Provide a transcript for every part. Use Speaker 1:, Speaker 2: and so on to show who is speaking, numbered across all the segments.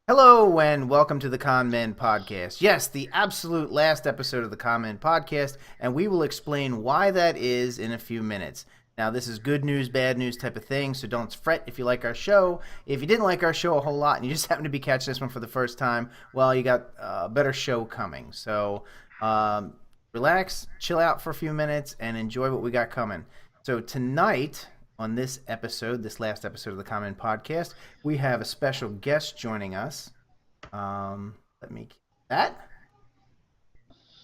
Speaker 1: Hello and welcome to the Con Men Podcast. Yes, the absolute last episode of the Con Men Podcast, and we will explain why that is in a few minutes. Now, this is good news, bad news type of thing, so don't fret if you like our show. If you didn't like our show a whole lot and you just happen to be catching this one for the first time, well, you got a better show coming. So relax, chill out for a few minutes, and enjoy what we got coming. So tonight, on this episode, this last episode of the Con Men Podcast, we have a special guest joining us. Let me keep that.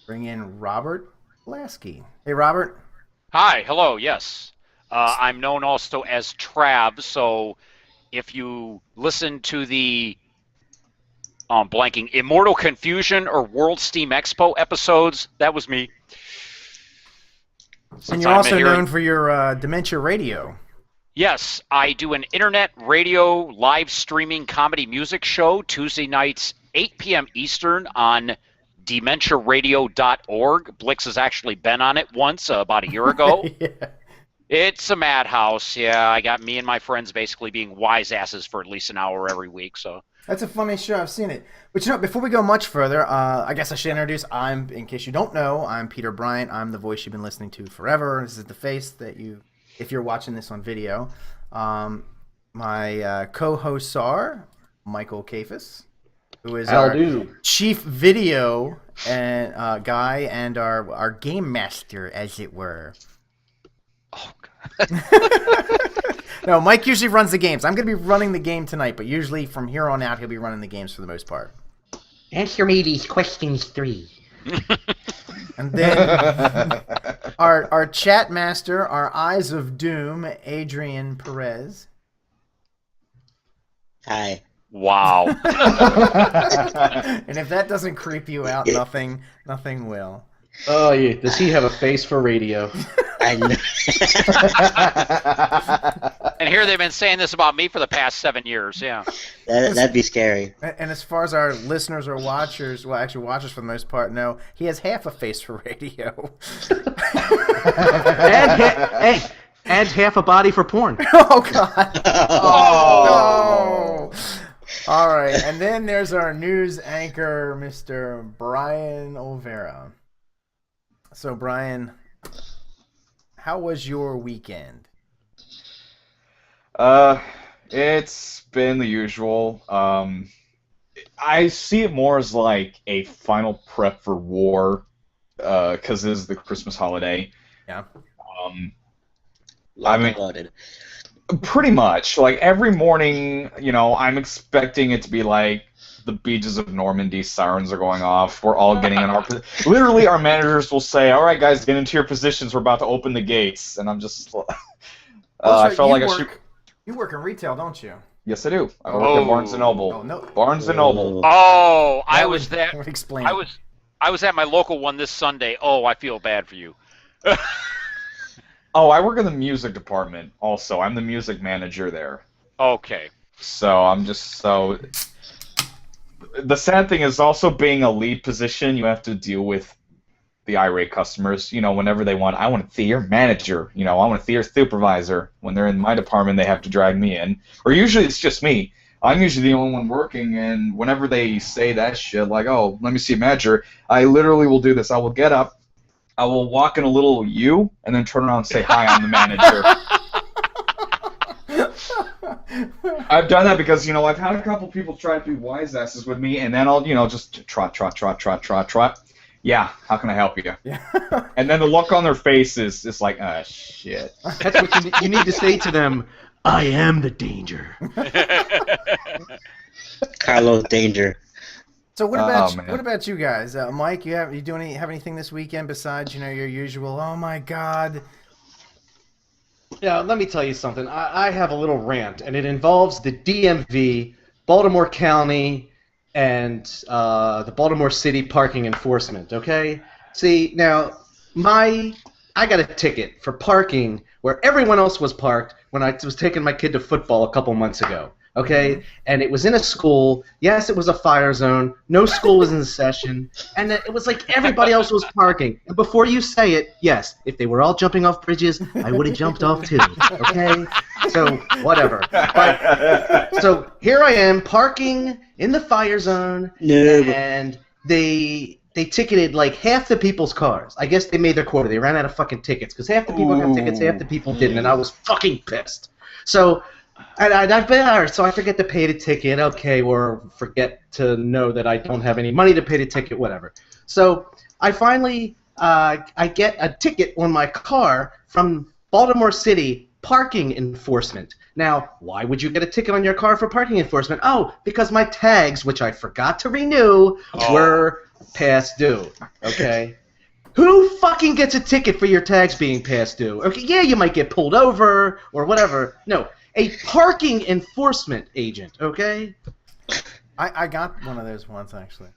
Speaker 1: Bring in Robert Lasky. Hey, Robert.
Speaker 2: Hi, hello, yes. I'm known also as Trav, so if you listen to the blanking Immortal Confusion or World Steam Expo episodes, that was me.
Speaker 1: And you're also known for your Dementia Radio.
Speaker 2: Yes, I do an internet radio live streaming comedy music show Tuesday nights, 8 p.m. Eastern on dementiaradio.org. Blix has actually been on it once about a year ago.
Speaker 1: Yeah.
Speaker 2: It's a madhouse. Yeah, I got me and my friends basically being wise asses for at least an hour every week. So
Speaker 1: That's a funny show. I've seen it. But before we go much further, I guess I should introduce. In case you don't know, I'm Peter Bryant. I'm the voice you've been listening to forever. This is the face that if you're watching this on video. My co-hosts are Michael Kafis, who is our chief video and guy and our game master, as it were.
Speaker 2: Oh, God.
Speaker 1: No, Mike usually runs the games. I'm going to be running the game tonight, but usually from here on out, he'll be running the games for the most part.
Speaker 3: Answer me these questions 3.
Speaker 1: And then our chat master, our Eyes of Doom, Adrian Perez.
Speaker 3: Hi.
Speaker 2: Wow.
Speaker 1: And if that doesn't creep you out, nothing will.
Speaker 4: Oh, yeah. Does he have a face for radio?
Speaker 3: I know.
Speaker 2: And here they've been saying this about me for the past 7 years, yeah.
Speaker 3: That'd be scary.
Speaker 1: And as far as our listeners or watchers, well, actually watchers for the most part, know, he has half a face for radio.
Speaker 4: and half a body for porn.
Speaker 1: Oh, God. Oh, no. All right. And then there's our news anchor, Mr. Brian Olvera. So, Brian, how was your weekend?
Speaker 5: It's been the usual. I see it more as like a final prep for war, because this is the Christmas holiday.
Speaker 1: Yeah.
Speaker 5: I mean,
Speaker 3: Loaded.
Speaker 5: pretty much. Like every morning, I'm expecting it to be like the beaches of Normandy, sirens are going off. We're all getting in our literally our managers will say, "All right, guys, get into your positions. We're about to open the gates." And I'm just, I felt like I should.
Speaker 1: You work in retail, don't you?
Speaker 5: Yes, I do. I work at Barnes & Noble.
Speaker 1: Oh, no.
Speaker 5: Barnes & Noble.
Speaker 2: Oh, I was there.
Speaker 1: That would explain.
Speaker 2: I was at my local one this Sunday. Oh, I feel bad for you.
Speaker 5: Oh, I work in the music department also. I'm the music manager there.
Speaker 2: Okay.
Speaker 5: So I'm just so... The sad thing is also being a lead position, you have to deal with the irate customers. Whenever they want, I want a theater manager. I want a theater supervisor. When they're in my department, they have to drag me in. Or usually it's just me. I'm usually the only one working, and whenever they say that shit, like, "Oh, let me see a manager," I literally will do this. I will get up, I will walk in a little U, and then turn around and say, "Hi, I'm the manager." I've done that because, I've had a couple people try to be wise asses with me, and then I'll, just trot. Yeah, how can I help you?
Speaker 1: Yeah.
Speaker 5: And then the look on their face is like, shit.
Speaker 4: That's what you need to say to them. I am the danger.
Speaker 3: Carlos Danger.
Speaker 1: So what about you guys? Mike, have anything this weekend besides, your usual, oh my God.
Speaker 4: Yeah, let me tell you something. I have a little rant, and it involves the DMV, Baltimore County, and the Baltimore City Parking Enforcement, okay? See, now, I got a ticket for parking where everyone else was parked when I was taking my kid to football a couple months ago. Okay, and it was in a school. Yes, it was a fire zone. No school was in session, and it was like everybody else was parking. And before you say it, yes, if they were all jumping off bridges, I would have jumped off too. Okay, so whatever. But, so here I am parking in the fire zone, and they ticketed like half the people's cars. I guess they made their quota. They ran out of fucking tickets because half the people got tickets, half the people didn't, and I was fucking pissed. So. And I've been alright, so I forget to pay the ticket, okay, or forget to know that I don't have any money to pay the ticket, whatever. So I finally I get a ticket on my car from Baltimore City parking enforcement. Now, why would you get a ticket on your car for parking enforcement? Oh, because my tags, which I forgot to renew, were past due. Okay. Who fucking gets a ticket for your tags being past due? Okay, yeah, you might get pulled over or whatever. No. A parking enforcement agent, okay?
Speaker 1: I got one of those once, actually.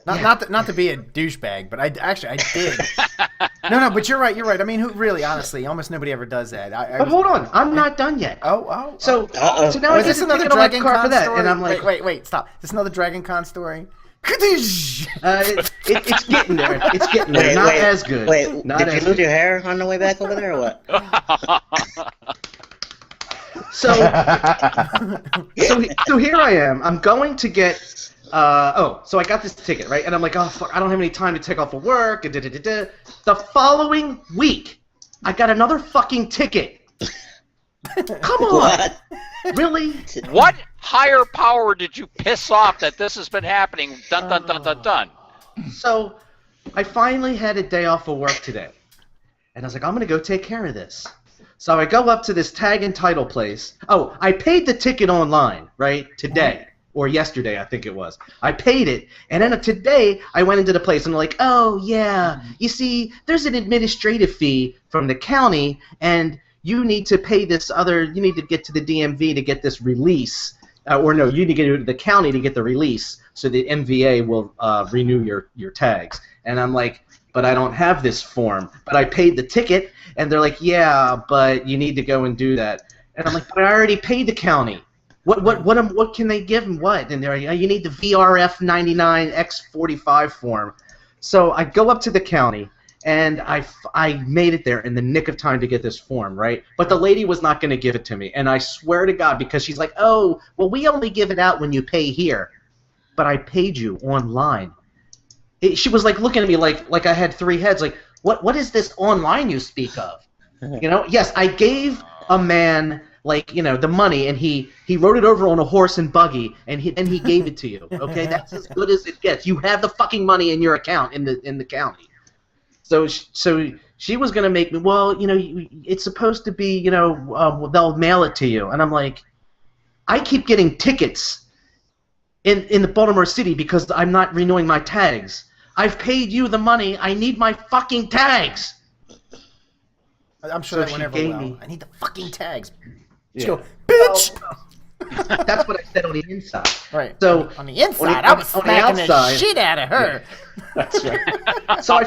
Speaker 1: Not to be a douchebag, but I did. No, but you're right. I mean, who honestly, almost nobody ever does that.
Speaker 4: But hold on, I'm not done yet. So now I
Speaker 1: this
Speaker 4: get
Speaker 1: another
Speaker 4: a ticket on my
Speaker 1: Dragon
Speaker 4: car
Speaker 1: Con
Speaker 4: for that,
Speaker 1: story?
Speaker 4: and I'm like,
Speaker 1: wait, stop. Is this another Dragon Con story?
Speaker 4: it's getting there. It's getting there. Not as good.
Speaker 3: Wait,
Speaker 4: not
Speaker 3: did
Speaker 4: as
Speaker 3: you lose your hair on the way back over there, or what?
Speaker 4: So here I am. I'm going to get. So I got this ticket, right? And I'm like, oh fuck, I don't have any time to take off of work. The following week, I got another fucking ticket. Come on,
Speaker 3: What?
Speaker 4: really?
Speaker 2: What higher power did you piss off that this has been happening? Dun dun dun dun dun.
Speaker 4: So I finally had a day off of work today, and I was like, I'm gonna go take care of this. So I go up to this tag and title place. Oh, I paid the ticket online, right? Today. Or yesterday, I think it was. I paid it, and then today I went into the place, and they're like, oh, yeah, you see, there's an administrative fee from the county, and you need to pay this you need to get to the DMV to get this release. Or no, you need to get to the county to get the release, so the MVA will renew your tags. And I'm like, but I don't have this form. But I paid the ticket, and they're like, yeah, but you need to go and do that. And I'm like, but I already paid the county. What can they give them? What? And they're like, you need the VRF 99 X45 form. So I go up to the county, and I made it there in the nick of time to get this form, right? But the lady was not going to give it to me. And I swear to God, because she's like, oh, well, we only give it out when you pay here. But I paid you online. She was like looking at me like I had three heads. Like, what is this online you speak of? You know? Yes, I gave a man the money, and he rode it over on a horse and buggy, and he gave it to you. Okay, that's as good as it gets. You have the fucking money in your account in the county. So she was gonna make me. Well, it's supposed to be. They'll mail it to you, and I'm like, I keep getting tickets in the Baltimore City because I'm not renewing my tags. I've paid you the money. I need my fucking tags.
Speaker 1: I'm sure that
Speaker 4: she
Speaker 1: went over
Speaker 4: gave
Speaker 1: well.
Speaker 4: me-
Speaker 1: I need the fucking tags.
Speaker 4: Yeah.
Speaker 1: Go, bitch!
Speaker 4: That's what I said on the inside.
Speaker 1: Right.
Speaker 4: So
Speaker 1: on the inside,
Speaker 4: on
Speaker 1: I was
Speaker 4: the
Speaker 1: smacking the
Speaker 4: outside-
Speaker 1: shit out of her.
Speaker 4: That's right. So I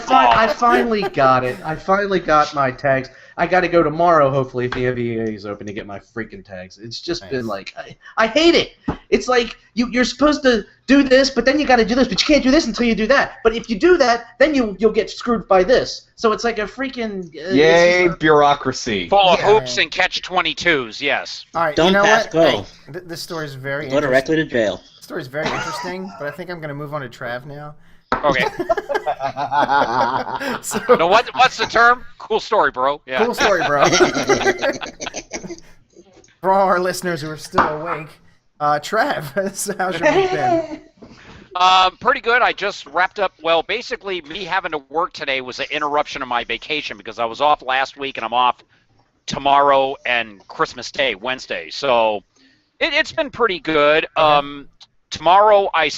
Speaker 4: finally got it. I finally got my tags. I got to go tomorrow, hopefully, if the MVA is open, to get my freaking tags. It's just been like, I hate it. It's like you're supposed to do this, but then you got to do this, but you can't do this until you do that. But if you do that, then you'll get screwed by this. So it's like a freaking
Speaker 5: Yay, bureaucracy.
Speaker 2: Full of
Speaker 1: Yeah.
Speaker 2: hoops and catch-22s, yes.
Speaker 1: All right,
Speaker 3: Don't
Speaker 1: you know
Speaker 3: pass
Speaker 1: what?
Speaker 3: go.
Speaker 1: Hey, this story is very
Speaker 3: Go
Speaker 1: interesting.
Speaker 3: directly to jail.
Speaker 1: This story is very interesting, but I think I'm going to move on to Trav now.
Speaker 2: Okay.
Speaker 1: So,
Speaker 2: No, what's the term? Cool story, bro. Yeah.
Speaker 1: cool story, bro. For all our listeners who are still awake, Trav, so how's your week been?
Speaker 2: Pretty good. I just wrapped up. Well, basically, me having to work today was an interruption of my vacation because I was off last week and I'm off tomorrow and Christmas Day, Wednesday. So it's been pretty good. Tomorrow I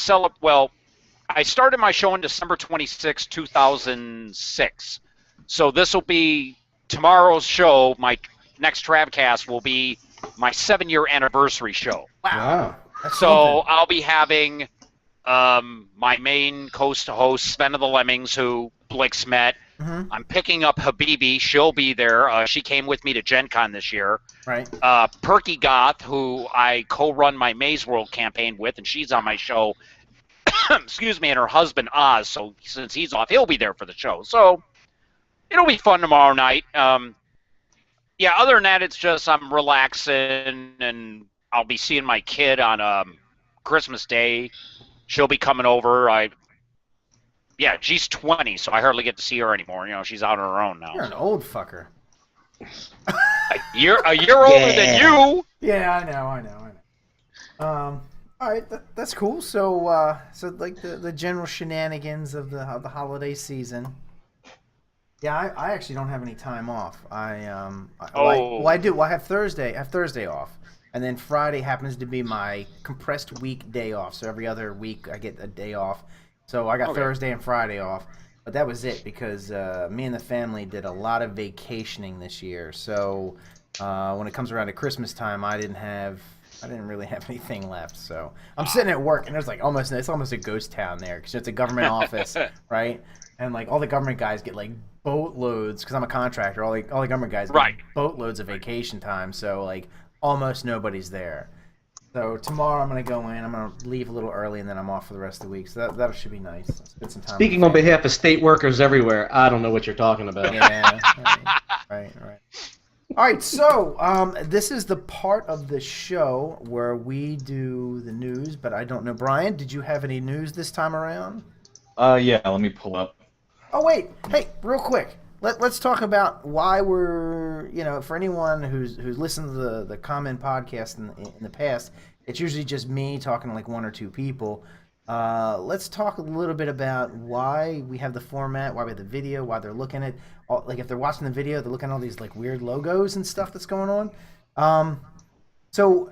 Speaker 2: I started my show on December 26, 2006. So this will be tomorrow's show. My next Travcast will be my 7-year anniversary show.
Speaker 4: Wow.
Speaker 1: That's
Speaker 2: So
Speaker 1: something.
Speaker 2: I'll be having my main host, Sven of the Lemmings, who Blix met,
Speaker 1: Mhm.
Speaker 2: I'm picking up Habibi. She'll be there. She came with me to Gen Con this year.
Speaker 1: Right.
Speaker 2: Perky Goth, who I co-run my Maze World campaign with, and she's on my show. Excuse me, and her husband Oz. So since he's off, he'll be there for the show. So it'll be fun tomorrow night. Yeah. Other than that, it's just I'm relaxing, and I'll be seeing my kid on Christmas Day. She'll be coming over. Yeah, she's 20, so I hardly get to see her anymore. She's out on her own now.
Speaker 1: You're an old fucker.
Speaker 2: A year older than you.
Speaker 1: Yeah, I know. All right, that's cool. So, like the general shenanigans of the holiday season. Yeah, I actually don't have any time off. I do. Well, I have Thursday. Off, and then Friday happens to be my compressed week day off. So every other week I get a day off. So I got Thursday and Friday off, but that was it because me and the family did a lot of vacationing this year. So when it comes around to Christmas time, I didn't really have anything left. So I'm sitting at work, and it's almost a ghost town there because it's a government office, right? And like all the government guys get like boatloads because I'm a contractor. All the government guys get boatloads of vacation time. So like almost nobody's there. So tomorrow I'm going to go in. I'm going to leave a little early, and then I'm off for the rest of the week. So that should be nice. Spend some time.
Speaker 4: Speaking on behalf of state workers everywhere, I don't know what you're talking about.
Speaker 1: Yeah. Right. All right. So this is the part of the show where we do the news, but I don't know. Brian, did you have any news this time around?
Speaker 5: Yeah. Let me pull up.
Speaker 1: Oh wait. Hey, real quick. Let's talk about why we're, for anyone who's listened to the Common podcast in the past, it's usually just me talking to like one or two people. Let's talk a little bit about why we have the format, why we have the video, why they're looking at, like if they're watching the video, they're looking at all these like weird logos and stuff that's going on. So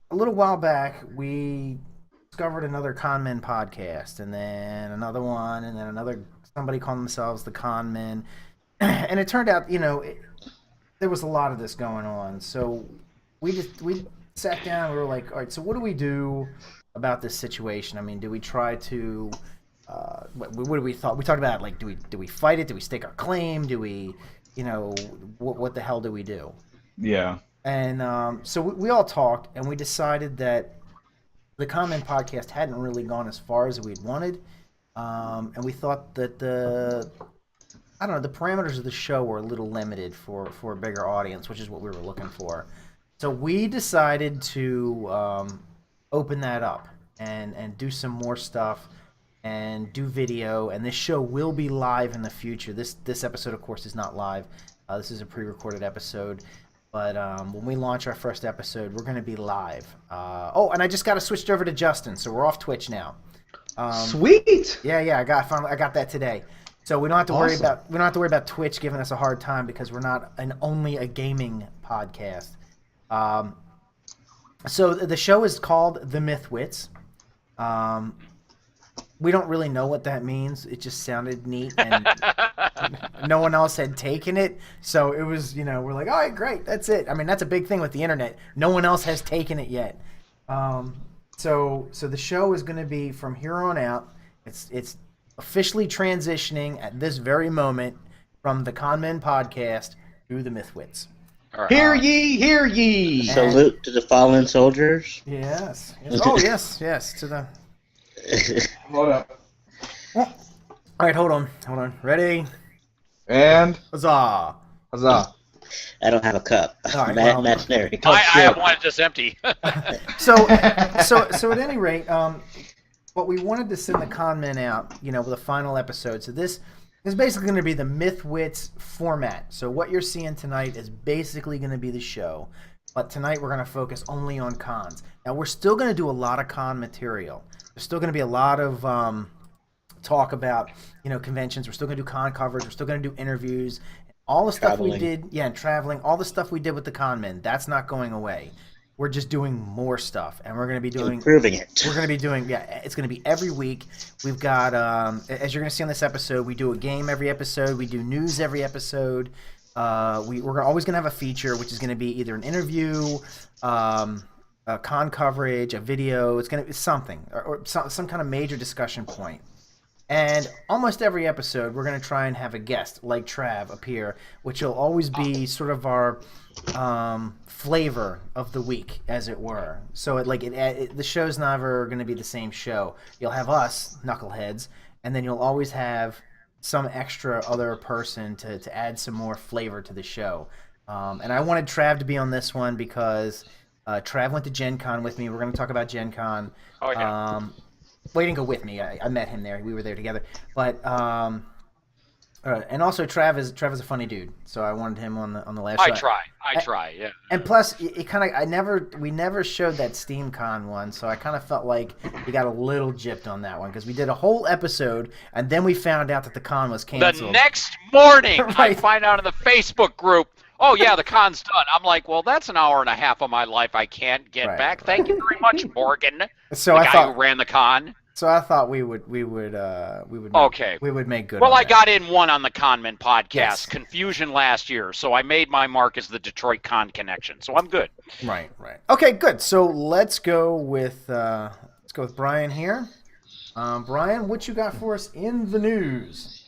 Speaker 1: a little while back, we discovered another Con Men podcast, and then another one, and then another, somebody calling themselves the Con Men. And it turned out, there was a lot of this going on. So we sat down and we were like, all right, so what do we do about this situation? I mean, do we try to, what do we thought? We talked about, like, do we fight it? Do we stake our claim? Do we, what the hell do we do?
Speaker 5: Yeah.
Speaker 1: And so we all talked, and we decided that the Common podcast hadn't really gone as far as we'd wanted. And we thought that the parameters of the show were a little limited for a bigger audience, which is what we were looking for. So we decided to open that up and do some more stuff and do video. And this show will be live in the future. This episode, of course, is not live. This is a pre-recorded episode. But when we launch our first episode, we're going to be live. And I just got to switch over to Justin, so we're off Twitch now.
Speaker 4: Sweet.
Speaker 1: Yeah. I got that today. So we don't have to worry about Twitch giving us a hard time because we're not only a gaming podcast. So the show is called The MythWits. We don't really know what that means. It just sounded neat, and no one else had taken it. So it was, we're like, all right, great, that's it. I mean, that's a big thing with the internet. No one else has taken it yet. So the show is going to be from here on out. It's officially transitioning at this very moment from the Con Men podcast to the MythWits.
Speaker 4: Hear ye, hear ye!
Speaker 3: Salute to the fallen soldiers.
Speaker 1: Yes. Oh, yes. To the.
Speaker 5: Hold up.
Speaker 1: All right, hold on. Ready?
Speaker 5: And
Speaker 1: Huzzah!
Speaker 3: I don't have a cup.
Speaker 1: All right,
Speaker 3: That's Mary.
Speaker 2: I have one just empty.
Speaker 1: So at any rate, what we wanted to send the Con Men out, with a final episode. So this is basically going to be the MythWits format. So what you're seeing tonight is basically going to be the show. But tonight we're going to focus only on cons. Now we're still going to do a lot of con material. There's still going to be a lot of talk about, conventions. We're still going to do con coverage. We're still going to do interviews. All the stuff we did, and traveling, all the stuff we did with the Con Men, that's not going away. We're just doing more stuff, and we're going to be doing
Speaker 3: improving it.
Speaker 1: We're going to be doing, it's going to be every week. We've got, as you're going to see on this episode, we do a game every episode. We do news every episode. We're always going to have a feature, which is going to be either an interview, a con coverage, a video. It's something or some kind of major discussion point. And almost every episode, we're going to try and have a guest like Trav appear, which will always be sort of our flavor of the week, as it were. So the show's never going to be the same show. You'll have us, knuckleheads, and then you'll always have some extra other person to add some more flavor to the show. And I wanted Trav to be on this one because Trav went to Gen Con with me. We're going to talk about Gen Con.
Speaker 2: Oh, yeah.
Speaker 1: Well, he didn't go with me. I met him there. We were there together. But and also Trav is a funny dude, so I wanted him on the last show.
Speaker 2: I try, yeah.
Speaker 1: And plus, we never showed that SteamCon one, so I kind of felt like we got a little gypped on that one because we did a whole episode, and then we found out that the con was canceled.
Speaker 2: The next morning,
Speaker 1: Right.
Speaker 2: I find out in the Facebook group, oh, yeah, the con's done. I'm like, well, that's an hour and a half of my life I can't get back. Thank you very much, Morgan,
Speaker 1: So
Speaker 2: the
Speaker 1: I
Speaker 2: guy
Speaker 1: thought
Speaker 2: who ran the con.
Speaker 1: So I thought we would
Speaker 2: Okay.
Speaker 1: we would make good.
Speaker 2: Well,
Speaker 1: on
Speaker 2: I
Speaker 1: that.
Speaker 2: got in one on the Conman podcast,
Speaker 1: Yes.
Speaker 2: Confusion last year, so I made my mark as the Detroit Con Connection, so I'm good.
Speaker 1: Right. Okay, good. So let's go with Brian here. Brian, what you got for us in the news?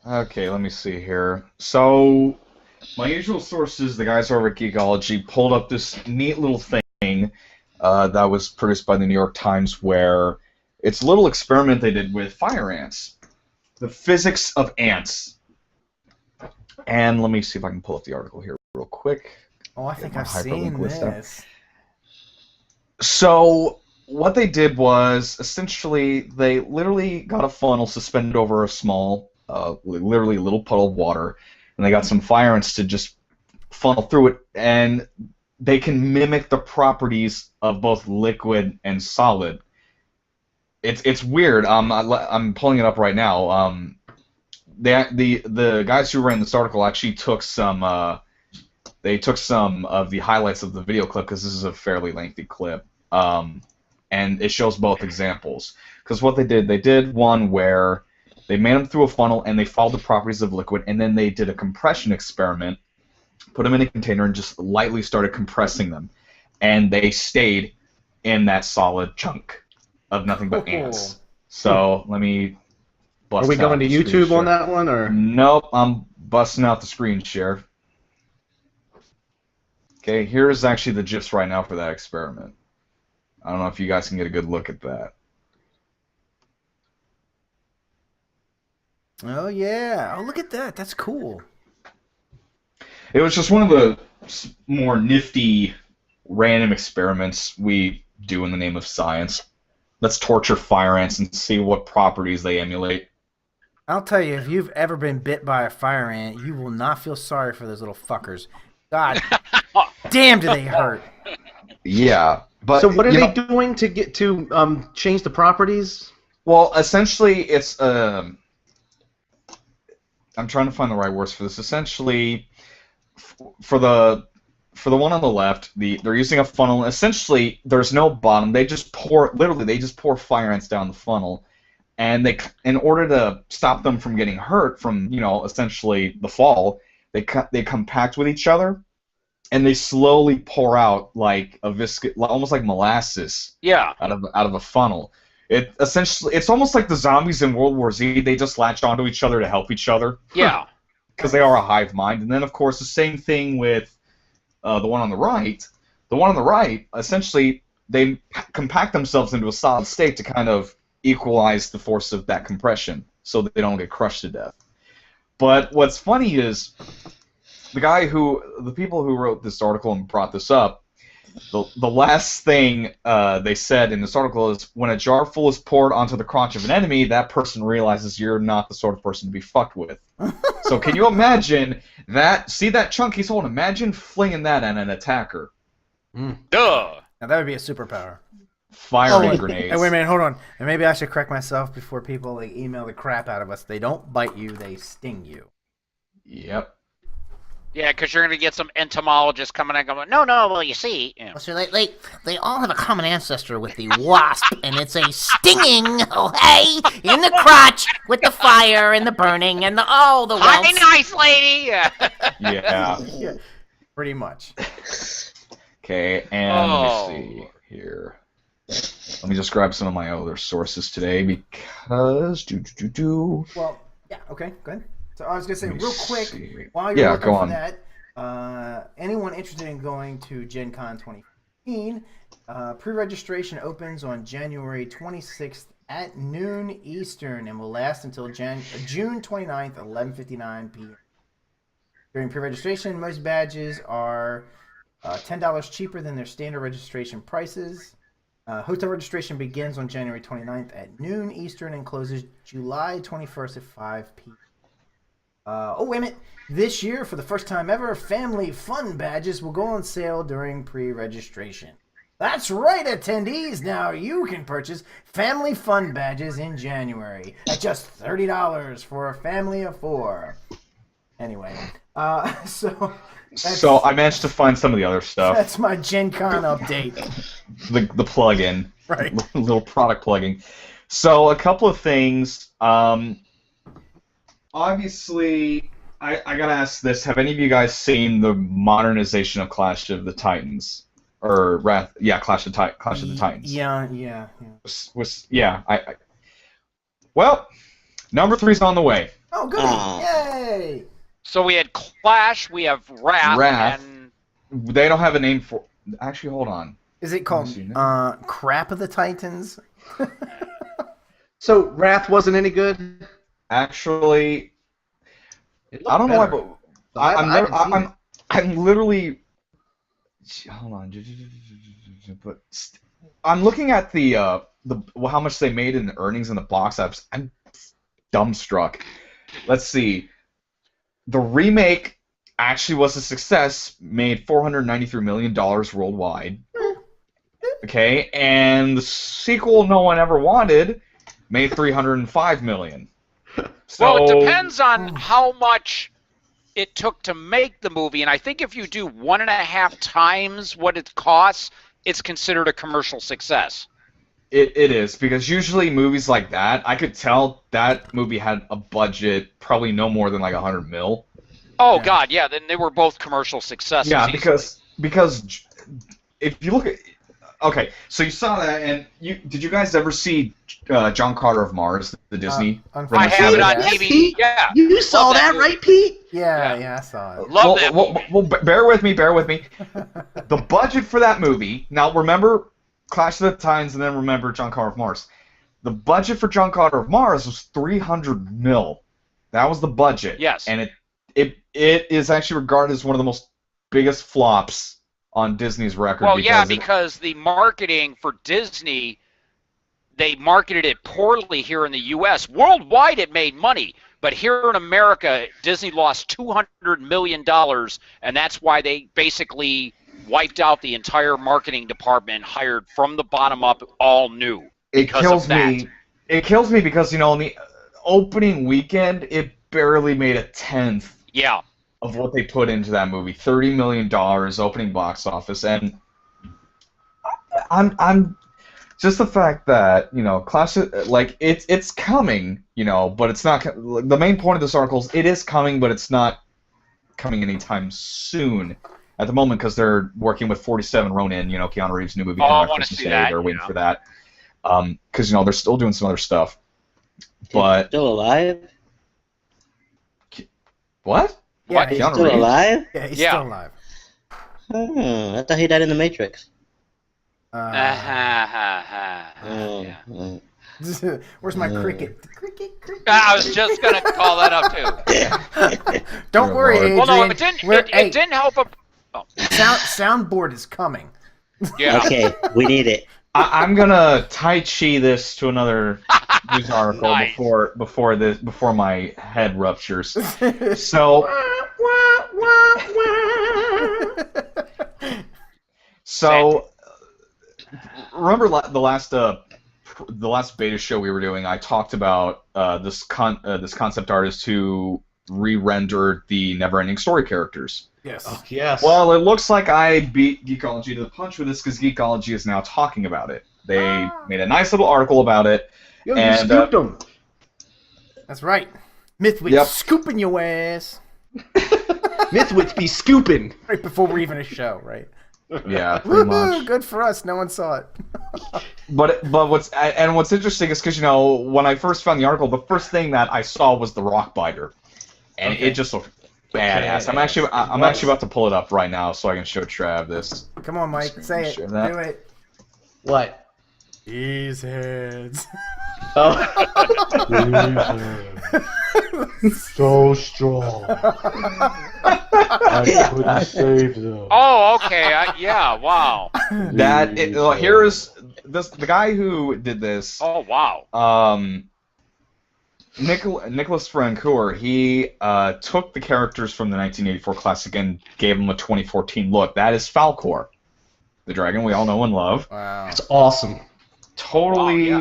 Speaker 5: Okay, let me see here. So, my usual sources, the guys over at Geekology, pulled up this neat little thing that was produced by the New York Times where it's a little experiment they did with fire ants. The physics of ants. And let me see if I can pull up the article here real quick.
Speaker 1: Oh, I think
Speaker 5: my
Speaker 1: I've seen
Speaker 5: hyperlink list up.
Speaker 1: this.
Speaker 5: So, what they did was, essentially, they literally got a funnel suspended over a small, literally a little puddle of water, and they got some fire ants to just funnel through it, and they can mimic the properties of both liquid and solid. It's weird. I'm pulling it up right now. The guys who ran this article actually took some of the highlights of the video clip because this is a fairly lengthy clip, and it shows both examples. Because what they did one where they made them through a funnel and they followed the properties of liquid, and then they did a compression experiment, put them in a container, and just lightly started compressing them, and they stayed in that solid chunk of nothing but ants. So let me bust
Speaker 4: Are we
Speaker 5: out
Speaker 4: going to
Speaker 5: the screen
Speaker 4: YouTube on
Speaker 5: share.
Speaker 4: that one, or?
Speaker 5: Nope, I'm busting out the screen share. Okay, here's actually the GIFs right now for that experiment. I don't know if you guys can get a good look at that.
Speaker 1: Oh yeah! Oh, look at that. That's cool.
Speaker 5: It was just one of the more nifty, random experiments we do in the name of science. Let's torture fire ants and see what properties they emulate.
Speaker 1: I'll tell you, if you've ever been bit by a fire ant, you will not feel sorry for those little fuckers. God damn, do they hurt?
Speaker 5: Yeah, but
Speaker 4: So what are
Speaker 5: you
Speaker 4: they
Speaker 5: know-
Speaker 4: doing to get to change the properties?
Speaker 5: Well, essentially, it's I'm trying to find the right words for this. Essentially, for the one on the left, they're using a funnel. Essentially, there's no bottom. They just pour fire ants down the funnel, and in order to stop them from getting hurt from essentially the fall, they compact with each other, and they slowly pour out like a almost like molasses.
Speaker 2: Yeah.
Speaker 5: Out of a funnel. It's almost like the zombies in World War Z. They just latch onto each other to help each other.
Speaker 2: Yeah.
Speaker 5: Because they are a hive mind. And then, of course, the same thing with the one on the right. The one on the right, essentially, they compact themselves into a solid state to kind of equalize the force of that compression so that they don't get crushed to death. But what's funny is the people who wrote this article and brought this up, the last thing they said in this article is, when a jar full is poured onto the crotch of an enemy, that person realizes you're not the sort of person to be fucked with. So can you imagine that? See that chunk he's holding? Imagine flinging that at an attacker.
Speaker 2: Duh.
Speaker 1: Now that would be a superpower.
Speaker 5: Firing grenades.
Speaker 1: Hey, wait a minute, hold on. And maybe I should correct myself before people email the crap out of us. They don't bite you; they sting you.
Speaker 5: Yep.
Speaker 2: Yeah, because you're going to get some entomologists coming and going, no, well, you see. Yeah.
Speaker 6: So they all have a common ancestor with the wasp, and it's a stinging, oh hey, in the crotch with the fire and the burning and the welts.
Speaker 2: Hi, nice lady.
Speaker 5: Yeah.
Speaker 1: Yeah, pretty much.
Speaker 5: Okay, and let
Speaker 2: Oh.
Speaker 5: me see here. Let me just grab some of my other sources today because
Speaker 1: Well, yeah, okay, go ahead. So I was going to say,
Speaker 5: Let me
Speaker 1: real quick,
Speaker 5: see.
Speaker 1: while you're
Speaker 5: Yeah,
Speaker 1: looking
Speaker 5: go
Speaker 1: for
Speaker 5: on.
Speaker 1: that, anyone interested in going to Gen Con 2015, pre-registration opens on January 26th at noon Eastern and will last until June 29th, 11:59 p.m. During pre-registration, most badges are $10 cheaper than their standard registration prices. Hotel registration begins on January 29th at noon Eastern and closes July 21st at 5 p.m. Wait a minute. This year, for the first time ever, family fun badges will go on sale during pre-registration. That's right, attendees. Now you can purchase family fun badges in January at just $30 for a family of 4. Anyway, so
Speaker 5: I managed to find some of the other stuff.
Speaker 1: that's my Gen Con update.
Speaker 5: The plug-in,
Speaker 1: Right.
Speaker 5: little product plugging. So a couple of things. Obviously, I gotta ask this: have any of you guys seen the modernization of Clash of the Titans? Or Clash of the Titans.
Speaker 1: Yeah.
Speaker 5: Well, number 3's on the way.
Speaker 1: Oh, good. Yay.
Speaker 2: So we had Clash, we have Wrath, and
Speaker 5: They don't have a name for. Actually, hold on.
Speaker 1: Is it called Crap of the Titans?
Speaker 4: So Wrath wasn't any good.
Speaker 5: Actually,
Speaker 4: It looked
Speaker 5: I don't know why,
Speaker 4: better.
Speaker 5: but
Speaker 4: I haven't seen it.
Speaker 5: I'm literally. Hold on, but I'm looking at the how much they made in the earnings in the box office. I'm dumbstruck. Let's see. The remake actually was a success, made $493 million worldwide. Okay, and the sequel no one ever wanted made $305 million. So,
Speaker 2: well, it depends on how much it took to make the movie, and I think if you do 1.5 times what it costs, it's considered a commercial success.
Speaker 5: It is, because usually movies like that, I could tell that movie had a budget probably no more than like $100 million.
Speaker 2: Oh, God, yeah, then they were both commercial successes.
Speaker 5: Yeah,
Speaker 2: easily.
Speaker 5: because if you look at... Okay, so you saw that, and did you guys ever see John Carter of Mars, the Disney?
Speaker 2: I have it on
Speaker 1: Yes.
Speaker 2: TV. Yeah.
Speaker 4: You saw that,
Speaker 2: movie.
Speaker 4: right, Pete?
Speaker 1: Yeah, I saw it.
Speaker 2: Love that movie.
Speaker 5: Well, bear with me. The budget for that movie, now remember Clash of the Titans and then remember John Carter of Mars. The budget for John Carter of Mars was $300 million. That was the budget.
Speaker 2: Yes.
Speaker 5: And it is actually regarded as one of the most biggest flops on Disney's record.
Speaker 2: Well, because the marketing for Disney, they marketed it poorly here in the U.S. Worldwide, it made money, but here in America, Disney lost $200 million, and that's why they basically wiped out the entire marketing department, hired from the bottom up, all new.
Speaker 5: It kills me. It kills me because, in the opening weekend, it barely made 1/10.
Speaker 2: Yeah.
Speaker 5: Of what they put into that movie. $30 million opening box office, and I'm just the fact that Clash like it's coming, but it's not. The main point of this article is it is coming, but it's not coming anytime soon at the moment because they're working with 47 Ronin, Keanu Reeves' new movie.
Speaker 2: I want to see that.
Speaker 5: They're waiting for that because they're still doing some other stuff. But
Speaker 3: still alive?
Speaker 5: What?
Speaker 1: Yeah,
Speaker 3: He's
Speaker 5: Keanu
Speaker 3: still
Speaker 5: Reeves?
Speaker 3: alive?
Speaker 1: Yeah, he's
Speaker 2: Yeah.
Speaker 1: still alive.
Speaker 3: I thought he died in the Matrix.
Speaker 2: Yeah.
Speaker 1: Where's my cricket? Cricket.
Speaker 2: I was just going to call that up, too.
Speaker 1: Don't
Speaker 5: Good
Speaker 1: worry,
Speaker 5: Lord.
Speaker 1: Adrian.
Speaker 2: Well, no, it didn't, it didn't help.
Speaker 1: Soundboard is coming.
Speaker 2: Yeah.
Speaker 3: Okay, we need it.
Speaker 5: I'm gonna Tai Chi this to another news article
Speaker 2: Nice.
Speaker 5: before my head ruptures. So remember the last beta show we were doing? I talked about this concept artist who re-rendered the Neverending Story characters.
Speaker 1: Yes.
Speaker 4: Yes.
Speaker 5: Well, it looks like I beat Geekology to the punch with this because Geekology is now talking about it. They made a nice little article about it.
Speaker 4: Yo, you
Speaker 5: and,
Speaker 4: scooped him.
Speaker 1: That's right. MythWits
Speaker 5: Yep.
Speaker 1: scooping your ass
Speaker 4: MythWits be scooping.
Speaker 1: right before we're even a show, right?
Speaker 5: Yeah, pretty
Speaker 1: Woohoo!
Speaker 5: much.
Speaker 1: Good for us. No one saw it.
Speaker 5: But what's interesting is because when I first found the article, the first thing that I saw was the rock biter, and
Speaker 1: Okay.
Speaker 5: it just looked badass. I'm actually about to pull it up right now so I can show Trav this.
Speaker 1: Come on, Mike. Say it.
Speaker 5: Share that.
Speaker 1: Do it.
Speaker 4: What?
Speaker 1: These heads.
Speaker 4: Oh.
Speaker 7: So strong. I couldn't save them.
Speaker 2: Oh, okay. Yeah. Wow.
Speaker 5: Here's the guy who did this.
Speaker 2: Oh, wow.
Speaker 5: Nicholas Francoeur, he took the characters from the 1984 classic and gave them a 2014 look. That is Falcor, the dragon we all know and love.
Speaker 1: Wow.
Speaker 4: That's awesome.
Speaker 5: Totally,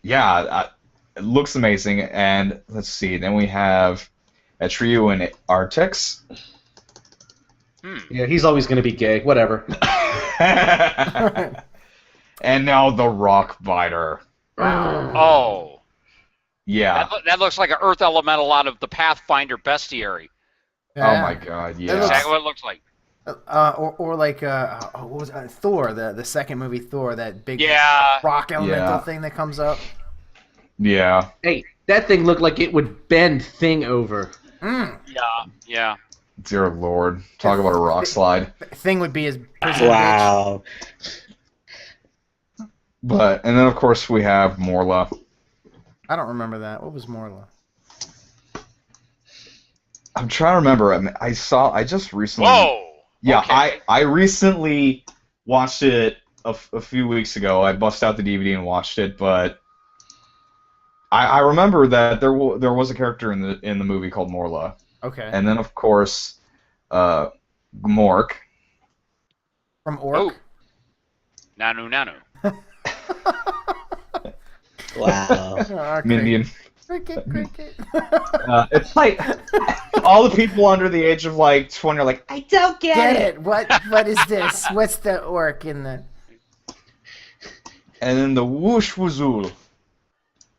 Speaker 2: Wow,
Speaker 5: it looks amazing. And let's see, then we have Atriu and Artex.
Speaker 4: Yeah, he's always going to be gay. Whatever.
Speaker 5: And now the rock biter.
Speaker 2: Oh.
Speaker 5: Yeah.
Speaker 2: That looks like an earth elemental out of the Pathfinder bestiary.
Speaker 5: Oh my god, yeah.
Speaker 1: looks-
Speaker 2: Exactly what it looks like.
Speaker 1: Or like what was Thor, the second movie Thor, that big
Speaker 2: Yeah.
Speaker 1: rock elemental
Speaker 5: Yeah.
Speaker 1: thing that comes up.
Speaker 5: Yeah.
Speaker 4: Hey, that thing looked like it would bend Thing over.
Speaker 2: Yeah.
Speaker 5: Dear Lord. Talk about a rock slide.
Speaker 1: Thing would be his prison bitch.
Speaker 3: Wow.
Speaker 5: And then of course we have Morla.
Speaker 1: I don't remember that. What was Morla?
Speaker 5: I'm trying to remember. I just recently.
Speaker 2: Whoa.
Speaker 5: Yeah,
Speaker 2: Okay.
Speaker 5: I recently watched it a few weeks ago. I bust out the DVD and watched it, but I remember that there was a character in the movie called Morla,
Speaker 1: Okay.
Speaker 5: and then of course, Gmork.
Speaker 1: From Orc.
Speaker 2: Oh. Nanu.
Speaker 3: Wow.
Speaker 5: Minion.
Speaker 1: Cricket.
Speaker 5: It's like all the people under the age of like 20 are like, I don't
Speaker 1: Get it? What is this? What's the orc in the?
Speaker 5: And then the whoosh whoozul.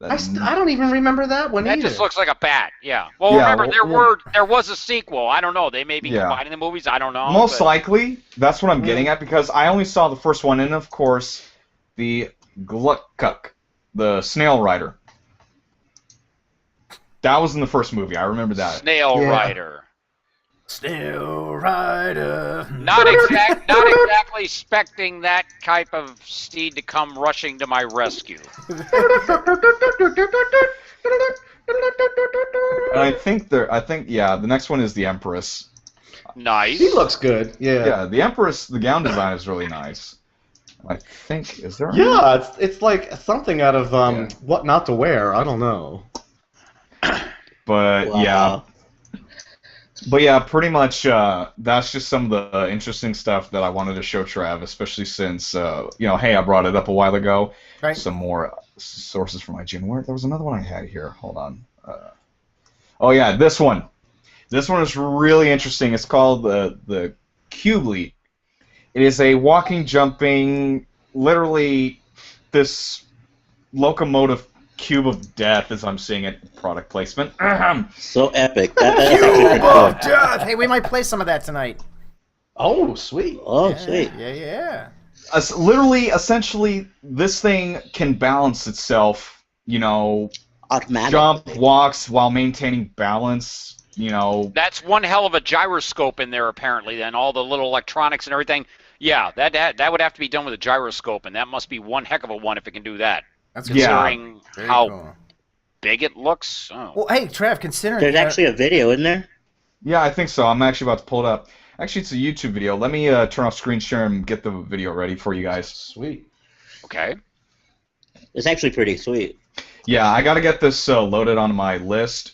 Speaker 4: I don't even remember that one
Speaker 2: That
Speaker 4: either.
Speaker 2: just looks like a bat. Yeah. Well,
Speaker 5: Yeah,
Speaker 2: remember there was a sequel. I don't know. They may be
Speaker 5: Yeah.
Speaker 2: combining the movies. I don't know.
Speaker 5: Most
Speaker 2: but-
Speaker 5: likely, that's what I'm getting at, because I only saw the first one, and of course, the Glukkuk, the snail rider. That was in the first movie. I remember that.
Speaker 2: Snail
Speaker 4: Yeah.
Speaker 2: Rider.
Speaker 1: Snail Rider.
Speaker 2: Not exactly expecting that type of steed to come rushing to my rescue.
Speaker 5: And I think the next one is the Empress.
Speaker 2: Nice.
Speaker 4: He looks good. Yeah.
Speaker 5: Yeah, the Empress. The gown design is really nice. I think is there?
Speaker 4: Yeah, it's like something out of
Speaker 5: Yeah.
Speaker 4: What Not to Wear. I don't know.
Speaker 5: But
Speaker 3: Wow.
Speaker 5: yeah, pretty much. That's just some of the interesting stuff that I wanted to show Trav, especially since hey, I brought it up a while ago.
Speaker 1: Right.
Speaker 5: Some more sources from IGN. There was another one I had here. Hold on. Oh yeah, this one. This one is really interesting. It's called the Cubely. It is a walking, jumping, literally this locomotive cube of death, as I'm seeing it. Product placement.
Speaker 3: So epic. That's actually pretty
Speaker 1: Oh,
Speaker 3: cool.
Speaker 1: God. Hey, we might play some of that tonight.
Speaker 4: Oh, sweet.
Speaker 3: Oh,
Speaker 1: Yeah,
Speaker 3: sweet.
Speaker 1: Yeah.
Speaker 5: Literally, essentially, this thing can balance itself.
Speaker 3: Automatic.
Speaker 5: Jump, walks while maintaining balance.
Speaker 2: That's one hell of a gyroscope in there, apparently, then. All the little electronics and everything. Yeah, that would have to be done with a gyroscope, and that must be one heck of a one if it can do that.
Speaker 1: That's
Speaker 5: Yeah.
Speaker 2: Considering
Speaker 1: Very
Speaker 2: how
Speaker 1: cool.
Speaker 2: big it looks. Oh.
Speaker 1: Well, hey, Trev, considering
Speaker 3: There's actually a video, isn't there?
Speaker 5: Yeah, I think so. I'm actually about to pull it up. Actually, it's a YouTube video. Let me turn off screen share and get the video ready for you guys.
Speaker 4: Sweet.
Speaker 2: Okay.
Speaker 3: It's actually pretty sweet.
Speaker 5: Yeah, I gotta get this loaded onto my list.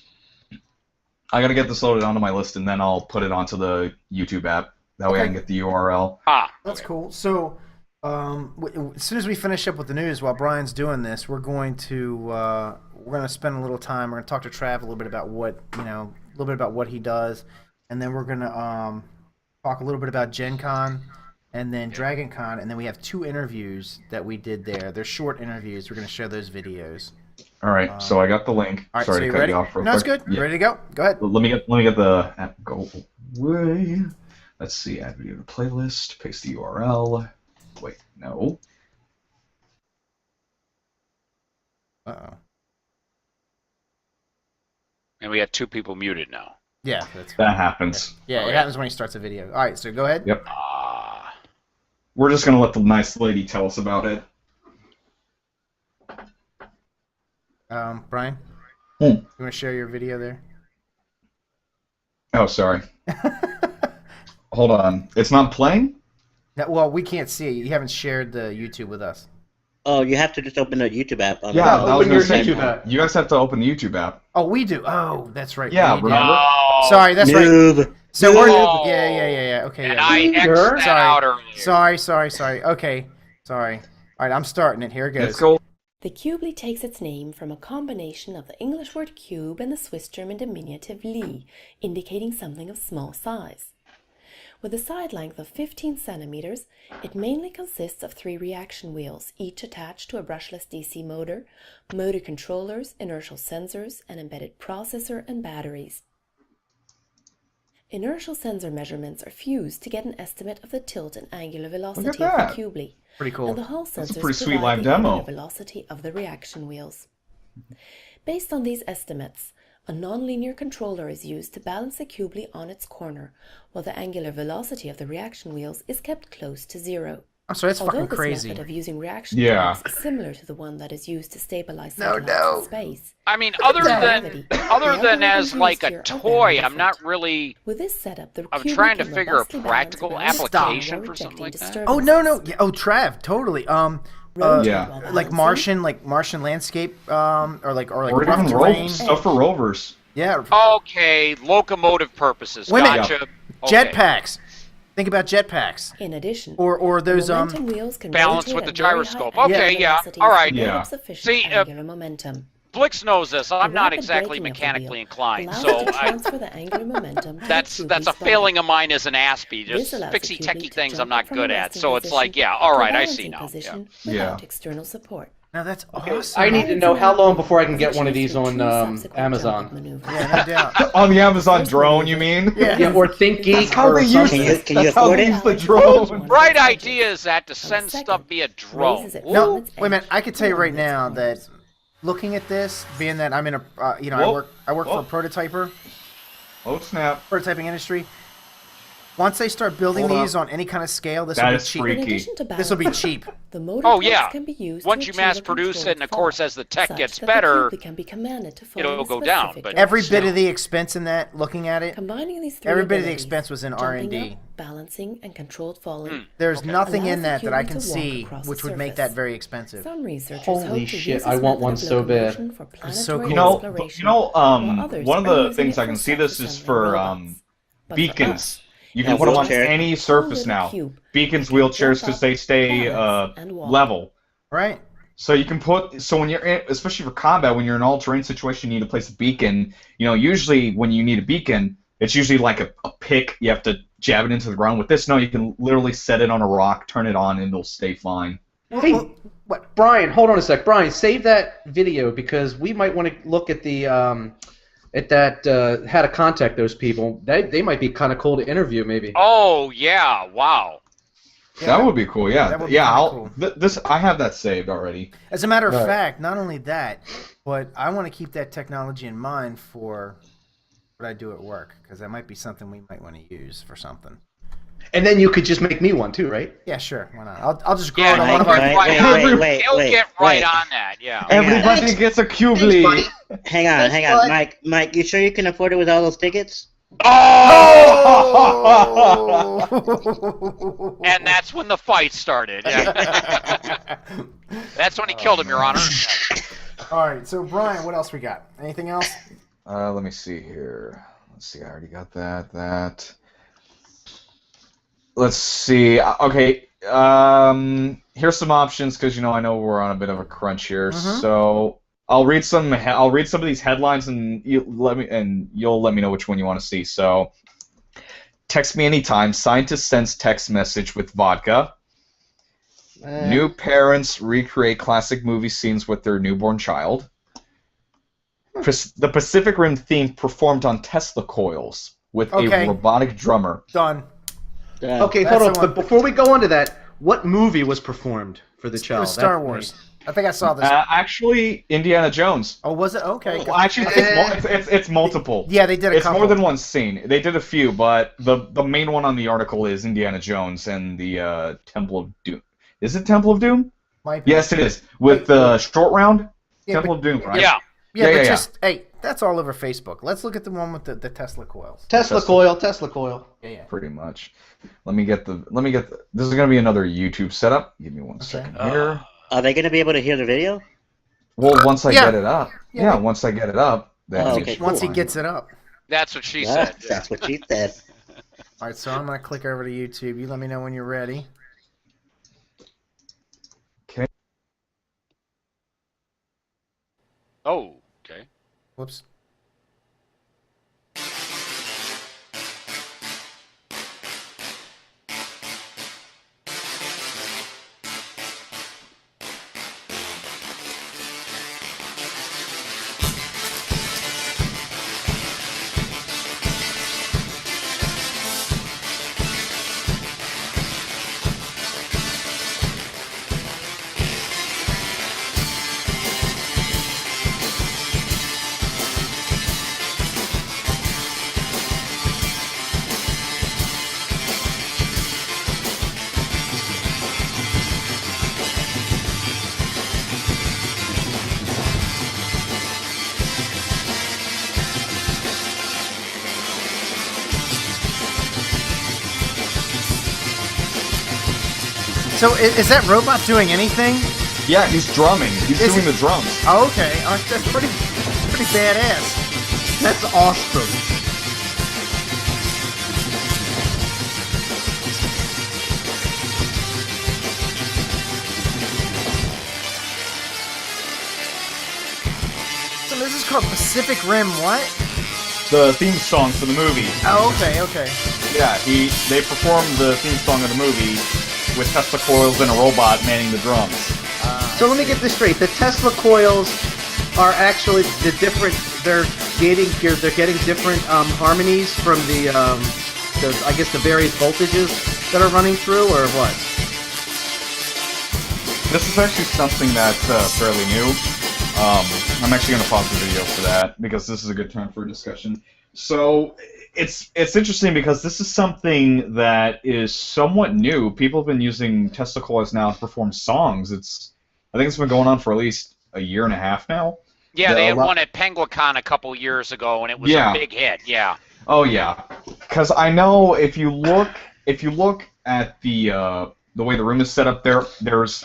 Speaker 5: And then I'll put it onto the YouTube app. That way I can get the URL.
Speaker 1: That's cool. So, as soon as we finish up with the news, while Brian's doing this, we're going to spend a little time. We're going to talk to Trav a little bit about what he does, and then we're going to talk a little bit about Gen Con, and then Dragon Con, and then we have 2 interviews that we did there. They're short interviews. We're going to show those videos.
Speaker 5: All right, so I got the link.
Speaker 1: All right,
Speaker 5: Sorry
Speaker 1: so
Speaker 5: to
Speaker 1: you
Speaker 5: cut
Speaker 1: ready?
Speaker 5: you off real
Speaker 1: No, it's
Speaker 5: quick.
Speaker 1: good.
Speaker 5: Yeah.
Speaker 1: Ready to go? Go ahead.
Speaker 5: Let me get the app go away. Let's see. Add video to playlist. Paste the URL. Wait, no.
Speaker 1: Uh-oh.
Speaker 2: And we got 2 people muted now.
Speaker 1: Yeah, that's
Speaker 5: That happens.
Speaker 1: Yeah, it happens when he starts a video. All right, so go ahead.
Speaker 5: Yep.
Speaker 2: Ah.
Speaker 5: We're just gonna let the nice lady tell us about it.
Speaker 1: Brian,
Speaker 5: Hmm.
Speaker 1: you want to share your video there?
Speaker 5: Oh, sorry. Hold on. It's not playing?
Speaker 1: No, well, we can't see it. You haven't shared the YouTube with us.
Speaker 3: Oh, you have to just open the YouTube app. On
Speaker 5: Yeah,
Speaker 3: the-
Speaker 5: I was
Speaker 4: open
Speaker 5: gonna
Speaker 4: your
Speaker 5: say,
Speaker 4: YouTube app.
Speaker 5: you guys have to open the YouTube app.
Speaker 1: Oh, we do. Oh, that's right.
Speaker 5: Yeah,
Speaker 1: we do.
Speaker 5: remember?
Speaker 2: Oh.
Speaker 1: Sorry, that's right.
Speaker 3: Noob.
Speaker 1: So we're
Speaker 2: Oh.
Speaker 1: yeah. Okay,
Speaker 2: And
Speaker 1: yeah.
Speaker 2: I X'd
Speaker 4: Sure.
Speaker 2: that out earlier.
Speaker 1: Sorry. Okay, sorry. All right, I'm starting it. Here it
Speaker 5: Let's
Speaker 1: goes.
Speaker 5: go.
Speaker 8: The cubely takes its name from a combination of the English word cube and the Swiss German diminutive Lie, indicating something of small size. With a side length of 15 centimeters, it mainly consists of 3 reaction wheels, each attached to a brushless DC motor, motor controllers, inertial sensors, an embedded processor, and batteries. Inertial sensor measurements are fused to get an estimate of the tilt and angular velocity of
Speaker 5: that.
Speaker 8: the cubely.
Speaker 1: Pretty cool.
Speaker 8: And the Hall
Speaker 5: That's a
Speaker 8: sensors
Speaker 5: pretty sweet
Speaker 8: provide
Speaker 5: live
Speaker 8: the angular
Speaker 5: demo.
Speaker 8: velocity of the reaction wheels. Based on these estimates, a nonlinear controller is used to balance the cubely on its corner, while the angular velocity of the reaction wheels is kept close to 0.
Speaker 1: I'm sorry, that's
Speaker 8: Although
Speaker 1: fucking
Speaker 8: this
Speaker 1: crazy.
Speaker 8: method of using reaction
Speaker 5: Yeah.
Speaker 8: points is similar to the one that is used to stabilize
Speaker 1: No,
Speaker 8: satellites
Speaker 1: no.
Speaker 8: in space.
Speaker 2: I mean, other than as like a toy, I'm not really.
Speaker 8: With this setup, the
Speaker 2: I'm
Speaker 8: cubely
Speaker 2: trying to
Speaker 8: can
Speaker 2: figure a
Speaker 8: robustly balance
Speaker 2: practical
Speaker 8: around its
Speaker 2: application
Speaker 8: while
Speaker 2: for something
Speaker 8: rejecting
Speaker 2: like that.
Speaker 1: Oh no.
Speaker 8: disturbances.
Speaker 1: Yeah, oh, Trav, totally.
Speaker 8: Rotate
Speaker 5: Yeah.
Speaker 8: while
Speaker 1: Like
Speaker 8: balancing.
Speaker 1: Martian landscape, or like
Speaker 5: Or
Speaker 1: rough
Speaker 5: even
Speaker 1: terrain.
Speaker 5: stuff for rovers.
Speaker 1: Yeah.
Speaker 2: Okay, locomotive purposes.
Speaker 1: Wait a minute.
Speaker 2: Gotcha. Okay.
Speaker 1: Jetpacks. Think about jetpacks.
Speaker 8: In addition,
Speaker 1: Or those
Speaker 8: momentum wheels can
Speaker 2: balance
Speaker 8: rotate
Speaker 2: with
Speaker 8: at
Speaker 2: the
Speaker 8: very high
Speaker 2: gyroscope.
Speaker 8: angular
Speaker 2: Okay, yeah,
Speaker 8: velocities
Speaker 2: all right.
Speaker 8: to build up
Speaker 5: Yeah.
Speaker 8: sufficient
Speaker 2: See,
Speaker 8: angular momentum.
Speaker 2: Blix knows this. I'm
Speaker 8: The
Speaker 2: not
Speaker 8: rapid
Speaker 2: exactly
Speaker 8: braking of the
Speaker 2: mechanically
Speaker 8: wheel
Speaker 2: inclined,
Speaker 8: allows
Speaker 2: so
Speaker 8: it to transfer the angular momentum to
Speaker 2: that's
Speaker 8: the
Speaker 2: a
Speaker 8: cubely's
Speaker 2: failing
Speaker 8: body.
Speaker 2: of mine as an Aspie.
Speaker 8: This
Speaker 2: Just
Speaker 8: allows the
Speaker 2: fixie
Speaker 8: cubely
Speaker 2: techie
Speaker 8: to
Speaker 2: things I'm
Speaker 8: jump
Speaker 2: not
Speaker 8: from a
Speaker 2: good at.
Speaker 8: resting
Speaker 2: So it's
Speaker 8: position
Speaker 2: like, yeah,
Speaker 8: to
Speaker 2: all
Speaker 8: a
Speaker 2: right, I see
Speaker 8: balancing
Speaker 2: now. Yeah.
Speaker 8: position
Speaker 5: Yeah.
Speaker 8: without external support.
Speaker 1: Now that's awesome.
Speaker 4: I need to know how long before I can get one of these on Amazon.
Speaker 1: Yeah, no doubt.
Speaker 5: On the Amazon drone, you mean?
Speaker 1: Yeah.
Speaker 4: Yeah, or Think Geek
Speaker 5: How
Speaker 4: or
Speaker 5: they use
Speaker 4: something.
Speaker 5: it.
Speaker 3: Can you
Speaker 5: That's how
Speaker 3: afford
Speaker 5: they
Speaker 3: it?
Speaker 5: use the drone.
Speaker 2: Bright idea is that to send stuff via drone.
Speaker 8: Raises it
Speaker 2: Ooh.
Speaker 1: No,
Speaker 8: from its
Speaker 1: wait a minute.
Speaker 8: edge
Speaker 1: I could tell you
Speaker 8: along
Speaker 1: right
Speaker 8: its
Speaker 1: now
Speaker 8: corners.
Speaker 1: that looking at this, being that I'm in a, I
Speaker 5: Whoa.
Speaker 1: work
Speaker 5: Whoa.
Speaker 1: for a prototyper,
Speaker 5: Oh snap!
Speaker 1: prototyping industry. Once they start building
Speaker 5: Hold
Speaker 1: these on any kind of scale, this
Speaker 5: That
Speaker 1: will be
Speaker 5: is
Speaker 1: cheap.
Speaker 5: freaky.
Speaker 8: In addition to
Speaker 1: This will be
Speaker 8: balancing,
Speaker 1: cheap.
Speaker 8: the motor
Speaker 2: Oh
Speaker 8: parts
Speaker 2: yeah.
Speaker 8: can be used
Speaker 2: Once
Speaker 8: to
Speaker 2: you
Speaker 8: achieve
Speaker 2: mass
Speaker 8: a
Speaker 2: produce it,
Speaker 8: controlled
Speaker 2: and of course
Speaker 8: fall,
Speaker 2: as the tech
Speaker 8: such
Speaker 2: gets
Speaker 8: that the
Speaker 2: better,
Speaker 8: cubely can be commanded to fall
Speaker 2: it'll
Speaker 8: in a
Speaker 2: go down,
Speaker 8: specific
Speaker 2: but-
Speaker 1: Every
Speaker 8: direction.
Speaker 1: bit of the expense in that, looking at it,
Speaker 8: Combining these three
Speaker 1: every bit of the
Speaker 8: abilities,
Speaker 1: expense was in
Speaker 8: jumping
Speaker 1: R&D.
Speaker 8: up, balancing, and controlled falling.
Speaker 1: There's nothing
Speaker 8: Allows
Speaker 1: in
Speaker 8: the
Speaker 1: that that I
Speaker 8: cubely
Speaker 1: can
Speaker 8: to walk
Speaker 1: see
Speaker 8: across
Speaker 1: which
Speaker 8: the
Speaker 1: would make
Speaker 8: surface.
Speaker 1: that very expensive.
Speaker 8: Some researchers
Speaker 4: Holy
Speaker 8: hope to
Speaker 4: shit,
Speaker 8: use
Speaker 4: I
Speaker 8: this
Speaker 4: want
Speaker 8: method
Speaker 4: one
Speaker 8: of
Speaker 4: so bad.
Speaker 8: locomotion for
Speaker 1: It's so
Speaker 8: planetary
Speaker 1: cool.
Speaker 8: exploration,
Speaker 5: One
Speaker 8: while others
Speaker 5: of
Speaker 8: are
Speaker 5: the
Speaker 8: using
Speaker 5: things
Speaker 8: it
Speaker 5: I can
Speaker 8: for
Speaker 5: see this is
Speaker 8: self-assembling
Speaker 5: for
Speaker 8: robots. But for
Speaker 5: beacons.
Speaker 8: us,
Speaker 5: You can
Speaker 3: Yeah,
Speaker 5: put them on
Speaker 3: wheelchair.
Speaker 5: any surface now.
Speaker 8: cube,
Speaker 5: Beacons, wheelchairs, because they stay
Speaker 8: balance, and walk.
Speaker 5: level.
Speaker 1: Right?
Speaker 5: So you can so when you're in, especially for combat, when you're in an all-terrain situation, you need to place a beacon. You know, usually when you need a beacon, it's usually like a pick. You have to jab it into the ground. With this, no, you can literally set it on a rock, turn it on, and it'll stay fine.
Speaker 4: Hey,
Speaker 1: What?
Speaker 4: Brian, hold on a sec. Brian, save that video because we might want to look at the how to contact those people. They might be kind of cool to interview, maybe.
Speaker 2: Oh yeah, wow.
Speaker 5: That would be cool. Yeah,
Speaker 1: That would be
Speaker 5: yeah.
Speaker 1: kinda
Speaker 5: I'll
Speaker 1: cool.
Speaker 5: this. I have that saved already.
Speaker 1: As a matter of
Speaker 4: Right.
Speaker 1: fact, not only that, but I want to keep that technology in mind for what I do at work, because that might be something we might want to use for something.
Speaker 4: And then you could just make me one too, right?
Speaker 1: Yeah, sure. Why not? I'll just grow
Speaker 2: Yeah,
Speaker 1: it on
Speaker 3: Mike,
Speaker 1: one of our.
Speaker 3: Mike,
Speaker 2: He'll
Speaker 3: wait,
Speaker 2: get right
Speaker 3: wait.
Speaker 2: on that. Yeah.
Speaker 5: Everybody gets a cubely.
Speaker 3: Hang on, Mike. You sure you can afford it with all those tickets?
Speaker 1: Oh!
Speaker 2: And that's when the fight started. Yeah. That's when he killed him, Your Honor.
Speaker 1: All right. So Brian, what else we got? Anything else?
Speaker 5: Let me see here. Let's see. I already got that. Let's see. Okay. Here's some options because I know we're on a bit of a crunch here.
Speaker 1: Mhm.
Speaker 5: So I'll read some. I'll read some of these headlines, and you'll let me know which one you want to see. So, text me anytime. Scientist sends text message with vodka. New parents recreate classic movie scenes with their newborn child. The Pacific Rim theme performed on Tesla coils with
Speaker 1: Okay.
Speaker 5: a robotic drummer.
Speaker 1: Done.
Speaker 4: Okay,
Speaker 1: That's
Speaker 4: hold on.
Speaker 1: the one.
Speaker 4: But before we go on to that, what movie was performed for the child?
Speaker 1: It was Star
Speaker 4: That-
Speaker 1: Wars. I think I saw this.
Speaker 5: Actually, Indiana Jones.
Speaker 1: Oh, was it? Okay.
Speaker 5: Well, actually, it's multiple.
Speaker 1: Yeah, they did a
Speaker 5: It's
Speaker 1: couple.
Speaker 5: more than one scene. They did a few, but the main one on the article is Indiana Jones and the Temple of Doom. Is it Temple of Doom?
Speaker 1: Might be.
Speaker 5: Yes, it is. With the short round?
Speaker 1: Yeah,
Speaker 5: Temple
Speaker 1: but-
Speaker 5: of Doom, right?
Speaker 2: Yeah.
Speaker 1: Yeah,
Speaker 5: Yeah,
Speaker 1: but
Speaker 5: yeah,
Speaker 1: just hey, that's all over Facebook. Let's look at the one with the Tesla coils.
Speaker 4: Tesla coil.
Speaker 1: Yeah.
Speaker 5: Pretty much. Let me get the. This is gonna be another YouTube setup. Give me one second here.
Speaker 3: Are they going to be able to hear the video?
Speaker 5: Well, once I
Speaker 1: Yeah.
Speaker 5: get it up.
Speaker 1: Yeah.
Speaker 5: Yeah, once I get it up. Then
Speaker 3: Oh,
Speaker 5: you
Speaker 3: okay,
Speaker 5: should
Speaker 1: Once he
Speaker 5: find
Speaker 1: gets
Speaker 5: it.
Speaker 1: it up.
Speaker 2: That's what she
Speaker 3: Yeah,
Speaker 2: said. Yeah.
Speaker 3: that's what she said.
Speaker 1: All right, so I'm gonna click over to YouTube. You let me know when you're ready.
Speaker 2: Oh, okay.
Speaker 1: Whoops. So is that robot doing anything?
Speaker 5: Yeah, he's drumming. He's
Speaker 1: Is
Speaker 5: doing
Speaker 1: he-
Speaker 5: the drums.
Speaker 1: Oh, okay. That's pretty badass.
Speaker 4: That's awesome.
Speaker 1: So this is called Pacific Rim what?
Speaker 5: The theme song for the movie.
Speaker 1: Oh, okay.
Speaker 5: Yeah, they performed the theme song of the movie with Tesla coils and a robot manning the drums.
Speaker 4: So let me get this straight. The Tesla coils are actually the different. They're getting different harmonies from the I guess the various voltages that are running through, or what?
Speaker 5: This is actually something that's fairly new. I'm actually going to pause the video for that because this is a good time for a discussion. So it's interesting because this is something that is somewhat new. People have been using Tesla coils now to perform songs. I think it's been going on for at least a year and a half now.
Speaker 2: Yeah, they had
Speaker 5: A lot-
Speaker 2: one at PenguinCon a couple years ago, and it was
Speaker 5: Yeah.
Speaker 2: a big hit. Yeah.
Speaker 5: Oh yeah, because I know if you look at the way the room is set up, there's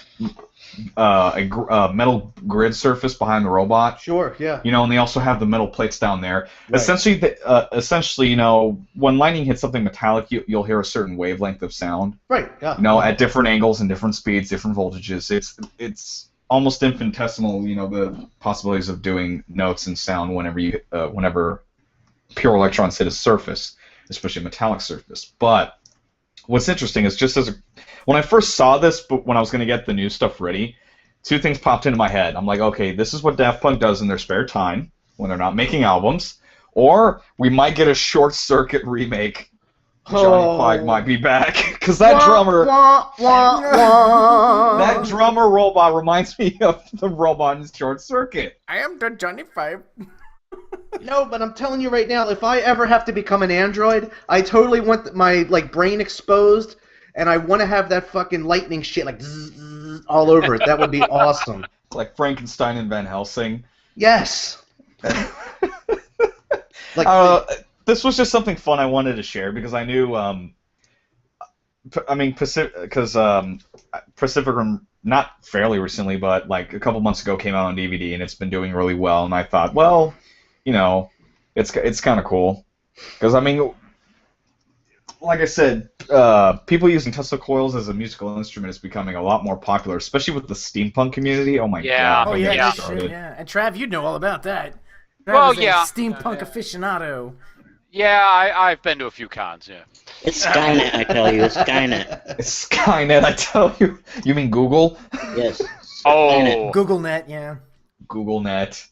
Speaker 5: a metal grid surface behind the robot.
Speaker 4: Sure, yeah.
Speaker 5: You know, and they also have the metal plates down there.
Speaker 4: Right.
Speaker 5: Essentially, you know, when lightning hits something metallic, you'll hear a certain wavelength of sound.
Speaker 4: Right, yeah.
Speaker 5: You know, at different angles and different speeds, different voltages. It's almost infinitesimal. You know, the possibilities of doing notes and sound whenever pure electrons hit a surface, especially a metallic surface. But what's interesting is when I first saw this, but when I was going to get the new stuff ready, two things popped into my head. I'm like, okay, this is what Daft Punk does in their spare time when they're not making albums, or we might get a Short Circuit remake. Johnny Clyde might be back because that drummer robot reminds me of the robot in Short Circuit.
Speaker 1: I am the Johnny Five.
Speaker 4: No, but I'm telling you right now, if I ever have to become an android, I totally want my brain exposed, and I want to have that fucking lightning shit like zzz, all over it. That would be awesome.
Speaker 5: Like Frankenstein and Van Helsing.
Speaker 4: Yes.
Speaker 5: This was just something fun I wanted to share because I knew, Pacific Rim, not fairly recently, but like a couple months ago came out on DVD and it's been doing really well. And I thought, well, you know, it's kind of cool because I mean, like I said, people using Tesla coils as a musical instrument is becoming a lot more popular, especially with the steampunk community. Oh my
Speaker 2: Yeah.
Speaker 5: god!
Speaker 1: Oh yeah,
Speaker 2: Yeah.
Speaker 1: no shit, yeah. And Trav, you know all about that. Trav
Speaker 2: Well,
Speaker 1: is a
Speaker 2: yeah.
Speaker 1: steampunk aficionado.
Speaker 2: Yeah, I've been to a few cons, yeah.
Speaker 3: It's Skynet, I tell you. It's Skynet.
Speaker 5: It's Skynet, I tell you. You mean Google?
Speaker 3: Yes.
Speaker 2: Oh.
Speaker 1: GoogleNet, yeah.
Speaker 5: GoogleNet.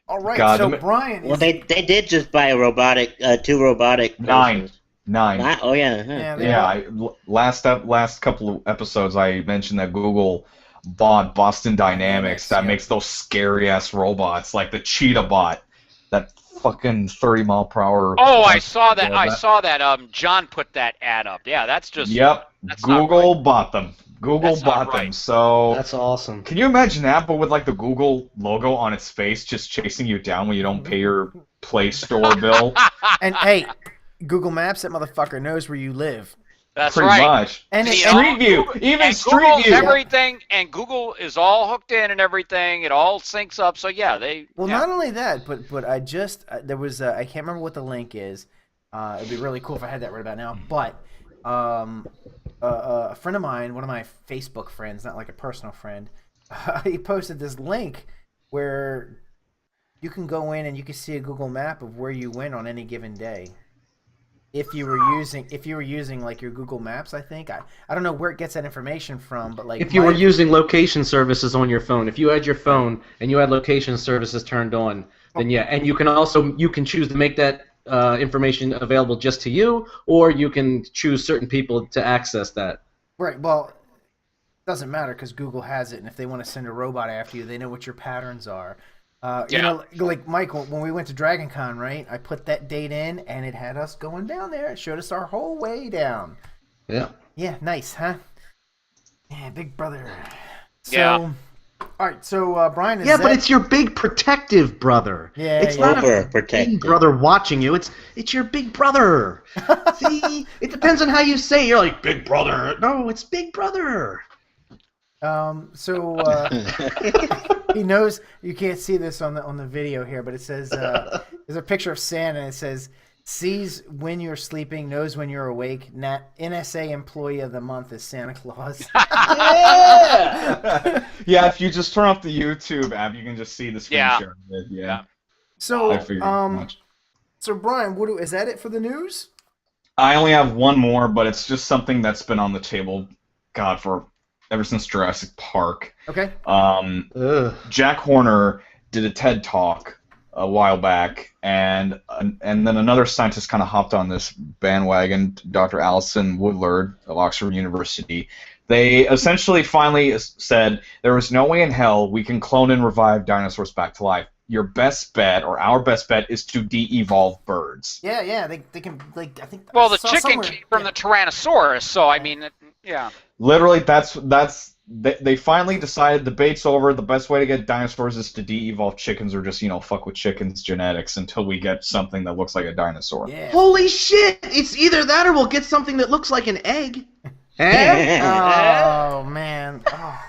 Speaker 1: All right,
Speaker 5: God,
Speaker 1: so
Speaker 5: the-
Speaker 1: Brian
Speaker 3: Well,
Speaker 1: is...
Speaker 3: they did just buy a robotic, two robotic.
Speaker 5: Nine.
Speaker 3: Nine. Oh yeah. Huh.
Speaker 1: Yeah, they
Speaker 5: Yeah, last couple of episodes I mentioned that Google bought Boston Dynamics that
Speaker 1: yeah.
Speaker 5: makes those scary ass robots, like the Cheetah Bot, that fucking 30-mile-per-hour.
Speaker 2: Oh, I saw that. I saw that. John put that ad up. Yeah, that's just.
Speaker 5: Yep.
Speaker 2: That's not
Speaker 5: Google
Speaker 2: right.
Speaker 5: bought them. Google
Speaker 2: That's not
Speaker 5: bought them.
Speaker 2: right.
Speaker 5: So
Speaker 4: That's awesome.
Speaker 5: can you imagine that, but with like the Google logo on its face, just chasing you down when you don't pay your Play Store bill?
Speaker 1: And hey, Google Maps, that motherfucker knows where you live.
Speaker 2: That's
Speaker 5: Pretty
Speaker 2: right.
Speaker 5: much.
Speaker 1: And
Speaker 2: See,
Speaker 1: it-
Speaker 5: Street View, even
Speaker 2: And
Speaker 5: Street
Speaker 2: Google's
Speaker 5: View.
Speaker 2: everything, and Google is all hooked in and everything. It all syncs up. So yeah, they.
Speaker 1: Well,
Speaker 2: yeah.
Speaker 1: not only that, but I just there was I can't remember what the link is. It'd be really cool if I had that right about now. But a friend of mine, one of my Facebook friends, not like a personal friend, he posted this link where you can go in and you can see a Google map of where you went on any given day. If you were using like your Google Maps, I think I don't know where it gets that information from, but like
Speaker 4: If you were using location services on your phone, if you had your phone and you had location services turned on, then yeah, and you can choose to make that information available just to you, or you can choose certain people to access that.
Speaker 1: right, well, it doesn't matter because Google has it, and if they want to send a robot after you, they know what your patterns are. You know, like Mike, when we went to Dragon Con, right? I put that date in, and it had us going down there. It showed us our whole way down.
Speaker 4: Yeah.
Speaker 1: Yeah, nice, huh? Yeah, Big Brother. So,
Speaker 2: Yeah.
Speaker 1: All right, so Brian is.
Speaker 4: Yeah, but it's your big protective brother.
Speaker 1: Yeah,
Speaker 4: it's
Speaker 1: yeah.
Speaker 4: not a big brother watching you. It's your big brother. See, it depends on how you say it. You're like big brother. No, it's big brother.
Speaker 1: So he knows you can't see this on the video here, but it says there's a picture of Santa, and it says sees when you're sleeping, knows when you're awake. NSA Employee of the Month is Santa Claus.
Speaker 4: Yeah.
Speaker 5: Yeah, if you just turn off the YouTube app, you can just see the screen
Speaker 2: Yeah.
Speaker 5: share of it. Yeah.
Speaker 1: So
Speaker 5: I figured as much.
Speaker 1: so Brian, is that it for the news?
Speaker 5: I only have one more, but it's just something that's been on the table, God, for ever since Jurassic Park.
Speaker 1: Okay.
Speaker 5: Jack Horner did a TED Talk a while back, and then another scientist kind of hopped on this bandwagon, Dr. Alison Woodward of Oxford University. They essentially finally said there is no way in hell we can clone and revive dinosaurs back to life. Your best bet, or our best bet, is to de-evolve birds.
Speaker 1: Yeah, they can, like, I think.
Speaker 2: Well,
Speaker 1: I
Speaker 2: the
Speaker 1: saw
Speaker 2: chicken
Speaker 1: somewhere-
Speaker 2: came from the Tyrannosaurus, so I mean, yeah.
Speaker 5: Literally, they finally decided the debate's over. The best way to get dinosaurs is to de-evolve chickens, or just fuck with chickens' genetics until we get something that looks like a dinosaur.
Speaker 1: Yeah.
Speaker 4: Holy shit! It's either that or we'll get something that looks like an egg. Eh?
Speaker 1: Oh man. Oh.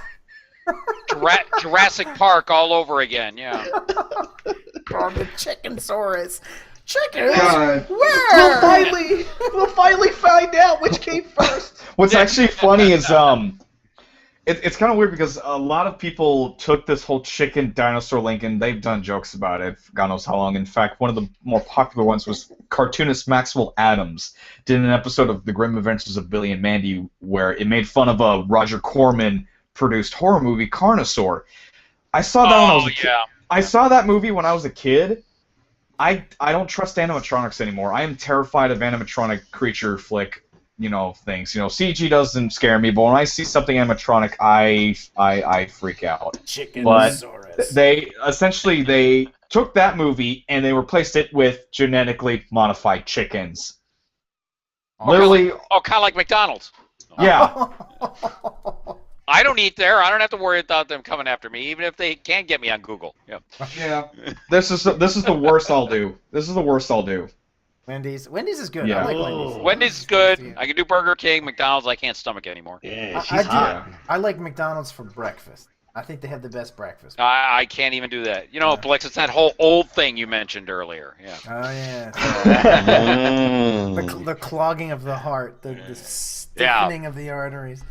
Speaker 2: Jurassic Park all over again, yeah.
Speaker 1: Oh, the Chickensaurus. Chickens?
Speaker 5: God.
Speaker 1: Where?
Speaker 4: We'll finally find out which came first.
Speaker 5: What's actually funny is it's kind of weird because a lot of people took this whole chicken dinosaur link and they've done jokes about it for God knows how long. In fact, one of the more popular ones was cartoonist Maxwell Adams did an episode of The Grim Adventures of Billy and Mandy where it made fun of a Roger Corman produced horror movie, Carnosaur. I saw that when I was a kid.
Speaker 2: Yeah.
Speaker 5: I saw that movie when I was a kid. I don't trust animatronics anymore. I am terrified of animatronic creature flick, things. CG doesn't scare me, but when I see something animatronic, I freak out.
Speaker 1: Chickensaurus.
Speaker 5: But they took that movie and they replaced it with genetically modified chickens. Literally,
Speaker 2: kind of like McDonald's.
Speaker 5: yeah.
Speaker 2: I don't eat there. I don't have to worry about them coming after me, even if they can get me on Google. Yep.
Speaker 5: Yeah. This is the worst I'll do. This is the worst I'll do.
Speaker 1: Wendy's is good.
Speaker 5: Yeah.
Speaker 1: I like Wendy's.
Speaker 2: Wendy's is good. I can do Burger King. McDonald's I can't stomach anymore.
Speaker 3: Yeah, she's
Speaker 1: I do.
Speaker 3: hot.
Speaker 1: I like McDonald's for breakfast. I think they have the best breakfast.
Speaker 2: I can't even do that. Blix, it's that whole old thing you mentioned earlier. Yeah.
Speaker 1: Oh yeah.
Speaker 3: Mm.
Speaker 1: The clogging of the heart, the stiffening of the arteries.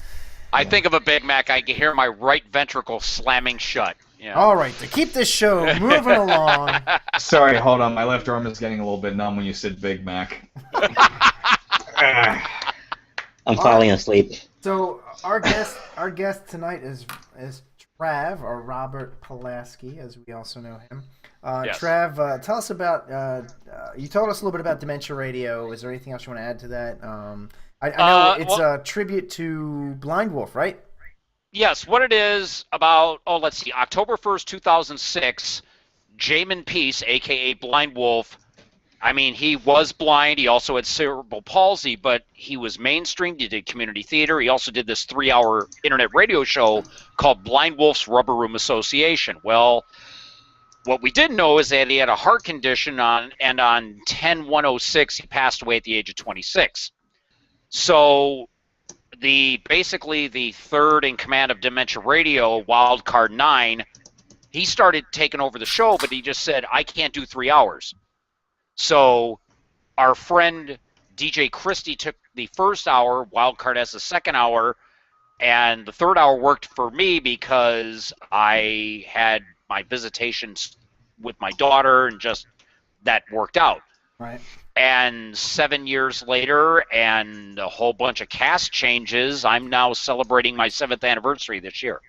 Speaker 2: I think of a Big Mac, I can hear my right ventricle slamming shut. Yeah.
Speaker 1: All right, to keep this show moving along.
Speaker 5: Sorry, hold on. My left arm is getting a little bit numb when you said Big Mac.
Speaker 3: I'm falling asleep.
Speaker 1: So our guest tonight is Trav, or Robert Pulaski, as we also know him.
Speaker 2: Yes.
Speaker 1: Trav, tell us about. You told us a little bit about Dementia Radio. Is there anything else you want to add to that? I know it's a tribute to Blind Wolf, right?
Speaker 2: Yes, what it is about, let's see, October 1st, 2006, Jamin Peace, a.k.a. Blind Wolf, I mean, he was blind. He also had cerebral palsy, but he was mainstreamed. He did community theater. He also did this 3-hour internet radio show called Blind Wolf's Rubber Room Association. Well, what we didn't know is that he had a heart condition and on 10/106, he passed away at the age of 26. So basically the third in command of Dementia Radio, Wildcard 9, he started taking over the show, but he just said, I can't do 3 hours. So our friend DJ Christie took the first hour, Wildcard has the second hour, and the third hour worked for me because I had my visitations with my daughter and just that worked out.
Speaker 1: Right.
Speaker 2: And 7 years later and a whole bunch of cast changes, I'm now celebrating my 7th anniversary this year.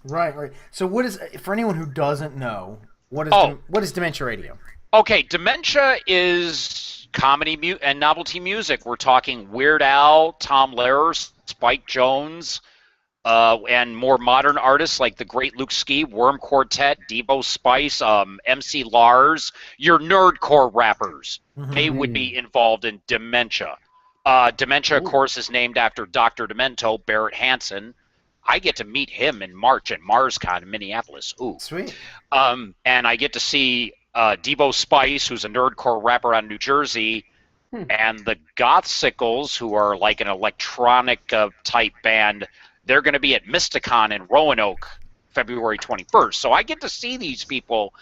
Speaker 1: Right, right. So what is, for anyone who doesn't know, what is Dementia Radio?
Speaker 2: Okay, Dementia is comedy and novelty music. We're talking Weird Al, Tom Lehrer, Spike Jones, and more modern artists like the great Luke Ski, Worm Quartet, Devo Spice, MC Lars, your nerdcore rappers.
Speaker 1: Mm-hmm.
Speaker 2: They would be involved in Dementia. Dementia, of course, is named after Dr. Demento, Barrett Hansen. I get to meet him in March at MarsCon in Minneapolis. Ooh.
Speaker 1: Sweet.
Speaker 2: And I get to see Devo Spice, who's a nerdcore rapper out of New Jersey, and the Gothsicles, who are like an electronic type band. They're going to be at Mysticon in Roanoke, February 21st. So I get to see these people,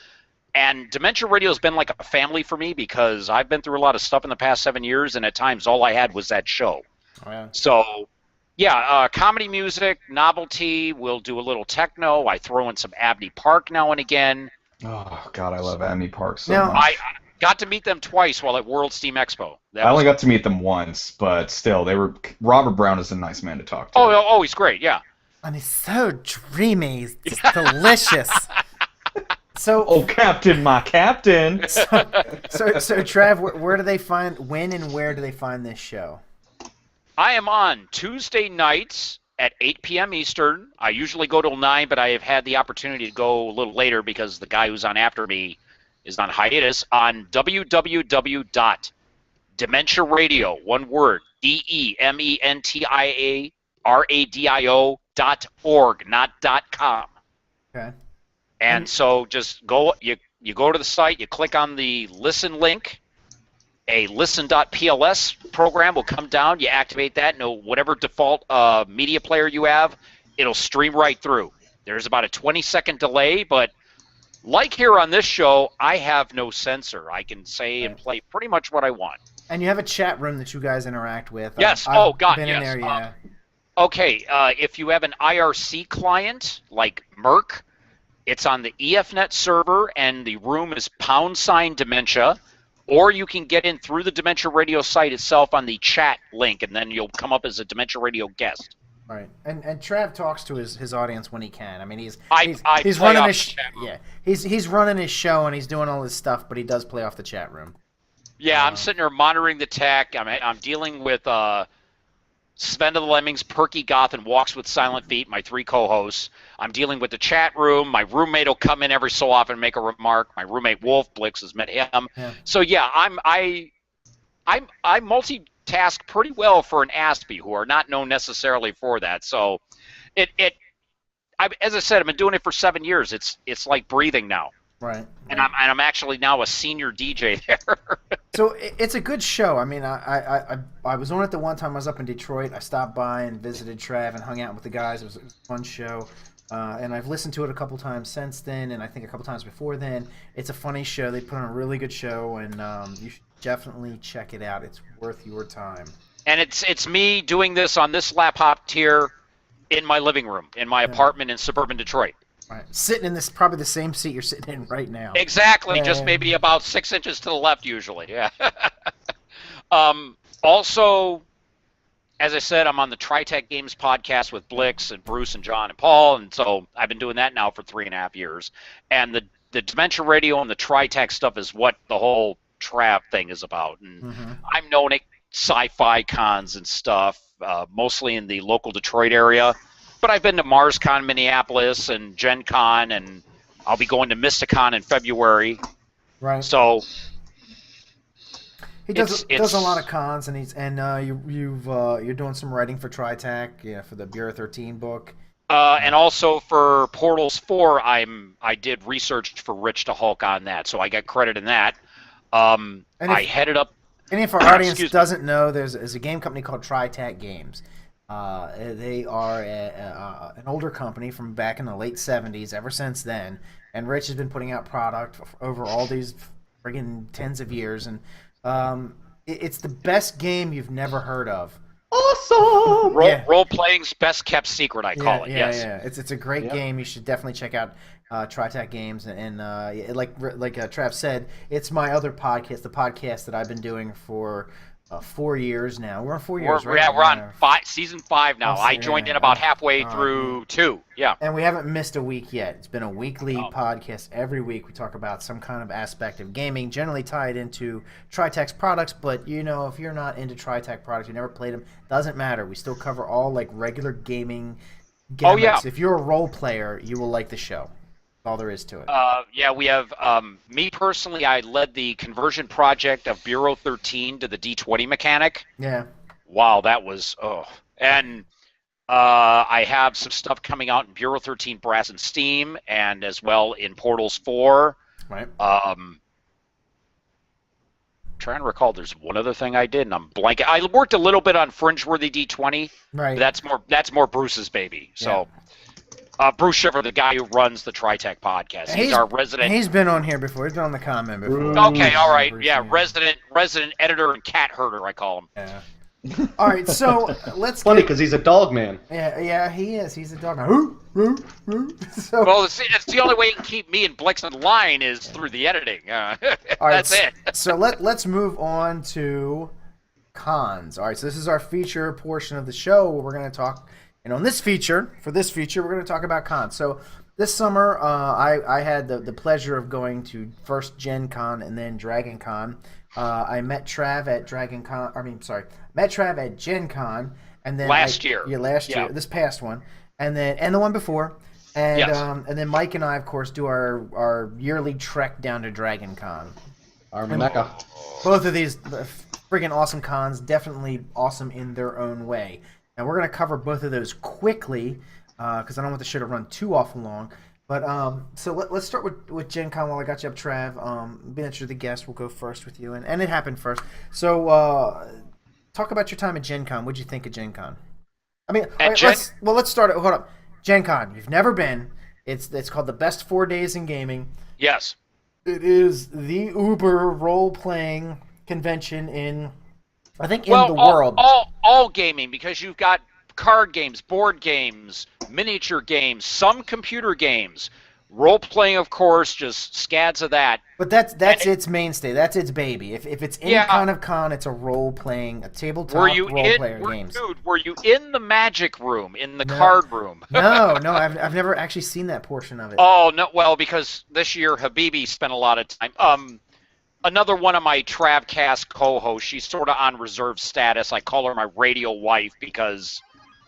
Speaker 2: and Dementia Radio has been like a family for me because I've been through a lot of stuff in the past 7 years, and at times all I had was that show.
Speaker 1: Oh, yeah.
Speaker 2: So, yeah, comedy music, novelty. We'll do a little techno. I throw in some Abney Park now and again.
Speaker 5: Oh God, I love Abney Park so
Speaker 1: Now,
Speaker 5: much.
Speaker 2: I got to meet them twice while at World Steam Expo.
Speaker 5: I only got to meet them once, but still, Robert Brown is a nice man to talk to.
Speaker 2: Oh, he's great, yeah.
Speaker 1: And he's so dreamy. It's delicious. So,
Speaker 5: Oh, Captain, my Captain!
Speaker 1: so Trav, where do they find, when and where do they find this show?
Speaker 2: I am on Tuesday nights at 8 p.m. Eastern. I usually go till 9, but I have had the opportunity to go a little later because the guy who's on after me is on hiatus on www.dementiaradio, one word, DEMENTIARADIO.org, not .com.
Speaker 1: Okay.
Speaker 2: And so just go, you go to the site, you click on the listen link, a listen.pls program will come down, you activate that, whatever default media player you have, it'll stream right through. There's about a 20-second delay, but like here on this show, I have no censor. I can say and play pretty much what I want.
Speaker 1: And you have a chat room that you guys interact with.
Speaker 2: Yes.
Speaker 1: I've
Speaker 2: God,
Speaker 1: been
Speaker 2: yes.
Speaker 1: in there, yeah.
Speaker 2: Okay, if you have an IRC client like Merck, it's on the EFNet server, and the room is #Dementia, or you can get in through the Dementia Radio site itself on the chat link, and then you'll come up as a Dementia Radio guest.
Speaker 1: Right, and Trav talks to his audience when he can. I mean, he's
Speaker 2: I
Speaker 1: running
Speaker 2: play
Speaker 1: his
Speaker 2: off the chat room.
Speaker 1: yeah he's running his show and he's doing all this stuff, but he does play off the chat room.
Speaker 2: Yeah, I'm sitting there monitoring the tech. I'm dealing with Sven of the Lemmings, Perky Goth, and Walks with Silent Feet, my 3 co-hosts. I'm dealing with the chat room. My roommate will come in every so often and make a remark. My roommate Wolf Blix has met him.
Speaker 1: Yeah.
Speaker 2: So yeah, I multitask pretty well for an Aspie, who are not known necessarily for that. So as I said, I've been doing it for 7 years. It's like breathing now.
Speaker 1: Right.
Speaker 2: And I'm actually now a senior DJ there.
Speaker 1: So it's a good show. I mean, I was on it the one time I was up in Detroit. I stopped by and visited Trav and hung out with the guys. It was a fun show. And I've listened to it a couple times since then, and I think a couple times before then. It's a funny show. They put on a really good show, and you should definitely check it out. It's worth your time.
Speaker 2: And it's me doing this on this laptop here in my living room, in my apartment in suburban Detroit.
Speaker 1: Right. Sitting in this, probably the same seat you're sitting in right now.
Speaker 2: Exactly, just maybe about 6 inches to the left usually, yeah. Also, as I said, I'm on the TriTech Games podcast with Blix and Bruce and John and Paul, and so I've been doing that now for 3.5 years. And the Dementia Radio and the TriTech stuff is what the whole Trav thing is about. And I'm known at sci-fi cons and stuff, mostly in the local Detroit area. but I've been to MarsCon Minneapolis and Gen Con, and I'll be going to Mysticon in February.
Speaker 1: Right.
Speaker 2: So
Speaker 1: he does a lot of cons, and you're doing some writing for TriTac, for the Bureau 13 book.
Speaker 2: And also for Portals 4, I did research for Rich to Hulk on that, so I got credit in that. I headed up.
Speaker 1: And if our audience doesn't know, there's a game company called TriTac Games. They are an older company from back in the late 70s. Ever since then, and Rich has been putting out product over all these friggin' tens of years, and it's the best game you've never heard of.
Speaker 4: Awesome!
Speaker 2: Role playing's best kept secret, I call it. Yes.
Speaker 1: Yeah. It's a great game. You should definitely check out TriTac Games, and like Trav said, it's my other podcast, the podcast that I've been doing for 4 years now. We're on 4 years, right?
Speaker 2: Yeah, we're on season 5 now. I joined in about halfway through 2. Yeah.
Speaker 1: And we haven't missed a week yet. It's been a weekly podcast. Every week we talk about some kind of aspect of gaming, generally tied into TriTac's products. But, if you're not into TriTac products, you never played them, doesn't matter. We still cover all, like, regular gaming gamuts.
Speaker 2: Oh, yeah.
Speaker 1: If you're a role player, you will like the show. All there is to it.
Speaker 2: We have me personally. I led the conversion project of Bureau 13 to the D20 mechanic.
Speaker 1: Yeah.
Speaker 2: Wow, that was and I have some stuff coming out in Bureau 13 Brass and Steam, and as well in Portals 4.
Speaker 1: Right.
Speaker 2: Trying to recall, there's one other thing I did, and I'm blanking. I worked a little bit on Fringeworthy D20.
Speaker 1: Right.
Speaker 2: But that's more Bruce's baby. So.
Speaker 1: Yeah.
Speaker 2: Bruce Shiver, the guy who runs the TriTac podcast. He's our resident.
Speaker 1: He's been on here before. He's been on the comment before.
Speaker 2: Okay, all right. Yeah, resident editor and cat herder, I call him.
Speaker 1: Yeah. All right, so let's.
Speaker 4: Funny because he's a dog man.
Speaker 1: Yeah, he is. He's a dog man. So,
Speaker 2: well, it's the only way you can keep me and Blix in line is through the editing. That's it.
Speaker 1: So let's move on to cons. All right, so this is our feature portion of the show where we're going to talk. And on this feature, we're going to talk about cons. So this summer, I had the pleasure of going to first Gen Con and then Dragon Con. I met Trav at Trav at Gen Con, and then
Speaker 2: last year.
Speaker 1: Yeah, last year. This past one, and the one before, and
Speaker 2: yes.
Speaker 1: And then Mike and I, of course, do our yearly trek down to Dragon Con.
Speaker 4: Our Mecca.
Speaker 1: Both of these friggin' awesome cons, definitely awesome in their own way. And we're going to cover both of those quickly because I don't want the show to run too awful long. But so let's start with Gen Con while I got you up, Trav. Being that you're the guest, we'll go first with you. And it happened first. So talk about your time at Gen Con. What'd you think of Gen Con? I mean, let's start it. Hold up. Gen Con, you've never been. It's called the best 4 days in gaming.
Speaker 2: Yes.
Speaker 1: It is the Uber role-playing convention in... I think in the world.
Speaker 2: All gaming, because you've got card games, board games, miniature games, some computer games, role playing, of course, just scads of that.
Speaker 1: But that's its mainstay. That's its baby. If it's any kind of con, it's a role playing, a tabletop role player games.
Speaker 2: Dude, were you in the magic room, in the card room?
Speaker 1: No, I've never actually seen that portion of it.
Speaker 2: Oh no, well, because this year Habibi spent a lot of time. Another one of my Travcast co-hosts, she's sort of on reserve status. I call her my radio wife because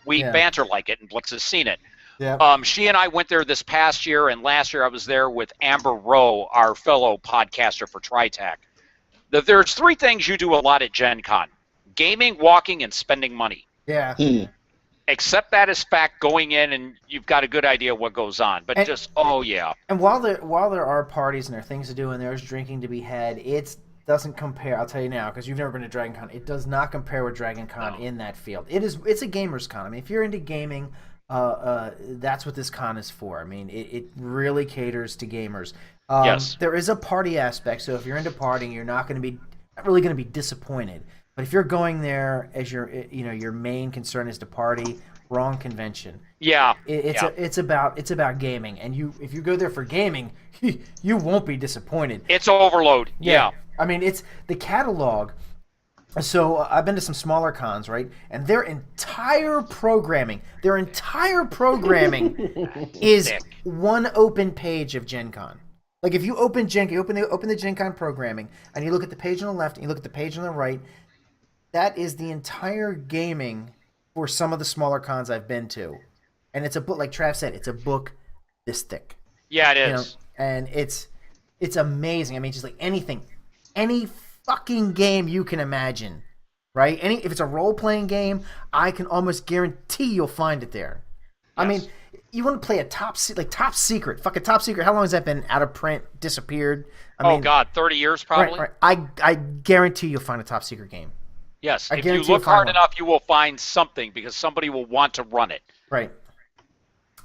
Speaker 2: we banter like it, and Blix has seen it.
Speaker 1: Yeah.
Speaker 2: She and I went there this past year, and last year I was there with Amber Rowe, our fellow podcaster for TriTac. There's 3 things you do a lot at Gen Con: gaming, walking, and spending money.
Speaker 1: Yeah.
Speaker 2: Accept that as fact going in, and you've got a good idea what goes on. But
Speaker 1: And while there are parties and there are things to do and there's drinking to be had, it doesn't compare. I'll tell you now, because you've never been to Dragon Con. It does not compare with Dragon Con in that field. It's a gamer's con. I mean, if you're into gaming, that's what this con is for. I mean, it really caters to gamers.
Speaker 2: Yes.
Speaker 1: There is a party aspect, so if you're into partying, you're not really going to be disappointed. But if you're going there as your main concern is to party, wrong convention.
Speaker 2: Yeah.
Speaker 1: It's about gaming, and if you go there for gaming, you won't be disappointed.
Speaker 2: It's overload. Yeah.
Speaker 1: I mean, it's the catalog. So I've been to some smaller cons, right? And their entire programming is one open page of Gen Con. Like if you open the Gen Con programming, and you look at the page on the left, and you look at the page on the right. That is the entire gaming for some of the smaller cons I've been to. and it's a book like Trav said. It's a book this thick.
Speaker 2: Yeah, it
Speaker 1: You know,
Speaker 2: is.
Speaker 1: and it's amazing. I mean, just like any fucking game you can imagine, right? If it's a role playing game, I can almost guarantee you'll find it there. I mean, you want to play a top secret, fucking top secret. How long has that been out of print, disappeared? I mean,
Speaker 2: God, 30 years probably.
Speaker 1: Right. I guarantee you'll find a top secret game.
Speaker 2: Yes,
Speaker 1: I
Speaker 2: if you
Speaker 1: guarantee
Speaker 2: look
Speaker 1: you'll find
Speaker 2: hard
Speaker 1: one.
Speaker 2: enough, you will find something because somebody will want to run it.
Speaker 1: Right.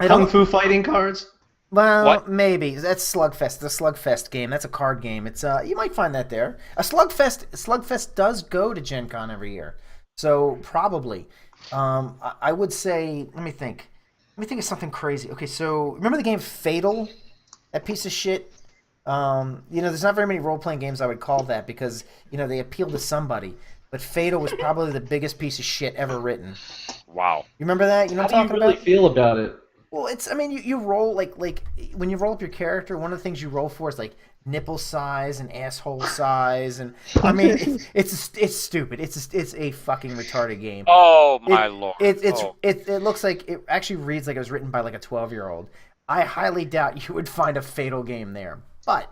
Speaker 4: Kung Fu fighting cards?
Speaker 1: Well,
Speaker 2: What?
Speaker 1: maybe that's Slugfest. The Slugfest game. That's a card game. It's you might find that there. A Slugfest does go to Gen Con every year, so probably. I would say. Let me think. Let me think of something crazy. Okay, so remember the game Fatal? That piece of shit. There's not very many role playing games I would call that because they appeal to somebody. But Fatal was probably the biggest piece of shit ever written.
Speaker 2: Wow.
Speaker 1: You remember that? You know
Speaker 4: How
Speaker 1: what
Speaker 4: do
Speaker 1: I'm
Speaker 4: you
Speaker 1: talking
Speaker 4: really
Speaker 1: about?
Speaker 4: feel about it?
Speaker 1: Well, you roll like when you roll up your character, one of the things you roll for is like nipple size and asshole size, and I mean it's stupid. It's a fucking retarded game.
Speaker 2: Oh my lord.
Speaker 1: It looks like it actually reads like it was written by like a 12-year-old. I highly doubt you would find a Fatal game there, but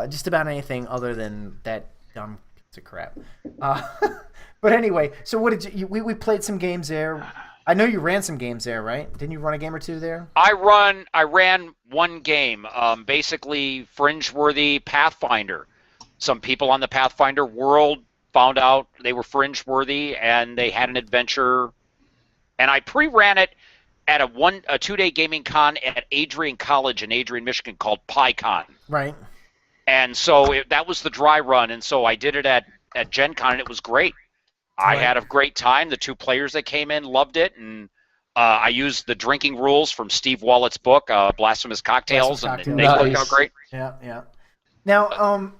Speaker 1: just about anything other than that dumb piece of crap. But anyway, so what did you? We played some games there. I know you ran some games there, right? Didn't you run a game or two there?
Speaker 2: I ran one game, basically fringe-worthy Pathfinder. Some people on the Pathfinder world found out they were fringe-worthy, and they had an adventure. And I pre-ran it at a 2-day gaming con at Adrian College in Adrian, Michigan, called PyCon.
Speaker 1: Right.
Speaker 2: And so that was the dry run, and so I did it at Gen Con, and it was great. I had a great time. The 2 players that came in loved it, and I used the drinking rules from Steve Wallett's book, Blasphemous Cocktails, and they worked out great.
Speaker 1: Yeah. Now,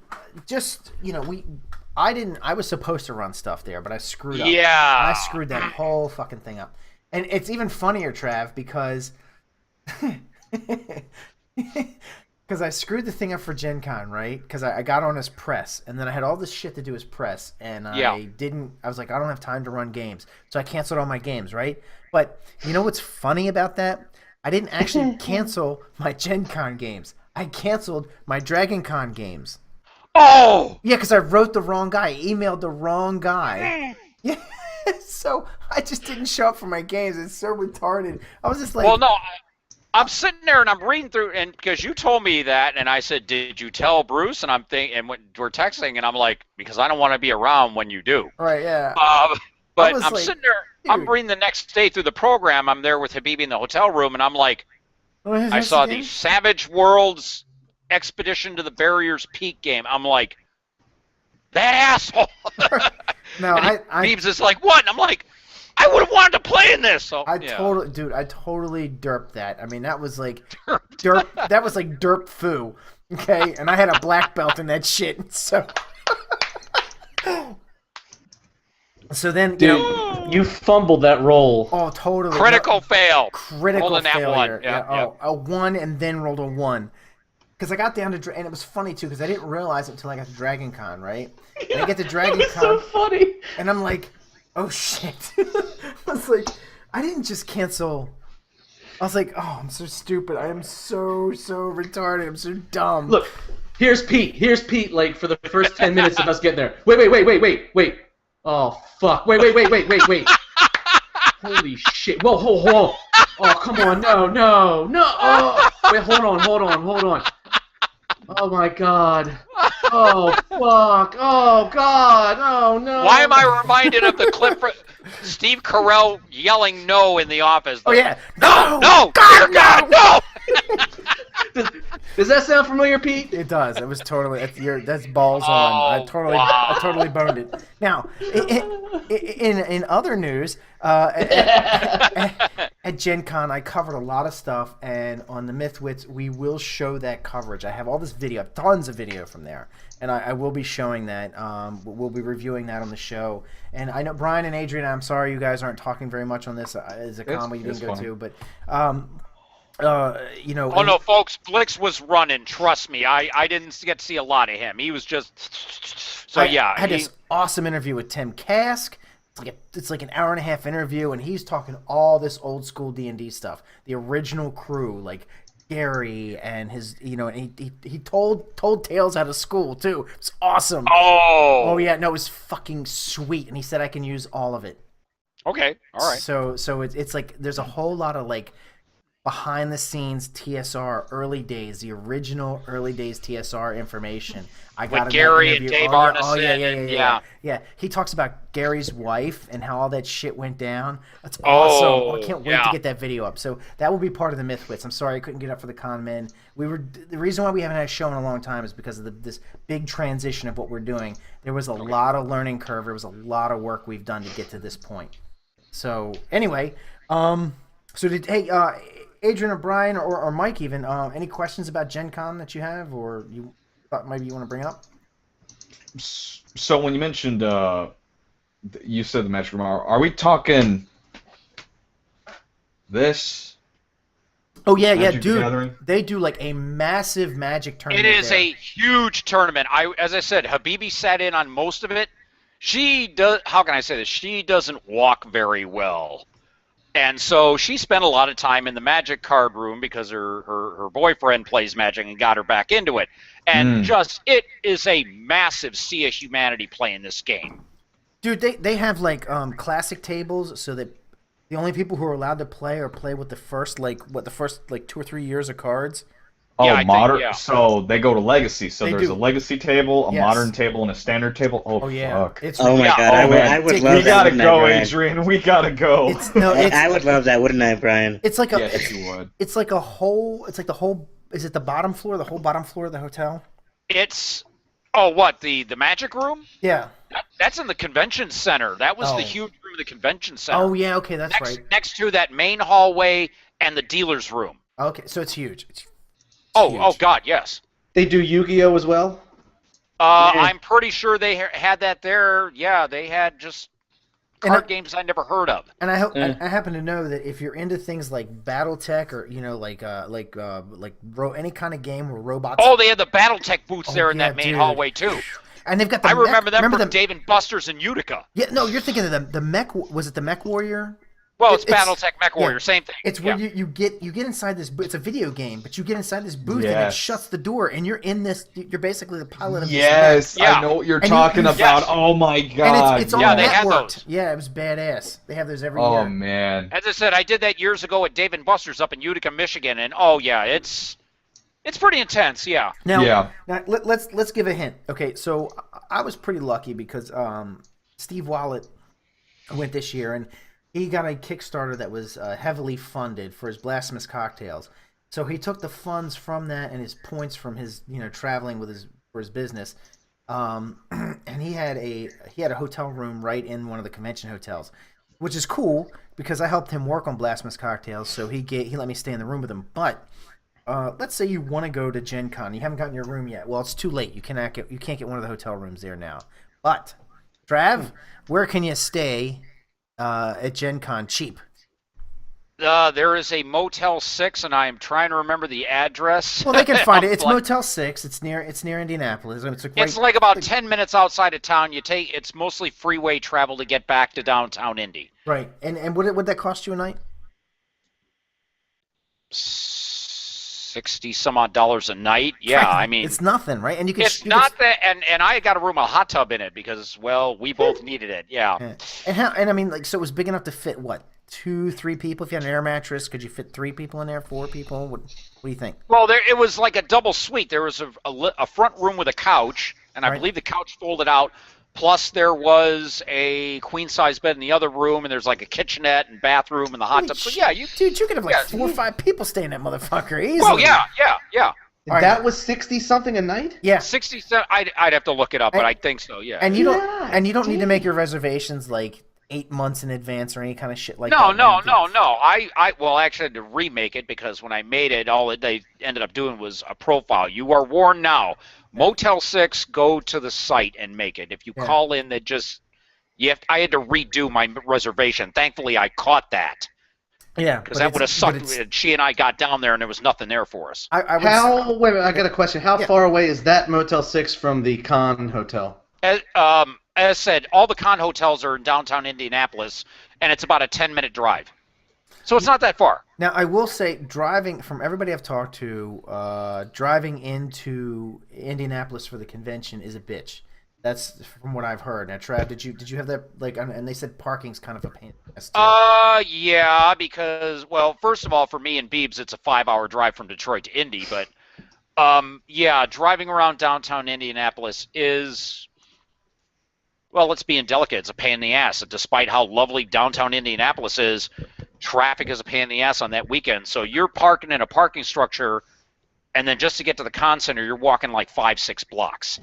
Speaker 1: I was supposed to run stuff there, but I screwed up.
Speaker 2: Yeah.
Speaker 1: I screwed that whole fucking thing up. And it's even funnier, Trav, because I screwed the thing up for Gen Con, right? Because I got on as press, and then I had all this shit to do as press, and I was like, I don't have time to run games. So I canceled all my games, right? But you know what's funny about that? I didn't actually cancel my Gen Con games. I canceled my Dragon Con games.
Speaker 2: Oh!
Speaker 1: Yeah, because I wrote the wrong guy. I emailed the wrong guy. Yeah, so I just didn't show up for my games. It's so retarded. I was just like...
Speaker 2: Well, no, I'm sitting there and I'm reading through, and because you told me that, and I said, "Did you tell Bruce?" And I'm thinking, and we're texting, and I'm like, because I don't want to be around when you do.
Speaker 1: Right, yeah.
Speaker 2: But
Speaker 1: was
Speaker 2: I'm
Speaker 1: like,
Speaker 2: sitting there, I'm reading the next day through the program. I'm there with Habibi in the hotel room, and I'm like, I saw the Savage Worlds Expedition to the Barrier's Peak game. I'm like, that asshole.
Speaker 1: No,
Speaker 2: and Beebs is like, what? And I'm like, I would have wanted to play in this. So
Speaker 1: I totally derped that. I mean, that was like derp. That was like derp foo. Okay, and I had a black belt in that shit. So, then
Speaker 4: you fumbled that roll.
Speaker 1: Oh, totally.
Speaker 2: Critical fail.
Speaker 1: Critical
Speaker 2: Rolling
Speaker 1: failure.
Speaker 2: that one. Yeah.
Speaker 1: A 1 and then rolled a 1. Because I got down to and it was funny too because I didn't realize it until I got to Dragon Con, right? And I get to Dragon Con.
Speaker 4: So funny.
Speaker 1: And I'm like, oh shit. I was like, I didn't just cancel. I was like, oh, I'm so stupid. I am so retarded. I'm so dumb.
Speaker 4: Look, here's Pete, like, for the first 10 minutes of us getting there. Wait. Oh, fuck. Wait. Holy shit. Whoa, hold. Oh, come on. No. Oh. Wait, hold on. Oh, my God. Oh, fuck. Oh, God. Oh, no.
Speaker 2: Why am I reminded of the clip for Steve Carell yelling no in the office?
Speaker 1: Oh, yeah.
Speaker 2: No!
Speaker 1: God,
Speaker 2: no!
Speaker 4: Does that sound familiar, Pete?
Speaker 1: It does. It was totally. That's balls on. I totally boned it. Now, in other news, at Gen Con, I covered a lot of stuff, and on the MythWits, we will show that coverage. I have all this video, tons of video from there, and I will be showing that. We'll be reviewing that on the show. And I know Brian and Adrian, I'm sorry you guys aren't talking very much on this as a con we didn't go to, but.
Speaker 2: Oh no, folks! Blix was running. Trust me, I didn't get to see a lot of him. He was just I
Speaker 1: had this awesome interview with Tim Kask. it's like an hour and a half interview, and he's talking all this old school D&D stuff, the original crew, like Gary and his, and he told tales out of school too. It's awesome. Oh yeah, no, it was fucking sweet, and he said I can use all of it.
Speaker 2: Okay, all right.
Speaker 1: So it's like there's a whole lot of like behind the scenes TSR early days, the original early days TSR information. I got
Speaker 2: with Gary and Dave Arneson.
Speaker 1: Yeah. He talks about Gary's wife and how all that shit went down. That's awesome. I can't wait to get that video up. So that will be part of the MythWits. I'm sorry I couldn't get up for the con men. The reason why we haven't had a show in a long time is because of this big transition of what we're doing. There was a lot of learning curve. There was a lot of work we've done to get to this point. So anyway, Adrian or Brian or Mike even, any questions about Gen Con that you have or you thought maybe you want to bring up?
Speaker 5: So when you mentioned, you said the Magic Room, are we talking this?
Speaker 1: Oh yeah,
Speaker 5: Magic
Speaker 1: dude.
Speaker 5: Gathering?
Speaker 1: They do like a massive Magic tournament.
Speaker 2: It is a huge tournament. As I said, Habibi sat in on most of it. She does. How can I say this? She doesn't walk very well. And so she spent a lot of time in the Magic card room because her boyfriend plays Magic and got her back into it. And it is a massive sea of humanity playing this game.
Speaker 1: Dude, they have like classic tables so that the only people who are allowed to play are play with the first 2 or 3 years of cards.
Speaker 5: Oh,
Speaker 2: yeah,
Speaker 5: modern.
Speaker 2: yeah.
Speaker 5: So they go to Legacy. So there's a Legacy table, a
Speaker 1: Yes.
Speaker 5: modern table, and a standard table. Oh
Speaker 1: yeah.
Speaker 5: fuck.
Speaker 1: It's
Speaker 3: Oh my
Speaker 1: really-
Speaker 3: god, I would love
Speaker 5: We
Speaker 3: that.
Speaker 5: gotta
Speaker 3: wouldn't I,
Speaker 5: go,
Speaker 3: Brian?
Speaker 5: Adrian. We gotta go.
Speaker 3: I would love that, wouldn't I, Brian?
Speaker 1: It's like
Speaker 5: Yes, you would.
Speaker 1: It's like a whole. It's like the whole. Is it the bottom floor? The whole bottom floor of the hotel?
Speaker 2: It's the Magic Room?
Speaker 1: Yeah.
Speaker 2: That's in the convention center. That was
Speaker 1: Oh.
Speaker 2: the huge room of the convention center.
Speaker 1: Oh yeah. Okay, that's right.
Speaker 2: Next to that main hallway and the dealer's room.
Speaker 1: Okay, so it's huge. It's huge.
Speaker 2: Oh God, yes.
Speaker 4: They do Yu-Gi-Oh as well.
Speaker 2: I'm pretty sure they had that there. Yeah, they had just
Speaker 1: And
Speaker 2: card games I never heard of.
Speaker 1: And I happen to know that if you're into things like BattleTech or any kind of game where robots.
Speaker 2: Oh, they had the BattleTech booths there in
Speaker 1: yeah,
Speaker 2: that main
Speaker 1: dude.
Speaker 2: hallway too.
Speaker 1: And they've got the.
Speaker 2: I remember them from
Speaker 1: the,
Speaker 2: Dave and Buster's in Utica.
Speaker 1: Yeah, no, you're thinking of the mech. Was it the Mech Warrior?
Speaker 2: Well, it's BattleTech Mech Warrior,
Speaker 1: yeah.
Speaker 2: same thing.
Speaker 1: It's where you get inside this. It's a video game, but you get inside this booth and it
Speaker 5: Yes.
Speaker 1: shuts the door, and you're in this. You're basically the pilot of
Speaker 5: Yes,
Speaker 1: this mech.
Speaker 2: Yeah.
Speaker 5: I know what you're
Speaker 1: And
Speaker 5: talking
Speaker 1: you-
Speaker 5: about.
Speaker 2: Yes.
Speaker 5: Oh my
Speaker 1: And
Speaker 5: god.
Speaker 1: it's all
Speaker 2: Yeah, they had
Speaker 1: networked.
Speaker 2: those.
Speaker 1: Yeah, it was badass. They have those every
Speaker 5: Oh
Speaker 1: year.
Speaker 5: man.
Speaker 2: As I said, I did that years ago at Dave and Buster's up in Utica, Michigan, and oh yeah, it's pretty intense. Yeah.
Speaker 1: Now let's give a hint. Okay, so I was pretty lucky because Steve Wallet went this year and he got a Kickstarter that was heavily funded for his Blasphemous Cocktails. So he took the funds from that and his points from his traveling for his business, and he had a hotel room right in one of the convention hotels, which is cool because I helped him work on Blasphemous Cocktails. So he let me stay in the room with him, but. Let's say you want to go to Gen Con. You haven't gotten your room yet. Well, it's too late. You can't get one of the hotel rooms there now. But, Trav, where can you stay at Gen Con cheap?
Speaker 2: There is a Motel 6, and I am trying to remember the address.
Speaker 1: Well, they can find it. It's Motel 6. It's near Indianapolis.
Speaker 2: It's like about 10 minutes outside of town. It's mostly freeway travel to get back to downtown Indy.
Speaker 1: Right. And would that cost you a night?
Speaker 2: 60 some odd dollars a night. Yeah,
Speaker 1: Right.
Speaker 2: I mean,
Speaker 1: it's nothing, right? And
Speaker 2: it's not that, and I got a room, a hot tub in it because, well, we both needed it. Yeah.
Speaker 1: And I mean, like, so it was big enough to fit what, 2-3 people? If you had an air mattress, could you fit 3 people in there? 4 people? What do you think?
Speaker 2: Well, it was like a double suite. There was a front room with a couch, and I
Speaker 1: Right.
Speaker 2: believe the couch folded out. Plus, there was a queen-size bed in the other room, and there's like a kitchenette and bathrood and the hot
Speaker 1: Holy
Speaker 2: tub. So
Speaker 1: shit.
Speaker 2: yeah,
Speaker 1: Dude, you could have like 4 or 5 people stay in that motherfucker easily.
Speaker 2: Well, yeah.
Speaker 1: All
Speaker 4: That
Speaker 1: right.
Speaker 4: was 60 something a night.
Speaker 1: Yeah.
Speaker 2: 67. I'd have to look it up, but I think so. Yeah.
Speaker 1: And you don't
Speaker 4: Yeah,
Speaker 1: need to make your reservations like 8 months in advance or any kind of shit like
Speaker 2: No.
Speaker 1: that.
Speaker 2: I actually had to remake it because when I made it, all they ended up doing was a profile. You are warned now. Motel 6, go to the site and make it. If you call in, I had to redo my reservation. Thankfully, I caught that
Speaker 1: Yeah,
Speaker 2: because that would have sucked. She and I got down there and there was nothing there for us.
Speaker 1: I would,
Speaker 4: Wait a minute, I got a question. How far away is that Motel 6 from the Con Hotel?
Speaker 2: as I said, all the con hotels are in downtown Indianapolis, and it's about a 10-minute drive. So it's not that far.
Speaker 1: Now, I will say, driving from everybody I've talked to, driving into Indianapolis for the convention is a bitch. That's from what I've heard. Now, Trav, did you have that, like, and they said parking's kind of a pain in the ass, too.
Speaker 2: Yeah, because, well, first of all, for me and Beebs, it's a 5-hour drive from Detroit to Indy, but, yeah, driving around downtown Indianapolis is, well, let's be indelicate, it's a pain in the ass. Despite how lovely downtown Indianapolis is, traffic is a pain in the ass on that weekend. So you're parking in a parking structure, and then just to get to the con center, you're walking like 5-6 blocks.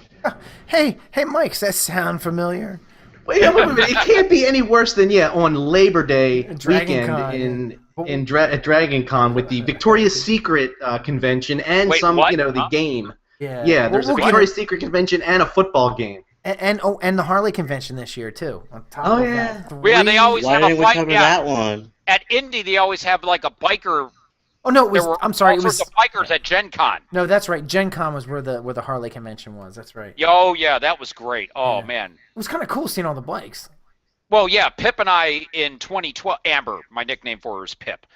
Speaker 1: Hey, Mike, does that sound familiar?
Speaker 4: Wait a minute. It can't be any worse than on Labor Day
Speaker 1: Dragon
Speaker 4: weekend
Speaker 1: Con.
Speaker 4: at Dragon Con with the Victoria's Secret convention and
Speaker 2: Wait,
Speaker 4: some,
Speaker 2: what?
Speaker 4: the game.
Speaker 1: Yeah.
Speaker 4: Yeah, there's
Speaker 1: We'll
Speaker 4: a
Speaker 1: get
Speaker 4: Victoria's Secret convention and a football game.
Speaker 1: And the Harley convention this year too. On top
Speaker 4: Oh,
Speaker 1: of
Speaker 4: yeah.
Speaker 1: that,
Speaker 2: Yeah, they always
Speaker 3: Why
Speaker 2: have a
Speaker 3: didn't we
Speaker 2: bike.
Speaker 3: cover
Speaker 2: Yeah,
Speaker 3: that one?
Speaker 2: at Indy, they always have like a biker.
Speaker 1: Oh no, it was.
Speaker 2: There were
Speaker 1: I'm sorry,
Speaker 2: all
Speaker 1: it was.
Speaker 2: sorts of bikers at Gen Con.
Speaker 1: No, that's right. Gen Con was where the Harley convention was. That's right.
Speaker 2: Oh, yeah, that was great. Oh,
Speaker 1: Yeah.
Speaker 2: man.
Speaker 1: It was kind of cool seeing all the bikes.
Speaker 2: Well, yeah, Pip and I in 2012, Amber, my nickname for her is Pip.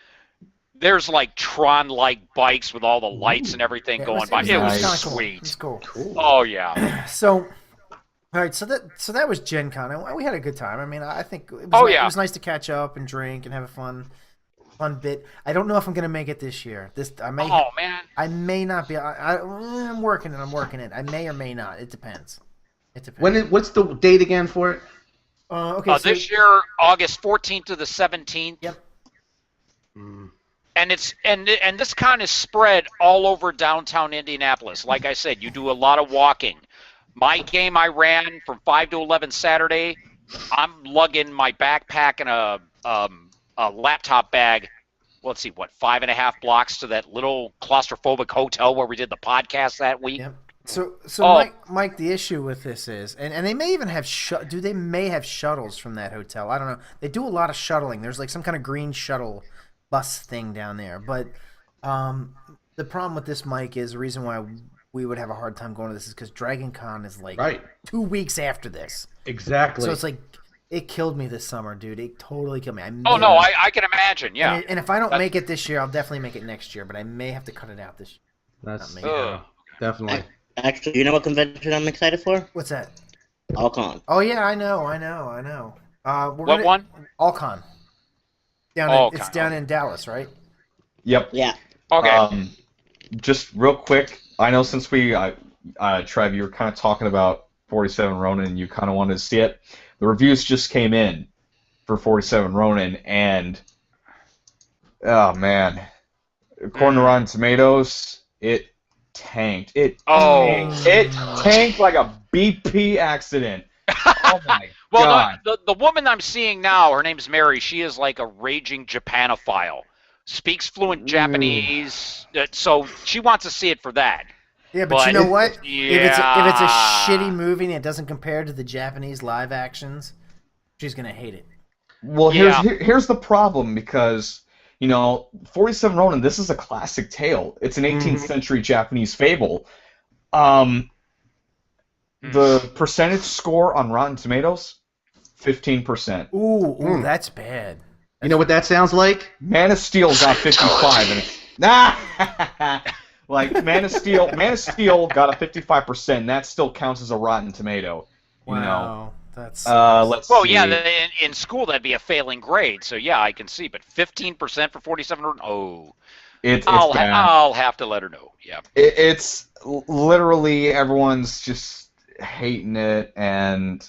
Speaker 2: There's like Tron-like bikes with all the lights and everything
Speaker 1: Yeah,
Speaker 2: going by. It was
Speaker 1: kinda
Speaker 2: sweet.
Speaker 1: Cool. It was cool.
Speaker 2: Oh, yeah.
Speaker 1: So, all right. So that was Gen Con, and we had a good time. I mean, I think it was,
Speaker 2: yeah.
Speaker 1: it was nice to catch up and drink and have a fun bit. I don't know if I'm gonna make it this year.
Speaker 2: Oh, man.
Speaker 1: I may not be. I'm working it. I may or may not. It depends. It depends.
Speaker 4: What's the date again for it?
Speaker 1: Okay. So,
Speaker 2: This year, August 14th to the 17th.
Speaker 1: Yep.
Speaker 2: And it's and this con is spread all over downtown Indianapolis. Like I said, you do a lot of walking. My game I ran from 5 to 11 Saturday. I'm lugging my backpack and a laptop bag. Well, let's see, 5.5 blocks to that little claustrophobic hotel where we did the podcast that week.
Speaker 1: Yep. So Mike, the issue with this is, and they may even have they may have shuttles from that hotel. I don't know. They do a lot of shuttling. There's like some kind of green shuttle bus thing down there. But the problem with this, Mike, is the reason why we would have a hard time going to this is because Dragon Con is like 2 weeks after this.
Speaker 4: Exactly.
Speaker 1: So it's like it killed me this summer, dude. It totally killed me.
Speaker 2: I can imagine. Yeah.
Speaker 1: And if I don't make it this year, I'll definitely make it next year. But I may have to cut it out this year.
Speaker 4: That's
Speaker 3: Definitely.
Speaker 4: definitely.
Speaker 3: Actually, you know what convention I'm excited for?
Speaker 1: What's that?
Speaker 3: Alcon.
Speaker 1: Oh yeah, I know.
Speaker 2: What one?
Speaker 1: Alcon. It's down in Dallas, right?
Speaker 5: Yep.
Speaker 3: Yeah.
Speaker 2: Okay.
Speaker 5: Just real quick, I know since we, Trev, you were kind of talking about 47 Ronin and you kind of wanted to see it. The reviews just came in for 47 Ronin, and oh man, according to Rotten Tomatoes, it tanked. It tanked like a BP accident. Oh my god.
Speaker 2: Well, the woman I'm seeing now, her name's Mary. She is like a raging Japanophile. Speaks fluent Japanese, so she wants to see it for that.
Speaker 1: Yeah, but you know what?
Speaker 2: Yeah.
Speaker 1: If it's a shitty movie and it doesn't compare to the Japanese live actions, she's gonna hate it.
Speaker 5: Well, here's the problem, because 47 Ronin, this is a classic tale. It's an 18th century Japanese fable. The percentage score on Rotten Tomatoes, 15%.
Speaker 1: Ooh, that's bad.
Speaker 4: You know what that sounds like?
Speaker 5: Man of Steel got 55, and it's like Man of Steel got a 55%. And that still counts as a Rotten Tomato.
Speaker 1: Wow, that's.
Speaker 5: Let's see.
Speaker 2: Yeah, in school that'd be a failing grade. So yeah, I can see. But 15% for 47. Oh,
Speaker 5: it's bad.
Speaker 2: I'll have to let her know. Yeah.
Speaker 5: It's literally everyone's just hating it, and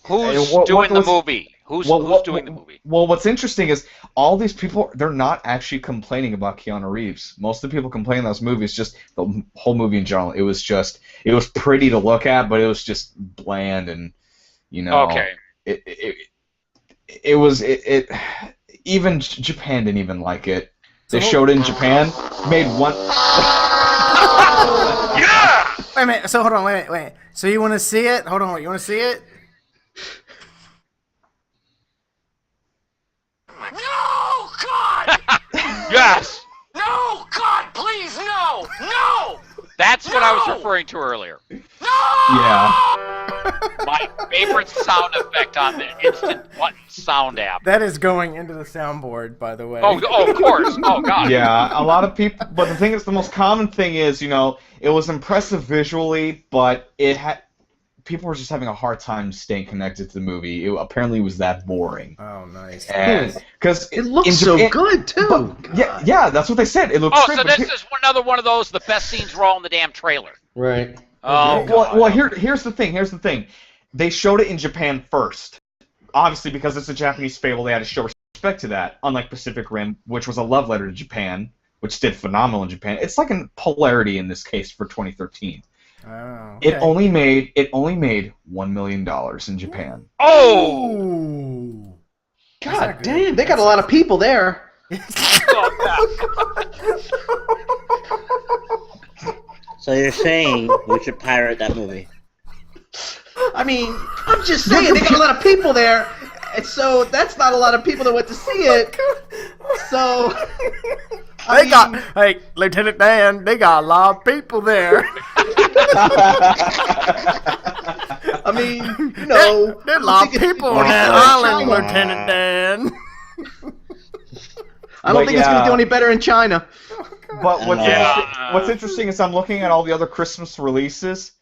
Speaker 2: who's doing the movie? Who's doing the movie?
Speaker 5: Well, what's interesting is all these people, they're not actually complaining about Keanu Reeves. Most of the people complaining about this movie is just the whole movie in general. It was pretty to look at, but it was just bland, and
Speaker 2: Okay.
Speaker 5: It was even Japan didn't even like it. They showed it in Japan, made one.
Speaker 2: Yeah.
Speaker 1: Wait a minute. So hold on. Wait. So you want to see it? Hold on. You want to see it?
Speaker 9: No, God!
Speaker 2: Yes.
Speaker 9: No, God, please, no! No!
Speaker 2: That's what I was referring to earlier.
Speaker 9: No!
Speaker 5: Yeah.
Speaker 2: My favorite sound effect on the instant button sound app.
Speaker 1: That is going into the soundboard, by the way.
Speaker 2: Oh, of course. Oh, God.
Speaker 5: Yeah, a lot of people. But the thing is, the most common thing is, it was impressive visually, but people were just having a hard time staying connected to the movie. Apparently, it was that boring.
Speaker 1: Oh, nice.
Speaker 5: Because
Speaker 4: It looks so good too.
Speaker 5: Yeah, that's what they said. It looks
Speaker 2: Oh,
Speaker 5: great.
Speaker 2: so
Speaker 5: but
Speaker 2: this is another one of those, the best scenes were all in the damn trailer.
Speaker 4: Right.
Speaker 2: Oh, God.
Speaker 5: Well, here's the thing. They showed it in Japan first. Obviously, because it's a Japanese fable, they had to show respect to that. Unlike Pacific Rim, which was a love letter to Japan, which did phenomenal in Japan. It's like a polarity in this case for 2013.
Speaker 1: Oh, okay.
Speaker 5: It only made $1 million in Japan.
Speaker 2: Oh!
Speaker 1: Ooh.
Speaker 4: God damn, they got a lot of people there.
Speaker 3: So you're saying we should pirate that movie?
Speaker 4: I mean, I'm just saying, they got a lot of people there, and so that's not a lot of people that went to see it. So,
Speaker 1: hey, Lieutenant Dan, they got a lot of people there.
Speaker 4: I mean, there's
Speaker 1: a lot of people on that island, Lieutenant Dan.
Speaker 4: I don't think it's going to do any better in China.
Speaker 5: But what's interesting is I'm looking at all the other Christmas releases.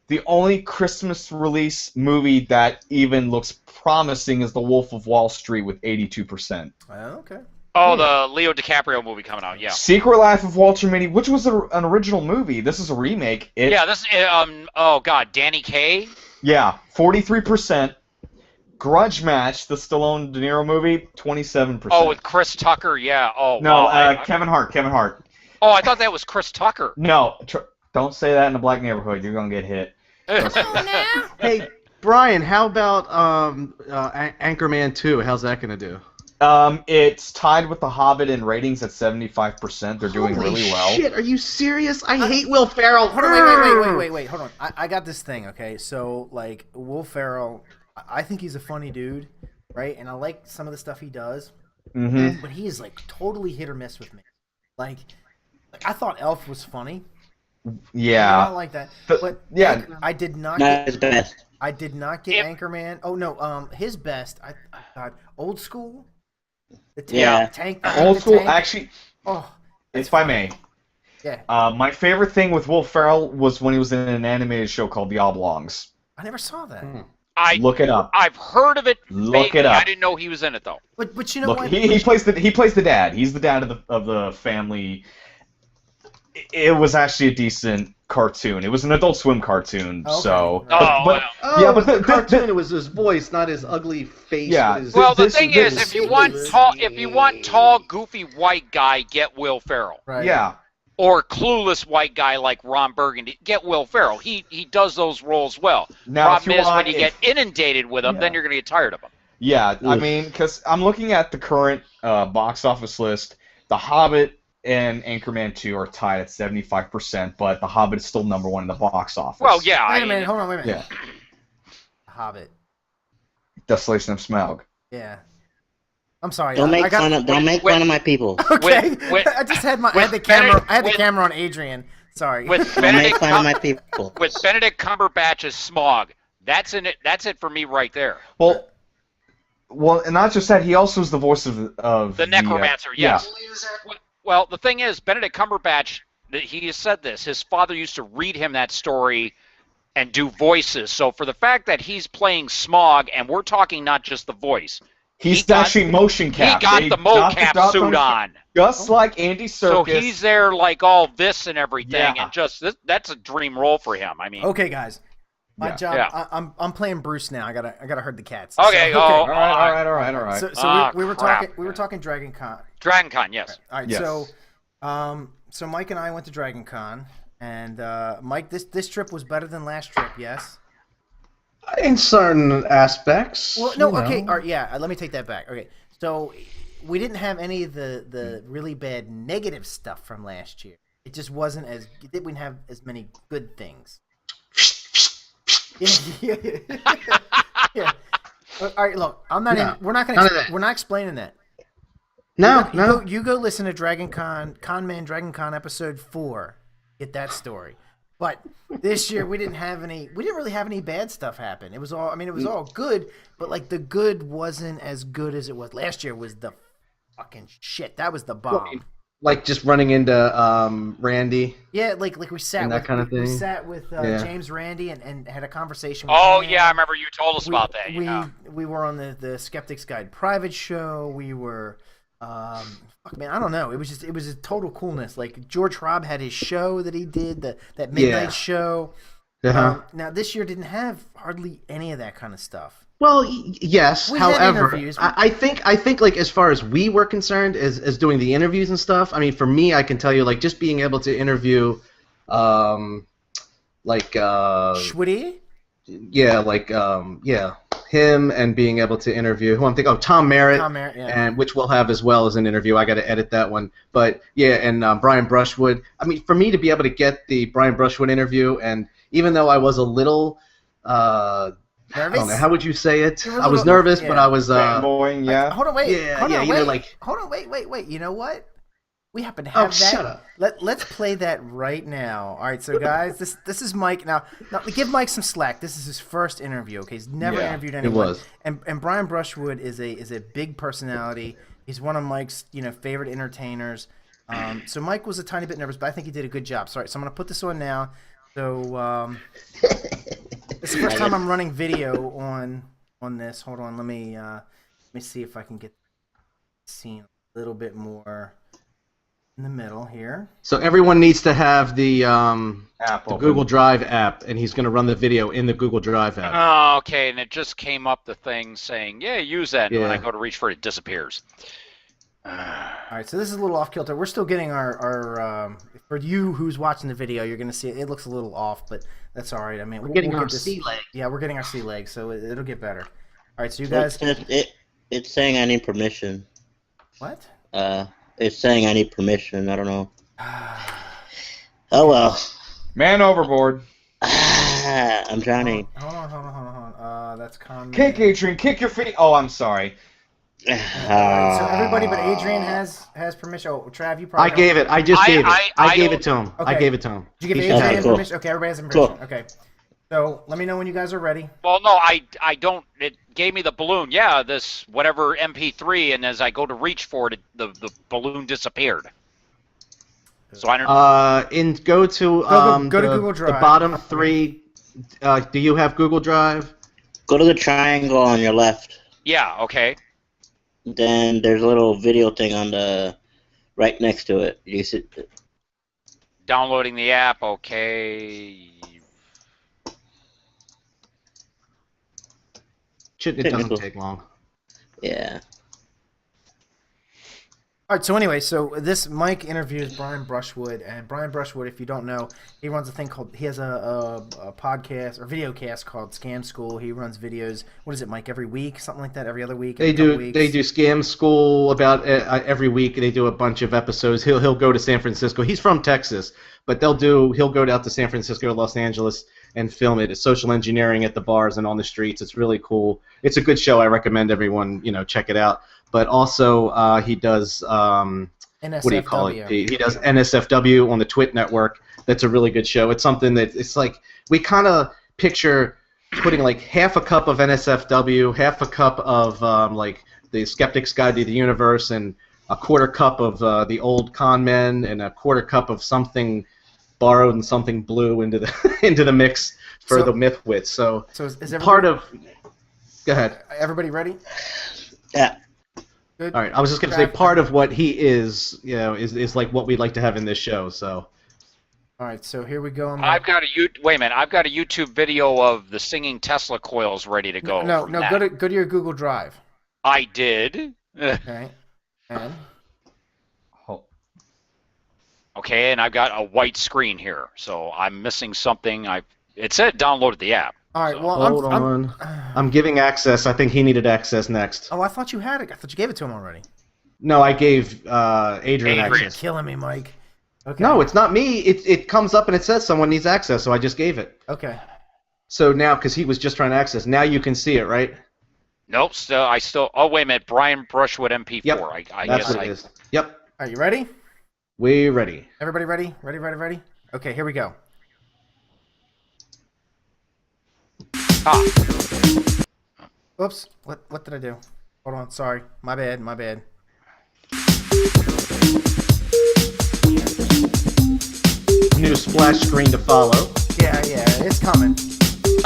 Speaker 5: The only Christmas release movie that even looks promising is The Wolf of Wall Street with 82%.
Speaker 1: Oh, okay.
Speaker 2: Oh, the Leo DiCaprio movie coming out, yeah.
Speaker 5: Secret Life of Walter Mitty, which was an original movie. This is a remake.
Speaker 2: Yeah, this oh God, Danny Kaye?
Speaker 5: Yeah, 43%. Grudge Match, the Stallone De Niro movie, 27%.
Speaker 2: Oh, with Chris Tucker, yeah. Oh,
Speaker 5: no,
Speaker 2: wow.
Speaker 5: Kevin Hart.
Speaker 2: Oh, I thought that was Chris Tucker.
Speaker 5: No, don't say that in a black neighborhood. You're gonna get hit.
Speaker 4: Hey, Brian, how about Anchorman 2? How's that going to do?
Speaker 5: It's tied with The Hobbit in ratings at 75%. They're doing really well.
Speaker 4: Shit, are you serious? I hate Will Ferrell.
Speaker 1: Hold on, wait, hold on. I got this thing, okay? So, like, Will Ferrell, I think he's a funny dude, right? And I like some of the stuff he does.
Speaker 5: Mm-hmm.
Speaker 1: But he is, like, totally hit or miss with me. Like I thought Elf was funny.
Speaker 5: Yeah.
Speaker 1: I don't like that. But
Speaker 5: yeah,
Speaker 1: I did not
Speaker 3: Not his best.
Speaker 1: I did not get Anchorman. Oh no, his best. I thought Old School. The tank.
Speaker 5: Old School.
Speaker 1: Tank.
Speaker 5: Actually, if I may.
Speaker 1: Yeah.
Speaker 5: My favorite thing with Will Ferrell was when he was in an animated show called The Oblongs.
Speaker 1: I never saw that.
Speaker 5: Look it up.
Speaker 2: I've heard of it.
Speaker 5: Look
Speaker 2: vaguely.
Speaker 5: it up.
Speaker 2: I didn't know he was in it though.
Speaker 1: But you know what?
Speaker 5: He plays the dad. He's the dad of the family. It was actually a decent cartoon. It was an Adult Swim cartoon, so.
Speaker 1: Right.
Speaker 5: But
Speaker 4: the cartoon, it was his voice, not his ugly face.
Speaker 5: Yeah.
Speaker 2: Well, the thing is, if you want tall, goofy white guy, get Will Ferrell.
Speaker 1: Right.
Speaker 5: Yeah.
Speaker 2: Or clueless white guy like Ron Burgundy, get Will Ferrell. He does those roles well. Problem is, when you get inundated with him, then you're going to get tired of him.
Speaker 5: Yeah, I mean, because I'm looking at the current box office list. The Hobbit and Anchorman 2 are tied at 75%, but The Hobbit is still number one in the box office.
Speaker 2: Well, yeah.
Speaker 1: Wait a minute. Hold on. Wait a minute.
Speaker 5: Yeah.
Speaker 1: Hobbit.
Speaker 5: Desolation of Smaug.
Speaker 1: Yeah. I'm sorry.
Speaker 3: Don't make fun of my people.
Speaker 1: Okay. I just had the camera. I had the camera on Adrian. Sorry.
Speaker 2: With
Speaker 3: Don't make fun of my people.
Speaker 2: With Benedict Cumberbatch as Smaug, that's in it. That's it for me right there.
Speaker 5: Well, and not just that. He also is the voice of
Speaker 2: the Necromancer. Yes.
Speaker 5: Yeah.
Speaker 2: Well, the thing is, Benedict Cumberbatch. He has said this. His father used to read him that story and do voices. So for the fact that he's playing Smaug, and we're talking not just the voice.
Speaker 5: He's actually motion cap.
Speaker 2: He got the mocap suit on.
Speaker 5: Just like Andy Serkis.
Speaker 2: So he's there like all this and everything, and that's a dream role for him. I mean.
Speaker 1: Okay, guys. My job. Yeah. I'm playing Bruce now. I gotta herd the cats.
Speaker 2: Okay.
Speaker 5: All right.
Speaker 1: So we were talking Dragon Con.
Speaker 2: Dragon Con, yes.
Speaker 1: All right. Yes. So Mike and I went to Dragon Con, and Mike, this trip was better than last trip. Yes.
Speaker 4: In certain aspects.
Speaker 1: Well, no. Okay. All right, yeah. Let me take that back. Okay. So we didn't have any of the really bad negative stuff from last year. It just wasn't as. We didn't have as many good things. Yeah. All right, look, I'm not. No, we're not gonna. We're not explaining that. You go listen to Dragon Con, Con Man Dragon Con episode 4. Get that story. But this year we didn't really have any bad stuff happen. It was all, I mean, it was all good, but like the good wasn't as good as it was last year. Was the fucking shit. That was the bomb.
Speaker 4: Like just running into Randy.
Speaker 1: Yeah, like we sat
Speaker 4: and
Speaker 1: with
Speaker 4: that kind of thing.
Speaker 1: We sat with James Randi and had a conversation with
Speaker 2: Oh
Speaker 1: him.
Speaker 2: yeah, I remember you told us about that.
Speaker 1: We were on the Skeptics Guide private show. We were fuck man, I don't know. It was a total coolness. Like George Robb had his show that he did, that midnight show.
Speaker 4: Uh-huh.
Speaker 1: Now this year didn't have hardly any of that kind of stuff.
Speaker 4: Well, yes.
Speaker 1: We had
Speaker 4: however,
Speaker 1: interviews.
Speaker 4: I think like as far as we were concerned, as doing the interviews and stuff. I mean, for me, I can tell you like just being able to interview,
Speaker 1: Schwitty?
Speaker 4: Yeah, him and being able to interview who I'm thinking. Oh, Tom Merritt,
Speaker 1: Yeah.
Speaker 4: and which we'll have as well as an interview. I got to edit that one, but yeah, and Brian Brushwood. I mean, for me to be able to get the Brian Brushwood interview, and even though I was a little.
Speaker 1: Nervous?
Speaker 4: I don't know. How would you say it?
Speaker 1: You were a
Speaker 4: I was
Speaker 1: little-
Speaker 4: nervous,
Speaker 1: yeah.
Speaker 4: but I was.
Speaker 5: Fanboying, yeah.
Speaker 1: Hold on, wait.
Speaker 4: Yeah,
Speaker 1: hold on,
Speaker 4: you
Speaker 1: wait.
Speaker 4: know, like.
Speaker 1: Hold on, wait. You know what? We happen to have that.
Speaker 4: Shut up.
Speaker 1: Let's play that right now. All right, so guys, this is Mike. Now give Mike some slack. This is his first interview. Okay, he's never interviewed anyone.
Speaker 4: It was.
Speaker 1: And Brian Brushwood is a big personality. He's one of Mike's favorite entertainers. So Mike was a tiny bit nervous, but I think he did a good job. Sorry, so I'm gonna put this on now. So it's the first time I'm running video on this. Hold on, let me see if I can get the scene a little bit more in the middle here.
Speaker 4: So everyone needs to have the
Speaker 5: App
Speaker 4: the
Speaker 5: open.
Speaker 4: Google Drive app, and he's going to run the video in the Google Drive app.
Speaker 2: Oh, okay, and it just came up the thing saying, yeah, use that, and when
Speaker 4: Yeah.
Speaker 2: I go to reach for it, it disappears.
Speaker 1: All right, so this is a little off kilter. We're still getting our for you who's watching the video, you're going to see it looks a little off, but that's all right. I mean,
Speaker 4: We're getting
Speaker 1: we'll
Speaker 4: our
Speaker 1: get this-
Speaker 4: sea leg.
Speaker 1: Yeah, we're getting our sea legs, so it'll get better. All right, so you guys,
Speaker 3: It's saying I need permission.
Speaker 1: what?
Speaker 3: It's saying I need permission. I don't know. Oh well.
Speaker 5: Man overboard.
Speaker 3: I'm drowning.
Speaker 1: Hold on. That's common.
Speaker 5: Kick, Adrian, kick your feet. Oh, I'm sorry.
Speaker 1: All right, so everybody but Adrian has permission. Oh, Trav, you probably
Speaker 4: I gave it. I just gave it. I gave
Speaker 2: don't-
Speaker 4: it to him. I
Speaker 1: Okay.
Speaker 4: gave it to him.
Speaker 1: Did you give
Speaker 4: He's
Speaker 1: Adrian
Speaker 4: just-
Speaker 3: cool.
Speaker 1: permission? Okay, everybody has permission.
Speaker 3: Cool.
Speaker 1: Okay. So let me know when you guys are ready.
Speaker 2: Well, no, I don't. It gave me the balloon. Yeah, this whatever MP3, and as I go to reach for it, the balloon disappeared. So I don't.
Speaker 4: Go to
Speaker 1: go to
Speaker 4: the,
Speaker 1: Google Drive.
Speaker 4: The bottom three. Do you have Google Drive?
Speaker 3: Go to the triangle on your left.
Speaker 2: Yeah. Okay.
Speaker 3: Then there's a little video thing on the right next to it. You see?
Speaker 2: Downloading the app. Okay.
Speaker 4: It doesn't take long.
Speaker 3: Yeah.
Speaker 1: All right, so anyway, so this Mike interviews Brian Brushwood, and Brian Brushwood, if you don't know, he runs a thing called, he has a podcast or video cast called Scam School. He runs videos, what is it, Mike, every week, something like that, every other week?
Speaker 4: They do Scam School about every week. They do a bunch of episodes. He'll go to San Francisco. He's from Texas, but he'll go out to San Francisco or Los Angeles and film it. It's social engineering at the bars and on the streets. It's really cool. It's a good show. I recommend everyone check it out. But also he does
Speaker 1: NSFW.
Speaker 4: what do you call it? He does NSFW on the Twit network. That's a really good show. It's something that it's like we kind of picture putting like half a cup of NSFW, half a cup of like the Skeptics Guide to the Universe, and a quarter cup of the old con men, and a quarter cup of something borrowed and something blue into the into the mix for the MythWits. So
Speaker 1: is everybody,
Speaker 4: part of. Go ahead.
Speaker 1: Everybody ready?
Speaker 3: Yeah.
Speaker 1: Good.
Speaker 4: All right, I was just going to say part of what he is, is like what we'd like to have in this show. So.
Speaker 1: All right, so here we go.
Speaker 2: I've got wait a minute. I've got a YouTube video of the singing Tesla coils ready to go.
Speaker 1: No, go to your Google Drive.
Speaker 2: I did.
Speaker 1: Okay. And
Speaker 2: okay, and I've got a white screen here, so I'm missing something. It said downloaded the app.
Speaker 1: all right, well,
Speaker 4: Hold on. I'm giving access. I think he needed access next.
Speaker 1: Oh, I thought you had it. I thought you gave it to him already.
Speaker 4: No, I gave Adrian access.
Speaker 1: You're killing me, Mike. Okay.
Speaker 4: No, it's not me. It comes up and it says someone needs access, so I just gave it.
Speaker 1: Okay.
Speaker 4: So now, because he was just trying to access, now you can see it, right?
Speaker 2: Nope. Oh, wait a minute. Brian Brushwood MP4.
Speaker 4: Yep.
Speaker 2: I
Speaker 4: That's
Speaker 2: guess
Speaker 4: what it is. Yep.
Speaker 1: Are you ready?
Speaker 4: We ready.
Speaker 1: Everybody ready? Ready? Okay, here we go.
Speaker 2: top.
Speaker 1: Oops. What did I do? Hold on. Sorry. My bad.
Speaker 4: New splash screen to follow.
Speaker 1: Yeah. It's coming.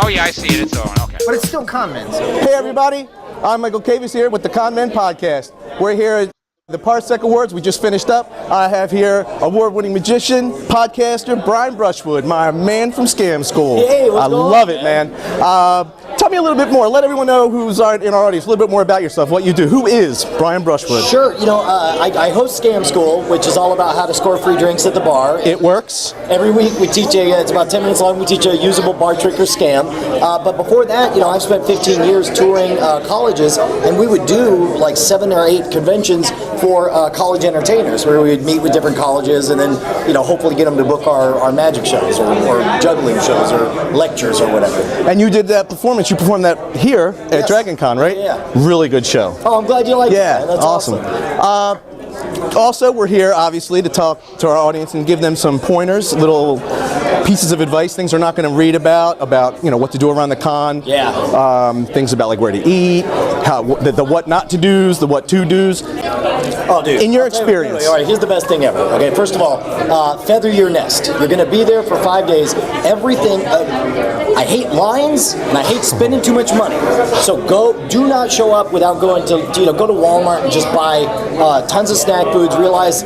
Speaker 2: Oh yeah, I see it. It's on. Okay.
Speaker 1: But it's still coming. So.
Speaker 10: Hey everybody, I'm Michael Cavis here with the Con Men Podcast. We're here at the Parsec Awards. We just finished up. I have here award-winning magician, podcaster, Brian Brushwood, my man from Scam School.
Speaker 11: Hey, what's
Speaker 10: I
Speaker 11: going
Speaker 10: love
Speaker 11: on,
Speaker 10: it, man. Tell me a little bit more. Let everyone know who's in our audience a little bit more about yourself, what you do. Who is Brian Brushwood?
Speaker 11: Sure. I host Scam School, which is all about how to score free drinks at the bar.
Speaker 10: It works.
Speaker 11: Every week we teach it's about 10 minutes long, we teach a usable bar trick or scam. But before that, I've spent 15 years touring colleges, and we would do like 7 or 8 conventions for college entertainers, where we would meet with different colleges and then, hopefully get them to book our magic shows or juggling shows or lectures or whatever.
Speaker 10: And you did that performance. You performed that here at Dragon Con, right?
Speaker 11: Yeah.
Speaker 10: Really good show.
Speaker 11: Oh, I'm glad you like it.
Speaker 10: Yeah,
Speaker 11: That's
Speaker 10: awesome. Also, we're here, obviously, to talk to our audience and give them some pointers, little pieces of advice, things they're not going to read about what to do around the con.
Speaker 11: Yeah.
Speaker 10: Things about like where to eat, the what not to do's, the what to do's.
Speaker 11: Oh, dude.
Speaker 10: In your experience.
Speaker 11: All right, here's the best thing ever. Okay, first of all, feather your nest. You're going to be there for 5 days. Everything. I hate lines and I hate spending too much money. So do not show up without going to go to Walmart and just buy tons of snack foods. Realize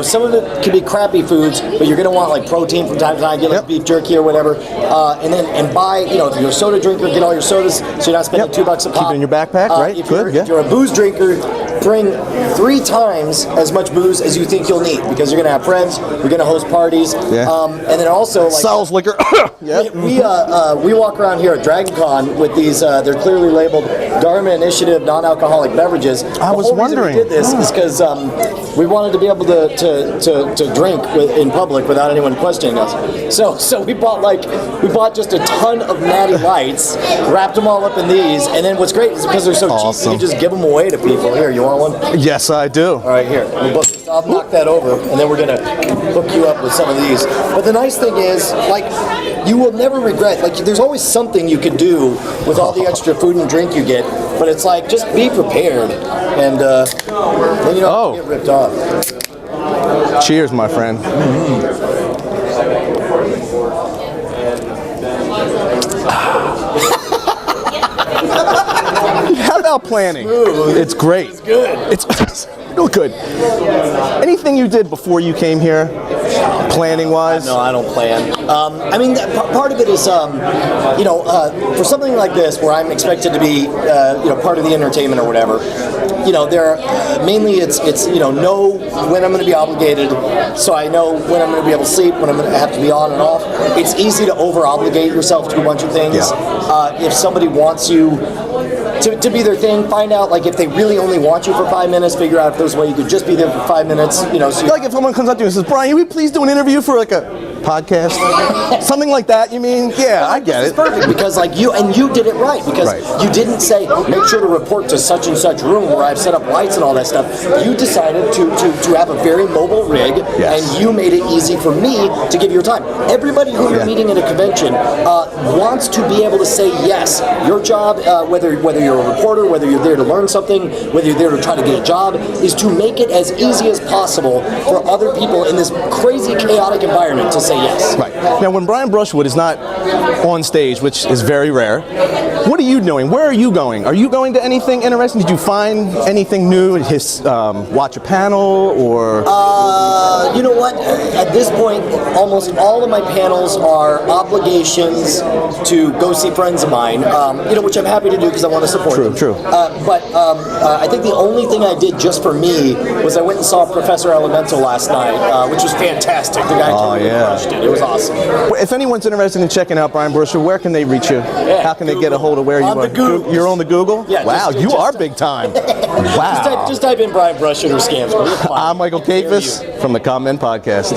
Speaker 11: some of it can be crappy foods, but you're going to want like protein from time to time. Get like beef jerky or whatever, and buy if you're a soda drinker, get all your sodas so you're not spending $2 a pop.
Speaker 10: Keep it in your backpack, right?
Speaker 11: If you're a booze drinker, bring 3 times as much booze as you think you'll need, because you're going to have friends, you're going to host parties, and then also like
Speaker 10: Sal's liquor.
Speaker 11: we walk around here at Dragon Con with these they're clearly labeled Dharma Initiative non-alcoholic beverages.
Speaker 10: I was wondering.
Speaker 11: We did this is because we wanted to be able to drink in public without anyone questioning us. So we bought just a ton of Natty Lights, wrapped them all up in these, and then what's great is because they're so cheap, you can just give them away to people. Here, you want one?
Speaker 10: Yes, I do.
Speaker 11: All right, here. I'll knock that over, and then we're going to hook you up with some of these. But the nice thing is, you will never regret. There's always something you could do with all the extra food and drink you get, but it's just be prepared, and then you don't get ripped off.
Speaker 10: Cheers, my friend. How about planning? It's great.
Speaker 11: It's good.
Speaker 10: It's real good. Anything you did before you came here, planning-wise?
Speaker 11: No, I don't plan. Part of it is, for something like this, where I'm expected to be, part of the entertainment or whatever. Mainly it's know when I'm going to be obligated, so I know when I'm going to be able to sleep, when I'm going to have to be on and off. It's easy to over-obligate yourself to a bunch of things.
Speaker 10: Yeah.
Speaker 11: If somebody wants you to be their thing, find out if they really only want you for 5 minutes, figure out if there's a way you could just be there for 5 minutes. So
Speaker 10: if someone comes up to you and says, Brian, will you please do an interview for a podcast? Something like that, you mean? Yeah, I get it.
Speaker 11: It's perfect because you did it right, because you didn't say make sure to report to such and such room where I've set up lights and all that stuff. You decided to have a very mobile rig, and you made it easy for me to give your time. Everybody who you're meeting at a convention wants to be able to say yes. Your job, whether you're a reporter, whether you're there to learn something, whether you're there to try to get a job, is to make it as easy as possible for other people in this crazy, chaotic environment to say yes.
Speaker 10: Right. Now, when Brian Brushwood is not on stage, which is very rare, what are you doing? Where are you going? Are you going to anything interesting? Did you find anything new? Watch a panel or?
Speaker 11: You know what? At this point, almost all of my panels are obligations to go see friends of mine, which I'm happy to do because I want to support them.
Speaker 10: True.
Speaker 11: But I think the only thing I did just for me was I went and saw Professor Elemental last night, which was fantastic. The guy totally crushed it. It was awesome.
Speaker 10: If anyone's interested in checking out Brian Brushwood, where can they reach you? How can they get a hold of where you are? You're on the Google?
Speaker 11: Yeah.
Speaker 10: Wow, you are big time. Wow.
Speaker 11: Just type in Brian Brushwood or Scams.
Speaker 10: I'm Michael Cavis from the Con Men Podcast.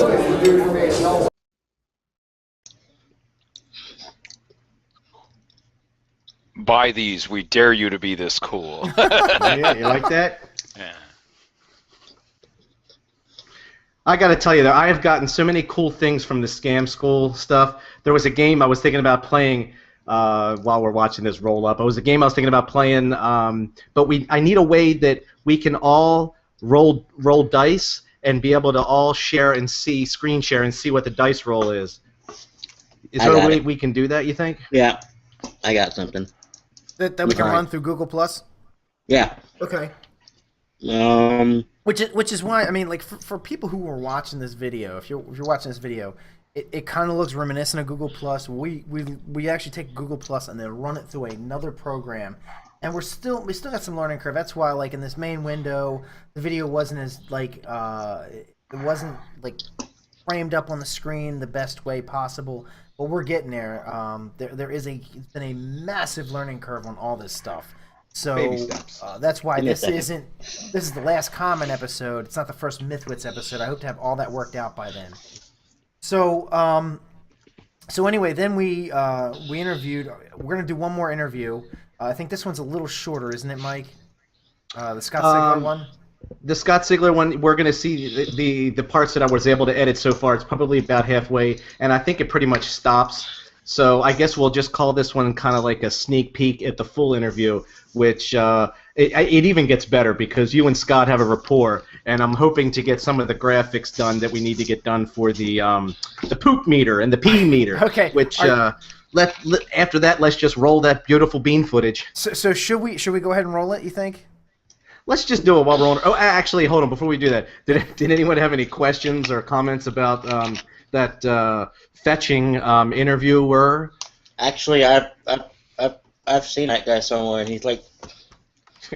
Speaker 2: Buy these. We dare you to be this cool.
Speaker 4: Yeah, you like that?
Speaker 2: Yeah.
Speaker 4: I got to tell you, I have gotten so many cool things from the Scam School stuff. There was a game I was thinking about playing while we're watching this roll up. It was a game I was thinking about playing, but I need a way that we can all roll dice and be able to all share and see screen share and see what the dice roll is. Is there a way we can do that? You think?
Speaker 3: Yeah, I got something.
Speaker 1: That we can run through Google Plus.
Speaker 3: Yeah.
Speaker 1: Okay. Which is why, I mean, like for people who are watching this video, if you're watching this video, it kind of looks reminiscent of Google Plus. We actually take Google Plus and then run it through another program, and we still got some learning curve. That's why, like in this main window, the video wasn't as like it wasn't like framed up on the screen the best way possible. But we're getting there. It's been a massive learning curve on all this stuff. So that's why this is the last comment episode. It's not the first MythWits episode. I hope to have all that worked out by then. So anyway, then we interviewed. We're gonna do one more interview. I think this one's a little shorter, isn't it, Mike? The Scott Sigler one.
Speaker 4: The Scott Sigler one, we're going to see the parts that I was able to edit so far. It's probably about halfway, and I think it pretty much stops. So I guess we'll just call this one kind of like a sneak peek at the full interview, which it even gets better because you and Scott have a rapport, and I'm hoping to get some of the graphics done that we need to get done for the poop meter and the pee meter.
Speaker 1: Okay.
Speaker 4: Which after that, let's just roll that beautiful bean footage.
Speaker 1: So should we go ahead and roll it? You think?
Speaker 4: Let's just do it while we're on. Oh, actually, hold on. Before we do that, did anyone have any questions or comments about that fetching interviewer?
Speaker 3: Actually, I've seen that guy somewhere, and he's like.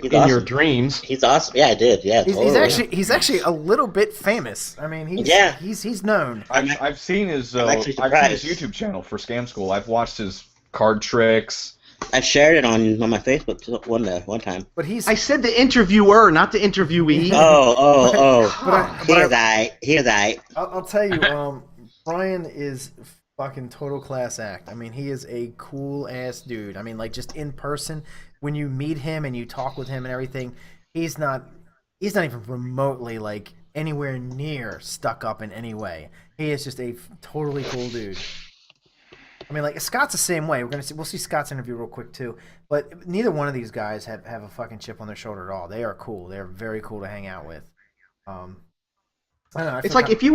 Speaker 3: He's
Speaker 4: in
Speaker 3: awesome.
Speaker 4: Your dreams.
Speaker 3: He's awesome. Yeah, I did. Yeah,
Speaker 1: he's actually a little bit famous. I mean, he's known.
Speaker 5: I've seen his YouTube channel for Scam School. I've watched his card tricks.
Speaker 3: I've shared it on my Facebook one time.
Speaker 1: But
Speaker 4: I said the interviewer, not the interviewee.
Speaker 3: Here's I.
Speaker 1: I'll tell you, Brian is fucking total class act. I mean, he is a cool ass dude. I mean, like just in person, when you meet him and you talk with him and everything, he's not even remotely like anywhere near stuck up in any way. He is just a totally cool dude. I mean, like Scott's the same way. We'll see Scott's interview real quick too. But neither one of these guys have a fucking chip on their shoulder at all. They are cool. They're very cool to hang out with. I don't know.
Speaker 4: It's like if you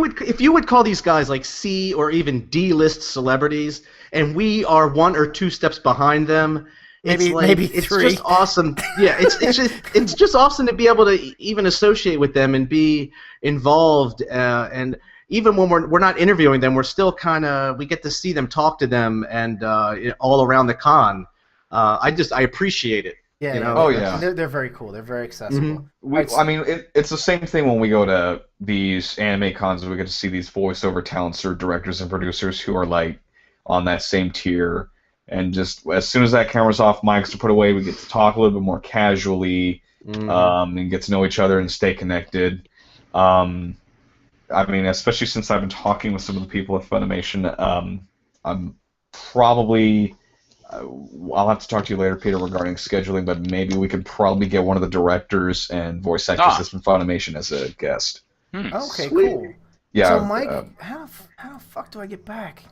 Speaker 4: would call these guys like C or even D-list celebrities, and we are 1 or 2 steps behind them.
Speaker 1: Maybe 3.
Speaker 4: It's just awesome. Yeah, it's just awesome to be able to even associate with them and be involved and. Even when we're not interviewing them, we're still we get to see them, talk to them, and all around the con. I appreciate it.
Speaker 1: Yeah.
Speaker 4: You know?
Speaker 5: Oh yeah.
Speaker 1: They're very cool. They're very accessible.
Speaker 5: Mm-hmm. I mean, it's the same thing when we go to these anime cons. We get to see these voiceover talents or directors and producers who are like on that same tier. And just as soon as that camera's off, mics are put away, we get to talk a little bit more casually, and get to know each other and stay connected. I mean, especially since I've been talking with some of the people at Funimation, I'm probably I'll have to talk to you later, Peter, regarding scheduling, but maybe we could probably get one of the directors and voice actors from Funimation as a guest.
Speaker 1: Okay, cool.
Speaker 5: Yeah.
Speaker 1: So, Mike, how the fuck do I get back?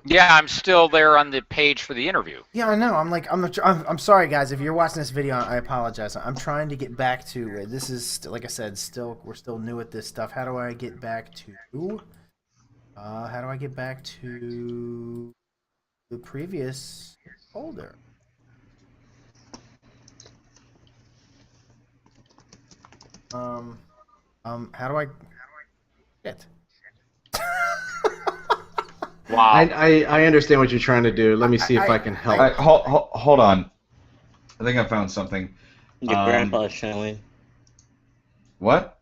Speaker 2: Yeah, I'm still there on the page for the interview.
Speaker 1: Yeah, I know. I'm sorry, guys. If you're watching this video, I apologize. I'm trying to get back to this. Is like I said, we're still new at this stuff. How do I get back to? How do I get back to the previous folder? How do I get?
Speaker 2: Wow.
Speaker 4: I understand what you're trying to do. Let me see if I can help.
Speaker 5: Hold on. I think I found something.
Speaker 3: Your grandpa's showing.
Speaker 5: What?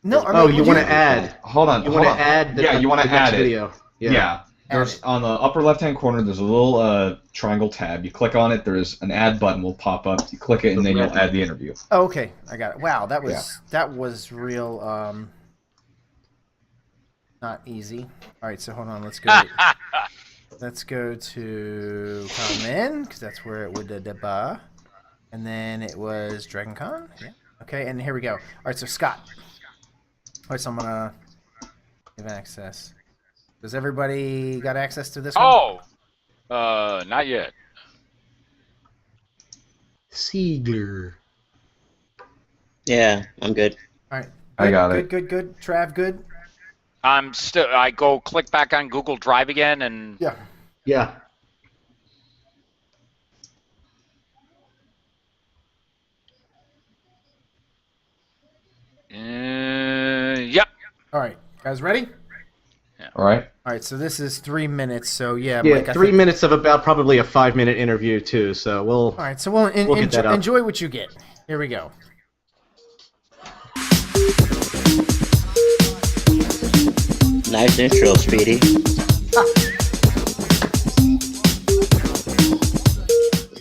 Speaker 1: No. I mean,
Speaker 4: you want to add?
Speaker 5: Hold on.
Speaker 4: You want to add?
Speaker 5: You want to add it.
Speaker 4: Video.
Speaker 5: Yeah. There's on the upper left-hand corner. There's a little triangle tab. You click on it. There's an add button will pop up. You click it, and then you'll add the interview.
Speaker 1: Oh, okay, I got it. Wow, that was real. Not easy. All right, so hold on. Let's go. Let's go to Common because that's where it would deba, and then it was Dragon Con. Yeah. Okay, and here we go. All right, so Scott. All right, so I'm gonna give access. Does everybody got access to this one?
Speaker 2: Oh, not yet.
Speaker 4: Siegler.
Speaker 3: Yeah, I'm good.
Speaker 1: All right.
Speaker 5: I got it.
Speaker 1: Good. Trav, good?
Speaker 2: I go click back on Google Drive again and...
Speaker 1: Yeah.
Speaker 4: Yeah.
Speaker 2: Yep.
Speaker 1: All right. Guys ready?
Speaker 5: All right.
Speaker 1: All right, so this is 3 minutes, so yeah.
Speaker 4: Yeah,
Speaker 1: Mike,
Speaker 4: 3 minutes of about probably a 5-minute interview, too, so we'll...
Speaker 1: All right, so we'll
Speaker 4: get that up.
Speaker 1: enjoy what you get. Here we go.
Speaker 3: Nice intro, Speedy.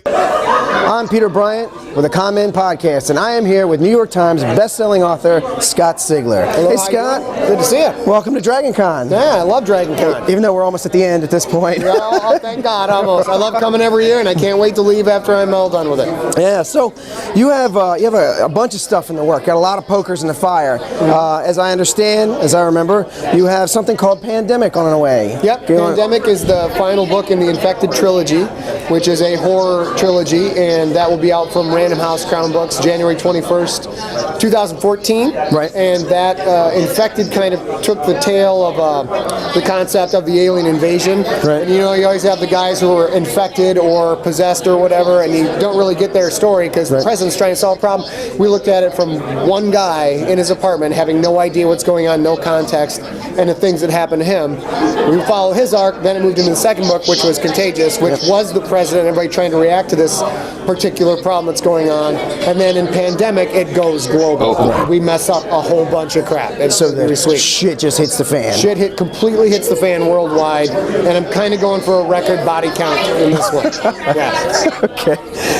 Speaker 12: I'm Peter Bryant with the Con Men Podcast, and I am here with New York Times best-selling author Scott Sigler. Hey, Scott.
Speaker 11: Good to see you.
Speaker 12: Welcome to Dragon Con.
Speaker 11: Yeah, I love Dragon Con.
Speaker 12: Even though we're almost at the end at this point.
Speaker 11: Yeah, oh, thank God, almost. I love coming every year, and I can't wait to leave after I'm all done with it.
Speaker 12: Yeah, so you have a bunch of stuff in the work. Got a lot of pokers in the fire. As I understand, as I remember, you have something called Pandemic on the way.
Speaker 11: Yep, Pandemic is the final book in the Infected trilogy, which is a horror trilogy, and that will be out from Random House Crown Books January 21st, 2014.
Speaker 12: Right.
Speaker 11: And that Infected kind of took the tale of the concept of the alien invasion.
Speaker 12: Right.
Speaker 11: And, you know, you always have the guys who are infected or possessed or whatever, and you don't really get their story because the president's trying to solve a problem. We looked at it from one guy in his apartment having no idea what's going on, no context, and the things that happened to him. We follow his arc, then it moved into the second book, which was Contagious, which was the president, everybody trying to react to this particular problem that's going on. And then in Pandemic, it goes global. We mess up a whole bunch of crap. It's
Speaker 12: So the
Speaker 11: really sweet.
Speaker 12: shit just hits the fan.
Speaker 11: Shit completely hits the fan worldwide, and I'm kind of going for a record body count in this one. Yeah.
Speaker 12: Okay.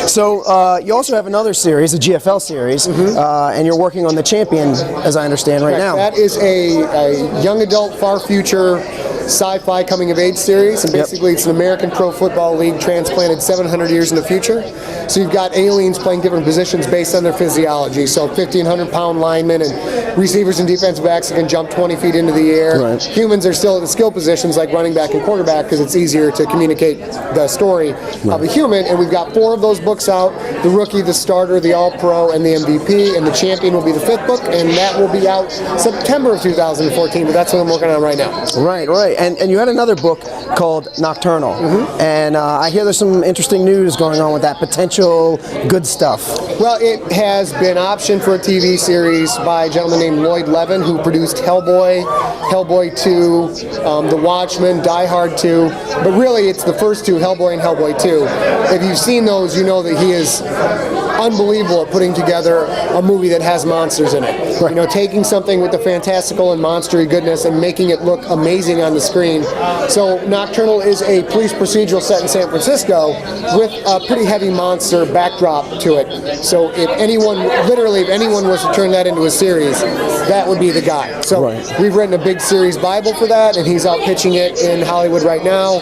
Speaker 12: So you also have another series, a GFL series, and you're working on The Champion, as I understand, right now.
Speaker 11: That is a young adult, far future sci-fi coming-of-age series, and basically it's an American Pro Football League transplanted 700 years in the future. So you've got aliens playing different positions based on their physiology. So 1,500-pound linemen and receivers and defensive backs that can jump 20 feet into the air.
Speaker 12: Right.
Speaker 11: Humans are still at the skill positions like running back and quarterback because it's easier to communicate the story of a human. And we've got 4 of those books out: the Rookie, the Starter, the All-Pro, and the MVP. And the Champion will be the 5th book, and that will be out September of 2014. But that's what I'm working on right now.
Speaker 12: Right. And you had another book called Nocturnal, and I hear there's some interesting news going on with that, potential good stuff.
Speaker 11: Well, it has been optioned for a TV series by a gentleman named Lloyd Levin, who produced Hellboy, Hellboy 2, The Watchmen, Die Hard 2. But really, it's the first 2, Hellboy and Hellboy 2. If you've seen those, you know that he is unbelievable at putting together a movie that has monsters in it. You know, taking something with the fantastical and monstery goodness and making it look amazing on the screen. So Nocturnal is a police procedural set in San Francisco with a pretty heavy monster backdrop to it. So if anyone was to turn that into a series, that would be the guy. So we've written a big series Bible for that, and he's out pitching it in Hollywood right now.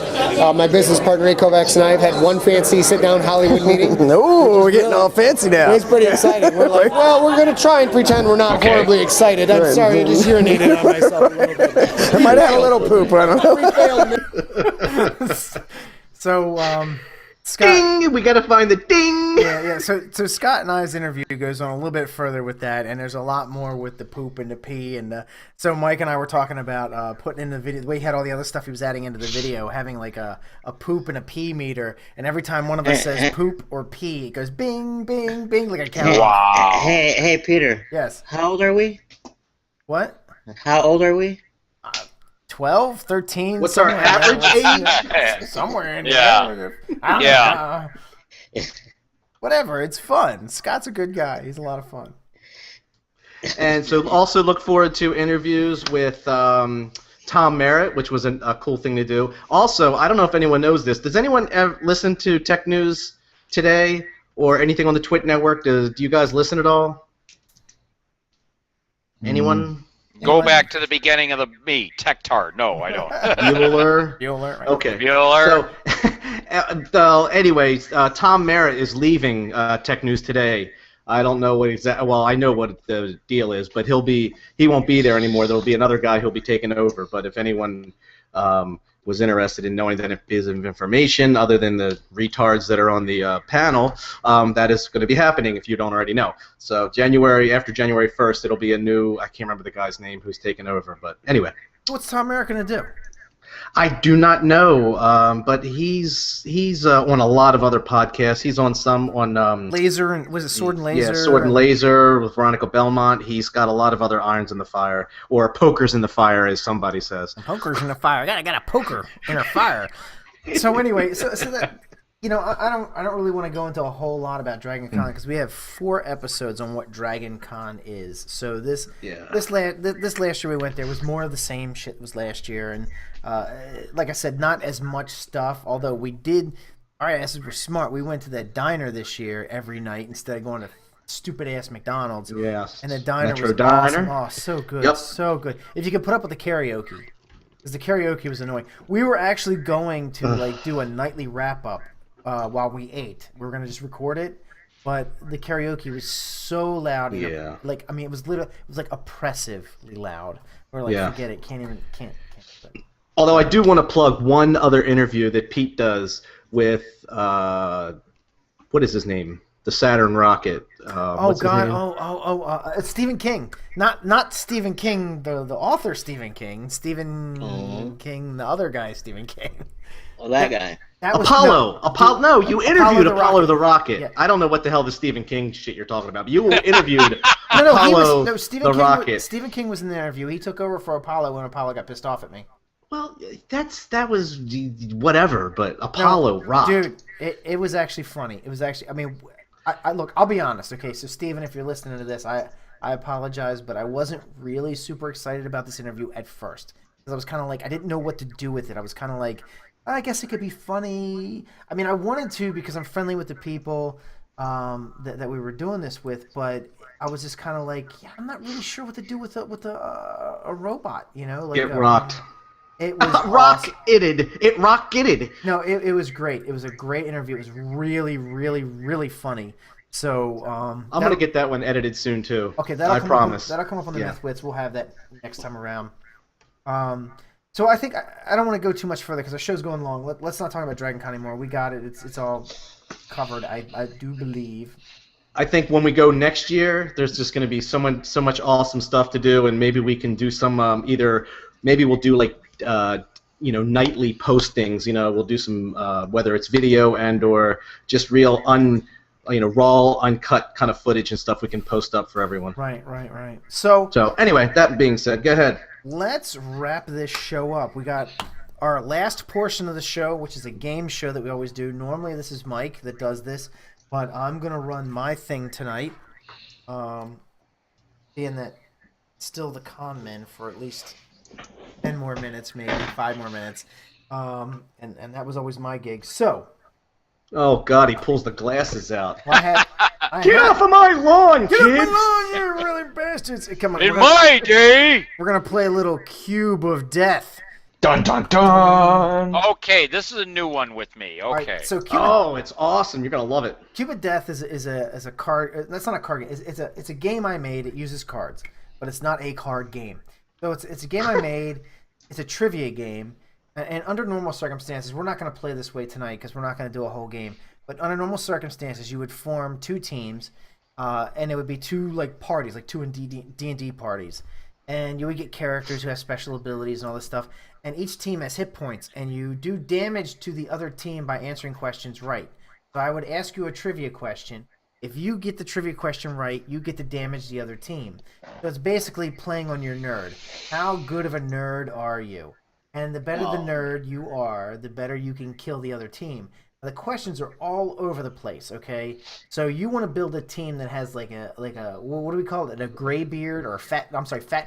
Speaker 11: My business partner, Ray Kovacs, and I have had one fancy sit-down Hollywood meeting.
Speaker 12: No, we're getting all fancy now.
Speaker 11: It's pretty exciting. We're like, well, we're going to try and pretend we're not horribly excited. I'm sorry, I just urinated on myself a little bit.
Speaker 12: I might have had a little poop, I don't know.
Speaker 1: So, Scott,
Speaker 4: Ding! We gotta find the ding!
Speaker 1: Yeah. So Scott and I's interview goes on a little bit further with that, and there's a lot more with the poop and the pee, and so Mike and I were talking about putting in the video. The way he had all the other stuff he was adding into the video, having like a poop and a pee meter, and every time one of us says poop or pee, it goes bing, bing, bing, like a count.
Speaker 2: Wow.
Speaker 3: Hey, Peter.
Speaker 1: Yes.
Speaker 3: How old are we?
Speaker 1: What?
Speaker 3: How old are we?
Speaker 1: 12, 13.
Speaker 4: What's our average
Speaker 1: age? Somewhere in there. I don't know. Whatever, it's fun. Scott's a good guy. He's a lot of fun.
Speaker 4: And so also look forward to interviews with Tom Merritt, which was a cool thing to do. Also, I don't know if anyone knows this. Does anyone ever listen to Tech News Today or anything on the Twit Network? Do you guys listen at all? Anyone?
Speaker 2: Go back to the beginning of the Tech-Tard. No, I don't.
Speaker 4: Bueller,
Speaker 1: right?
Speaker 4: Okay.
Speaker 2: Bueller.
Speaker 4: So, anyways, Tom Merritt is leaving Tech News Today. I don't know what well, I know what the deal is, but he won't be there anymore. There'll be another guy who'll be taking over. But if anyone was interested in knowing that piece of information other than the retards that are on the panel, that is going to be happening if you don't already know. So after January 1st, it'll be a new, I can't remember the guy's name who's taking over, but anyway.
Speaker 1: What's Tom Merrick going to do?
Speaker 4: I do not know, but he's on a lot of other podcasts. He's on some on
Speaker 1: Laser and was it Sword and Laser?
Speaker 4: Yeah, Sword and Laser with Veronica Belmont. He's got a lot of other irons in the fire, or pokers in the fire, as somebody says.
Speaker 1: Pokers in the fire. I got a poker in a fire. So anyway, so that I don't really want to go into a whole lot about Dragon Con because we have 4 episodes on what Dragon Con is. So this last year we went there was more of the same shit that was last year, and like I said, not as much stuff. Although we did, our asses were smart. We went to that diner this year every night instead of going to stupid ass McDonald's.
Speaker 4: Yeah,
Speaker 1: and the diner
Speaker 4: Metro
Speaker 1: was
Speaker 4: Diner.
Speaker 1: awesome. Oh, so good, so good. If you could put up with the karaoke, because the karaoke was annoying. We were actually going to do a nightly wrap up. While we ate, we were gonna just record it, but the karaoke was so loud.
Speaker 4: Yeah.
Speaker 1: It was like oppressively loud. We're like, forget it, can't.
Speaker 4: Although I do want to plug one other interview that Pete does with what is his name? The Saturn rocket.
Speaker 1: It's Stephen King. Not Stephen King, the author Stephen King. Stephen King, the other guy, Stephen King.
Speaker 3: Well, that guy.
Speaker 4: Apollo. No, you interviewed Apollo the Rocket.
Speaker 1: Yeah.
Speaker 4: I don't know what the hell the Stephen King shit you're talking about. But you interviewed Apollo the Rocket.
Speaker 1: Stephen King was in the interview. He took over for Apollo when Apollo got pissed off at me.
Speaker 4: Well, that was whatever, but Apollo rocked.
Speaker 1: Dude, it was actually funny. It was actually, I mean, look, I'll be honest, okay? So, Stephen, if you're listening to this, I apologize, but I wasn't really super excited about this interview at first. Because I was kind of like, I didn't know what to do with it. I was kind of like, I guess it could be funny. I mean, I wanted to because I'm friendly with the people that we were doing this with, but I was just kind of like, I'm not really sure what to do with a robot, you know? Like,
Speaker 4: Get rocked.
Speaker 1: It was
Speaker 4: rock-itted. It rock-itted.
Speaker 1: No, it was great. It was a great interview. It was really, really, really funny. So
Speaker 4: I'm gonna get that one edited soon too.
Speaker 1: Okay,
Speaker 4: I promise.
Speaker 1: That'll come up on the MythWits. We'll have that next time around. So I think I don't want to go too much further because our show's going long. Let's not talk about Dragon Con anymore. We got it. It's all covered. I do believe.
Speaker 4: I think when we go next year, there's just going to be so much awesome stuff to do, and maybe we can do some maybe we'll do like nightly postings. We'll do some whether it's video and or just real raw, uncut kind of footage and stuff we can post up for everyone.
Speaker 1: Right. So
Speaker 4: anyway, that being said, go ahead.
Speaker 1: Let's wrap this show up. We got our last portion of the show, which is a game show that we always do. Normally, this is Mike that does this, but I'm going to run my thing tonight, being that still the con men for at least 10 more minutes, maybe 5 more minutes, and that was always my gig. So...
Speaker 4: Oh, God, he pulls the glasses out.
Speaker 1: Well,
Speaker 4: Get off of my lawn, kids!
Speaker 1: Get off my lawn, you really bastards! Come on,
Speaker 2: in my day!
Speaker 1: We're going to play a little Cube of Death.
Speaker 5: Dun, dun, dun!
Speaker 2: Okay, this is a new one with me. Okay.
Speaker 1: Right, so
Speaker 4: it's awesome. You're going to love it.
Speaker 1: Cube of Death is a card... That's not a card game. It's a game I made. It uses cards, but it's not a card game. So it's a game I made. It's a trivia game. And under normal circumstances, we're not going to play this way tonight because we're not going to do a whole game. But under normal circumstances, you would form 2 teams, and it would be 2 parties, like 2 D&D parties. And you would get characters who have special abilities and all this stuff. And each team has hit points, and you do damage to the other team by answering questions right. So I would ask you a trivia question. If you get the trivia question right, you get to damage the other team. So it's basically playing on your nerd. How good of a nerd are you? And the better the nerd you are, the better you can kill the other team. The questions are all over the place, okay? So you want to build a team that has like a what do we call it? A gray beard or fat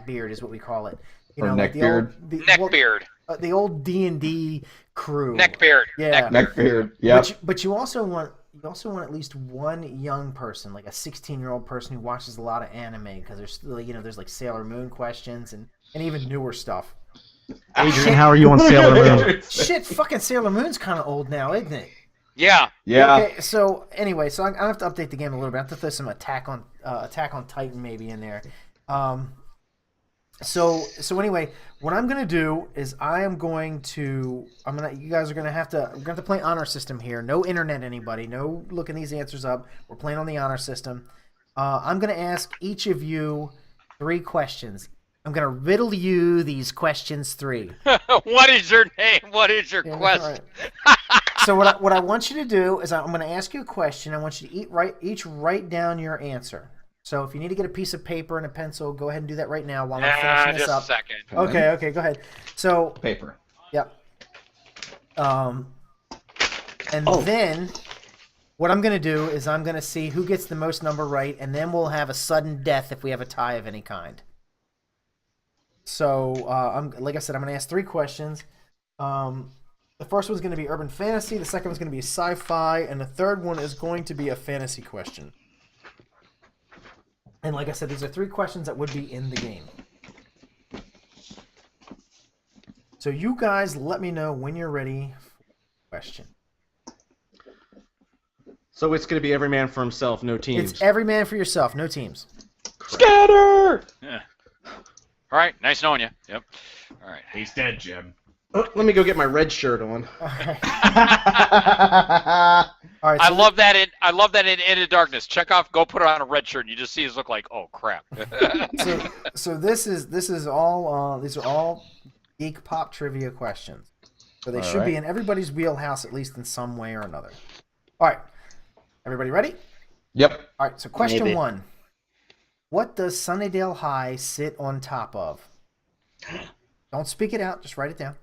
Speaker 1: beard is what we call it.
Speaker 5: Or neckbeard.
Speaker 2: Neckbeard.
Speaker 1: The old D&D crew.
Speaker 2: Neckbeard.
Speaker 1: Yeah.
Speaker 5: Neckbeard. Yeah.
Speaker 1: But you also want at least one young person, like a 16-year-old person who watches a lot of anime because there's like Sailor Moon questions and even newer stuff.
Speaker 4: Adrian, how are you on Sailor Moon?
Speaker 1: Shit, fucking Sailor Moon's kind of old now, isn't it?
Speaker 2: Yeah.
Speaker 1: Okay, so anyway, I have to update the game a little bit. I have to throw some Attack on Titan maybe in there. And So anyway, what I'm gonna do is you guys are gonna have to we're gonna have to play honor system here. No internet, anybody. No looking these answers up. We're playing on the honor system. I'm gonna ask each of you 3 questions. I'm gonna riddle you these questions 3.
Speaker 2: What is your name? What is your quest?
Speaker 1: Right. So what I want you to do is I'm gonna ask you a question. I want you to each write down your answer. So if you need to get a piece of paper and a pencil, go ahead and do that right now while I'm finishing this up.
Speaker 2: Just a second.
Speaker 1: Okay, go ahead. So
Speaker 5: Paper.
Speaker 1: Yep. Then what I'm going to do is I'm going to see who gets the most number right, and then we'll have a sudden death if we have a tie of any kind. So, like I said, I'm going to ask 3 questions. The first one's going to be urban fantasy, the second one's going to be sci-fi, and the third one is going to be a fantasy question. And like I said, these are 3 questions that would be in the game. So you guys let me know when you're ready for the question.
Speaker 4: So it's going to be every man for himself, no teams.
Speaker 1: It's every man for yourself, no teams.
Speaker 5: Scatter!
Speaker 2: Yeah. All right, nice knowing you. Yep. All right.
Speaker 5: He's dead, Jim.
Speaker 4: Oh, let me go get my red shirt on.
Speaker 1: All right.
Speaker 2: I love that in Into Darkness. Chekhov, go put on a red shirt, and you just see his look like, oh crap.
Speaker 1: So this is all these are all geek pop trivia questions. So they should be in everybody's wheelhouse at least in some way or another. All right. Everybody ready?
Speaker 5: Yep.
Speaker 1: All right. So question
Speaker 3: Maybe.
Speaker 1: 1. What does Sunnydale High sit on top of? Don't speak it out. Just write it down.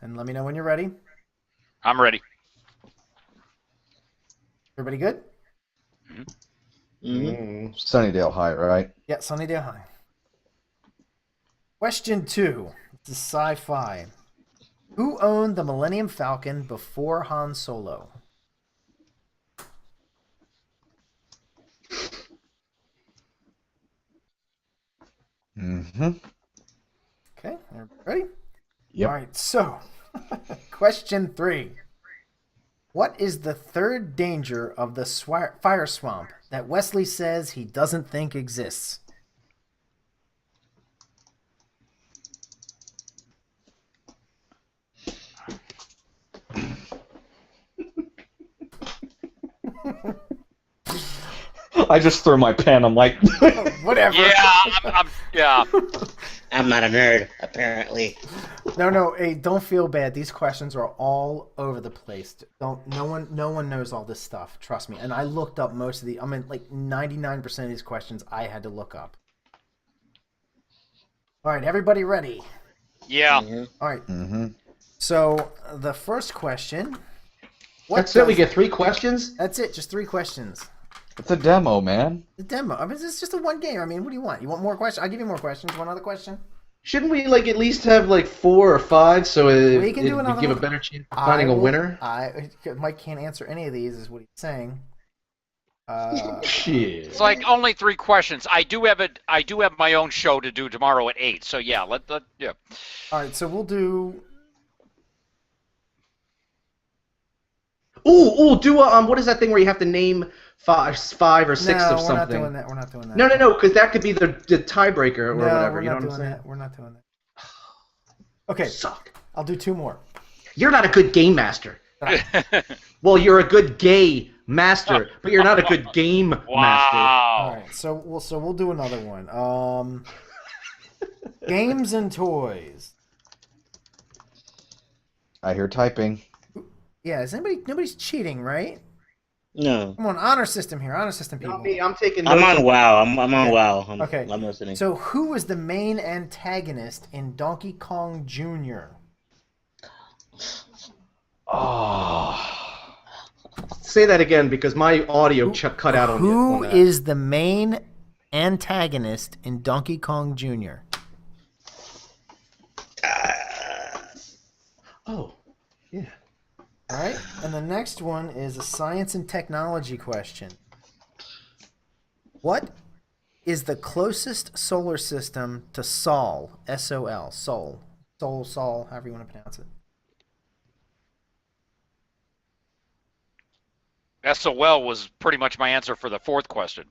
Speaker 1: And let me know when you're ready.
Speaker 2: I'm ready.
Speaker 1: Everybody good?
Speaker 5: Sunnydale High, right?
Speaker 1: Yeah, Sunnydale High. Question 2. This is sci-fi. Who owned the Millennium Falcon before Han Solo? Okay, everybody ready?
Speaker 5: Yep.
Speaker 1: All right, so question 3. What is the third danger of the fire swamp that Wesley says he doesn't think exists?
Speaker 5: I just threw my pen. I'm like,
Speaker 1: Whatever.
Speaker 2: Yeah,
Speaker 3: I'm not a nerd, apparently.
Speaker 1: No. Hey, don't feel bad. These questions are all over the place. No one knows all this stuff. Trust me. And I looked up most of like 99% of these questions I had to look up. All right, everybody ready?
Speaker 2: Yeah.
Speaker 1: All right. So the first question.
Speaker 4: That's it. We get 3 questions.
Speaker 1: That's it. Just 3 questions.
Speaker 5: it's a demo, man.
Speaker 1: The demo. I mean, it's just a one game. I mean, what do you want? You want more questions? I'll give you more questions. One other question?
Speaker 4: Shouldn't we at least have 4 or 5 so
Speaker 1: We can do
Speaker 4: would
Speaker 1: another
Speaker 4: give a
Speaker 1: one.
Speaker 4: better chance of finding a winner?
Speaker 1: Mike can't answer any of these, is what he's saying.
Speaker 4: Shit.
Speaker 2: It's like only 3 questions. I do have my own show to do tomorrow at 8. So yeah, yeah.
Speaker 1: All right, so we'll do.
Speaker 4: Do a what is that thing where you have to name 5 or 6 of something?
Speaker 1: No, we're not doing that. We're not doing that.
Speaker 4: No, because that could be the tiebreaker or whatever.
Speaker 1: We're
Speaker 4: You know
Speaker 1: not
Speaker 4: what I'm
Speaker 1: doing
Speaker 4: saying?
Speaker 1: that. We're not doing that. Okay,
Speaker 4: Suck.
Speaker 1: I'll do 2 more.
Speaker 4: You're not a good game master. Well, you're a good gay master, but you're not a good game master.
Speaker 2: Wow.
Speaker 1: All right, so we'll do another one. Games and toys.
Speaker 5: I hear typing.
Speaker 1: Yeah, nobody's cheating, right?
Speaker 3: No.
Speaker 1: Come on, honor system here, honor system people.
Speaker 4: Not me. I'm taking.
Speaker 3: I'm
Speaker 4: notes.
Speaker 3: on WoW. I'm on WoW.
Speaker 1: Okay.
Speaker 3: I'm listening.
Speaker 1: So who was the main antagonist in Donkey Kong Jr.?
Speaker 4: Say that again because my audio cut out on you.
Speaker 1: Who is the main antagonist in Donkey Kong Jr.?
Speaker 4: Oh, yeah.
Speaker 1: All right, and the next one is a science and technology question. What is the closest solar system to Sol? S-O-L, Sol, however you want to pronounce it.
Speaker 2: SOL was pretty much my answer for the fourth question.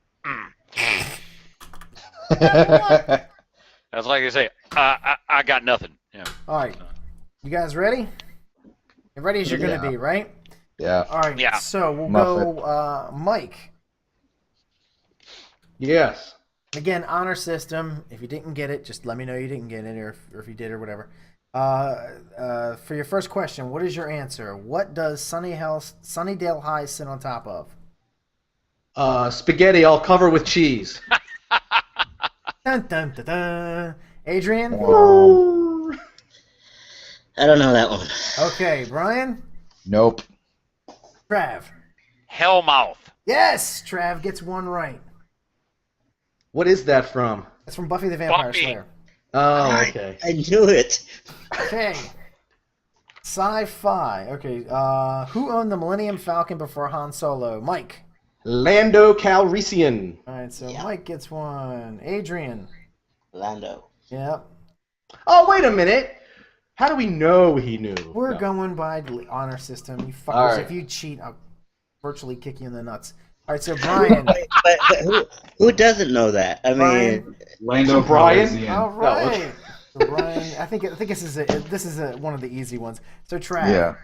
Speaker 2: That's like I say, I got nothing. Yeah.
Speaker 1: All right. You guys ready? As ready as you're going to be, right?
Speaker 5: Yeah.
Speaker 1: All right.
Speaker 2: Yeah.
Speaker 1: So we'll
Speaker 5: Muffet.
Speaker 1: go Mike.
Speaker 4: Yes.
Speaker 1: Again, honor system. If you didn't get it, just let me know you didn't get it, or if you did, or whatever. For your first question, what is your answer? What does Sunnydale High sit on top of?
Speaker 4: Spaghetti all covered with cheese.
Speaker 1: Dun, dun, dun, dun. Adrian?
Speaker 3: I don't know that one.
Speaker 1: Okay, Brian?
Speaker 5: Nope.
Speaker 1: Trav?
Speaker 2: Hellmouth.
Speaker 1: Yes! Trav gets one right.
Speaker 4: What is that from?
Speaker 1: That's from Buffy the Vampire
Speaker 2: Buffy.
Speaker 1: Slayer.
Speaker 4: Oh, okay.
Speaker 3: I knew it.
Speaker 1: Okay. Sci-fi. Okay, who owned the Millennium Falcon before Han Solo? Mike?
Speaker 4: Lando Calrissian.
Speaker 1: All right, so Mike gets one. Adrian?
Speaker 3: Lando.
Speaker 1: Yep.
Speaker 4: Oh, wait a minute. How do we know he knew?
Speaker 1: We're
Speaker 4: No.
Speaker 1: going by the honor system. You fuckers,
Speaker 4: All right.
Speaker 1: if you cheat, I'll virtually kick you in the nuts. All right, so Brian.
Speaker 3: But who doesn't know that? I mean,
Speaker 1: Brian.
Speaker 5: Lando
Speaker 4: Brian?
Speaker 5: Calrissian.
Speaker 1: All right. So Brian, I think this is one of the easy ones. So Trav.
Speaker 5: Yeah.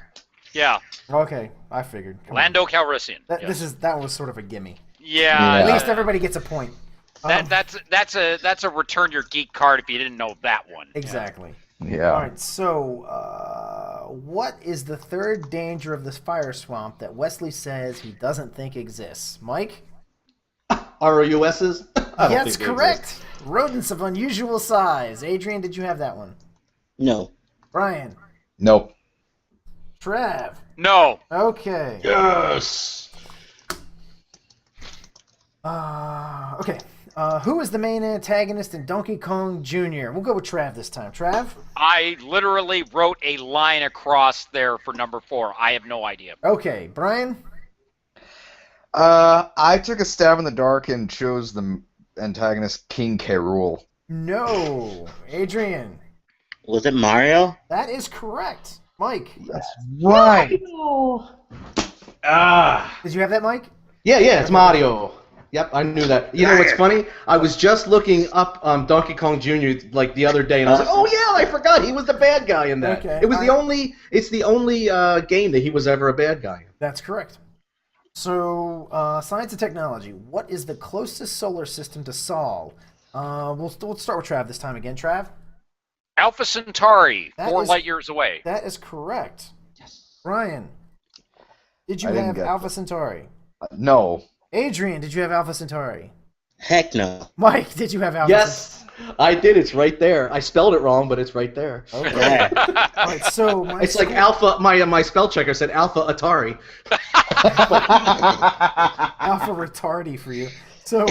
Speaker 2: Yeah.
Speaker 1: Okay, I figured. Come on.
Speaker 2: Lando Calrissian.
Speaker 1: That that was sort of a gimme.
Speaker 2: Yeah.
Speaker 1: At least everybody gets a point.
Speaker 2: That's a return your geek card if you didn't know that one.
Speaker 1: Exactly.
Speaker 5: Yeah.
Speaker 1: All right. So, what is the third danger of this fire swamp that Wesley says he doesn't think exists? Mike?
Speaker 4: ROUSs?
Speaker 1: That's correct. Rodents of unusual size. Adrian, did you have that one?
Speaker 3: no.
Speaker 1: Brian?
Speaker 5: Nope.
Speaker 1: Trav?
Speaker 2: No.
Speaker 1: Okay.
Speaker 4: Yes.
Speaker 1: Okay. Who is the main antagonist in Donkey Kong Jr.? We'll go with Trav this time. Trav?
Speaker 2: I literally wrote a line across there for number 4. I have no idea.
Speaker 1: Okay. Brian?
Speaker 5: I took a stab in the dark and chose the antagonist King K. Rool.
Speaker 1: No. Adrian?
Speaker 3: Was it Mario?
Speaker 1: That is correct. Mike?
Speaker 5: That's right.
Speaker 4: Ah.
Speaker 1: Did you have that, Mike?
Speaker 4: Yeah, it's Mario. Yep, I knew that. You know what's funny? I was just looking up Donkey Kong Jr. like the other day, and I was like, "Oh yeah, I forgot he was the bad guy in that."
Speaker 1: Okay,
Speaker 4: It was It's the only game that he was ever a bad guy in.
Speaker 1: That's correct. So, science and technology. What is the closest solar system to Sol? We'll start with Trav this time again. Trav?
Speaker 2: Alpha Centauri,
Speaker 1: That
Speaker 2: 4
Speaker 1: is-
Speaker 2: light years away.
Speaker 1: That is correct. Yes. Brian? Did you
Speaker 5: I didn't
Speaker 1: have
Speaker 5: get
Speaker 1: Alpha Centauri?
Speaker 5: No.
Speaker 1: Adrian, did you have Alpha Centauri?
Speaker 3: Heck no.
Speaker 1: Mike, did you have Alpha
Speaker 4: Yes, I did. It's right there. I spelled it wrong, but it's right there.
Speaker 1: Centauri? Okay. All right, so
Speaker 4: It's like Alpha. My spell checker said Alpha Atari.
Speaker 1: Alpha retardy for you. So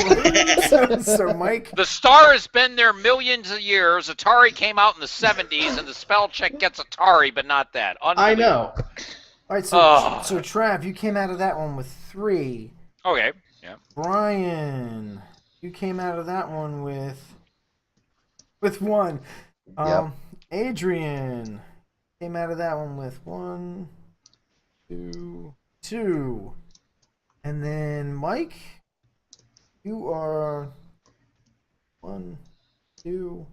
Speaker 1: Mike.
Speaker 2: The star has been there millions of years. Atari came out in the 70s, and the spell check gets Atari, but not that.
Speaker 4: I know.
Speaker 1: All right, so Trav, you came out of that one with 3.
Speaker 2: Okay. Yeah.
Speaker 1: Brian, you came out of that one with 1.
Speaker 5: Yep.
Speaker 1: Adrian came out of that one with 1, 2, and then Mike, you are 1, 2,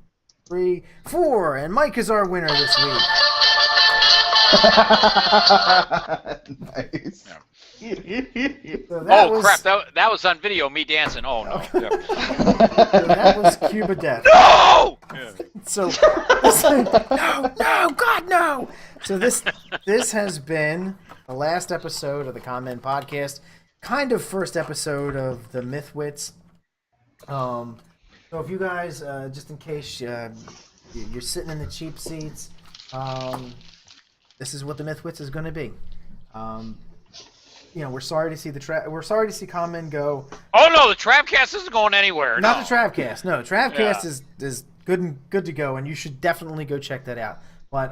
Speaker 1: 3, 4, and Mike is our winner this week.
Speaker 5: Nice.
Speaker 2: Yeah.
Speaker 1: So that was,
Speaker 2: crap! That was on video. Me dancing. Oh no!
Speaker 1: so that was Cuba Death.
Speaker 2: No!
Speaker 1: So no, God, no. So this has been the last episode of the Comment Podcast, kind of first episode of the MythWits. So if you guys, just in case you're sitting in the cheap seats, this is what the MythWits is going to be. We're sorry to see Comment go.
Speaker 2: Oh no, the Travcast isn't going anywhere.
Speaker 1: Not the Travcast. No, Travcast is good to go, and you should definitely go check that out. But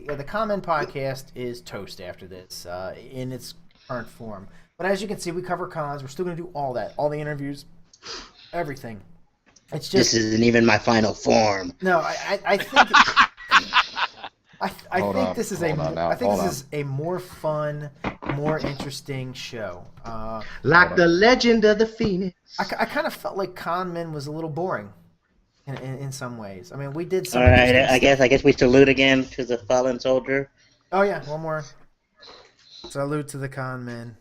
Speaker 1: the Comment Podcast is toast after this in its current form. But as you can see, we cover cons. We're still going to do all that, all the interviews, everything. It's just
Speaker 3: This isn't even my final form.
Speaker 1: no. I think I think this is a more fun more interesting show.
Speaker 4: Like the Legend of the Phoenix.
Speaker 1: I kind of felt like Con Men was a little boring in some ways. I mean, we did some.
Speaker 3: All right,
Speaker 1: interesting
Speaker 3: I guess we salute again to the fallen soldier.
Speaker 1: Oh yeah, one more. Salute to the Con Men.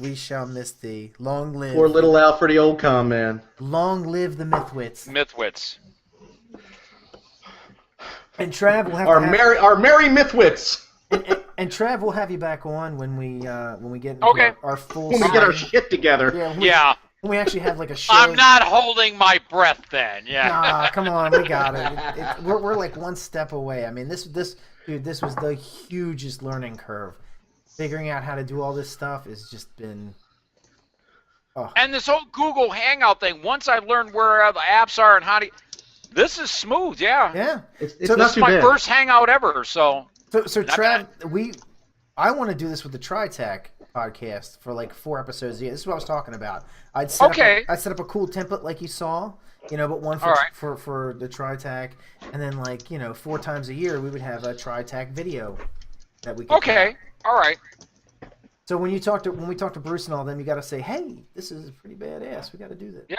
Speaker 1: We shall miss thee. Long live.
Speaker 4: Poor little Alfred, the old con man.
Speaker 1: Long live the MythWits.
Speaker 2: MythWits.
Speaker 1: And Trav will have
Speaker 4: our
Speaker 1: to have,
Speaker 4: our merry MythWits.
Speaker 1: and Trav will have you back on when we get into
Speaker 2: Okay.
Speaker 1: our full.
Speaker 4: When we get our shit together.
Speaker 1: Yeah. When we actually have like a show.
Speaker 2: I'm not holding my breath then. Yeah.
Speaker 1: Nah, come on, we got it. We're like one step away. I mean, this was the hugest learning curve. Figuring out how to do all this stuff has just been. Oh.
Speaker 2: And this whole Google Hangout thing. Once I learned where the apps are and how to, this is smooth. Yeah.
Speaker 1: Yeah.
Speaker 4: It's
Speaker 1: So
Speaker 4: not
Speaker 2: This is
Speaker 4: too
Speaker 2: my
Speaker 4: bad.
Speaker 2: first Hangout ever. So
Speaker 1: So
Speaker 2: not
Speaker 1: Trav, I want to do this with the TriTac podcast for like 4 episodes a year. This is what I was talking about. I'd set up a cool template like you saw, but one
Speaker 2: All right.
Speaker 1: for the TriTac, and then 4 times a year we would have a TriTac video that we could
Speaker 2: okay. All right.
Speaker 1: So when we talk to Bruce and all them, you got to say, "Hey, this is pretty badass. We got to do this."
Speaker 2: Yeah.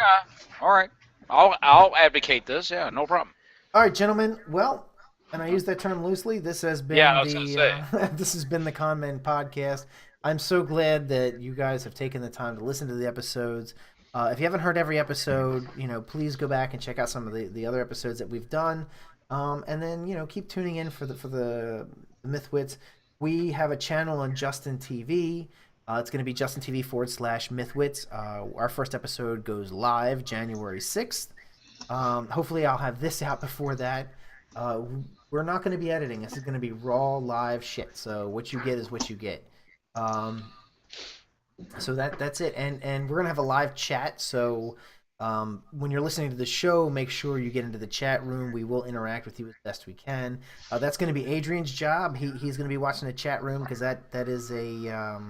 Speaker 2: All right. I'll advocate this. Yeah. No problem.
Speaker 1: All right, gentlemen. Well, and I use that term loosely. This has been
Speaker 2: Yeah, I was gonna say.
Speaker 1: this has been the Con Men podcast. I'm so glad that you guys have taken the time to listen to the episodes. If you haven't heard every episode, please go back and check out some of the other episodes that we've done, and then keep tuning in for the MythWits. We have a channel on Justin TV. It's going to be Justin TV /MythWits. Our first episode goes live January 6th. Hopefully, I'll have this out before that. We're not going to be editing. This is going to be raw live shit. So what you get is what you get. So that's it. And we're going to have a live chat. So when you're listening to the show, make sure you get into the chat room. We will interact with you as best we can. That's going to be Adrian's job. He's going to be watching the chat room because that is a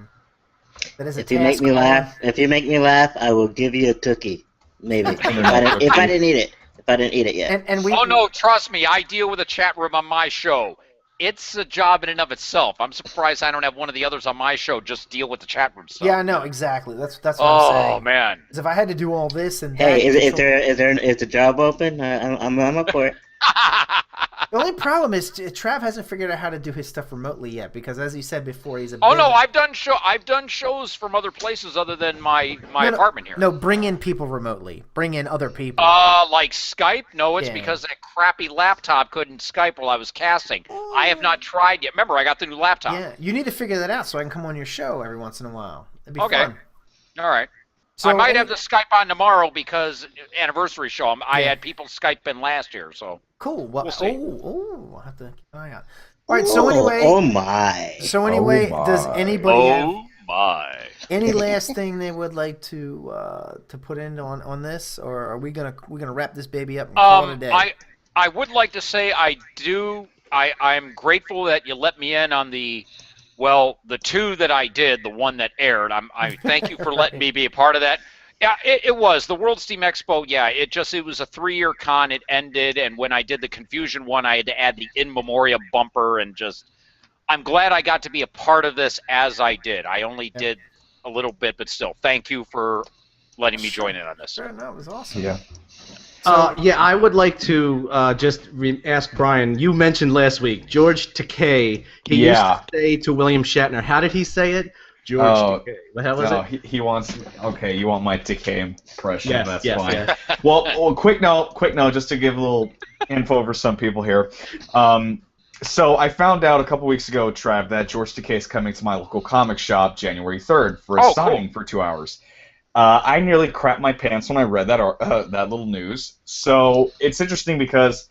Speaker 3: If you make me laugh, I will give you a cookie. Maybe if I didn't eat it. If I didn't eat it yet.
Speaker 2: Oh no, trust me, I deal with a chat room on my show. It's a job in and of itself. I'm surprised I don't have one of the others on my show just deal with the chat room stuff.
Speaker 1: Yeah, no, exactly. That's what I'm saying.
Speaker 2: Oh man.
Speaker 1: Because if I had to do all this and
Speaker 3: Hey,
Speaker 1: that,
Speaker 3: is the job open? I'm up for it.
Speaker 1: The only problem is Trav hasn't figured out how to do his stuff remotely yet because, as you said before, he's a.
Speaker 2: Oh no, I've done shows from other places other than my apartment here.
Speaker 1: No, bring in people remotely. Bring in other people.
Speaker 2: Like Skype? No, it's
Speaker 1: Yeah.
Speaker 2: because that crappy laptop couldn't Skype while I was casting. I have not tried yet. Remember, I got the new laptop.
Speaker 1: Yeah, you need to figure that out so I can come on your show every once in a while. It'd be
Speaker 2: Okay.
Speaker 1: fun.
Speaker 2: All right.
Speaker 1: So
Speaker 2: I might have the Skype on tomorrow because anniversary show. I had people Skype in last year, so.
Speaker 1: Cool. Well,
Speaker 2: We'll see.
Speaker 1: I'll have to keep an eye out. All right. So anyway.
Speaker 3: Oh my.
Speaker 1: So anyway, does anybody have
Speaker 2: my.
Speaker 1: any last thing they would like to put in on this, or are we gonna wrap this baby up and call it a day?
Speaker 2: I would like to say I'm grateful that you let me in on the 2 that I did, the one that aired. I thank you for letting me be a part of that. Yeah, it was the World Steam Expo. Yeah, it was a 3-year con. It ended, and when I did the Confusion one, I had to add the in memoriam bumper, and I'm glad I got to be a part of this as I did. I only did a little bit, but still, thank you for letting me join in on this.
Speaker 1: Sure, no, it was awesome.
Speaker 5: Yeah.
Speaker 4: I would like to just ask Brian. You mentioned last week George Takei. He used to say to William Shatner. How did he say it? George Takei. What the hell is it?
Speaker 5: He wants. Okay, you want my Takei impression?
Speaker 4: Yes,
Speaker 5: that's
Speaker 4: yes,
Speaker 5: fine.
Speaker 4: yeah.
Speaker 5: Well, quick note, just to give a little info for some people here. So I found out a couple weeks ago, Trav, that George Takei is coming to my local comic shop January 3rd for a signing for 2 hours. I nearly crapped my pants when I read that little news. So it's interesting because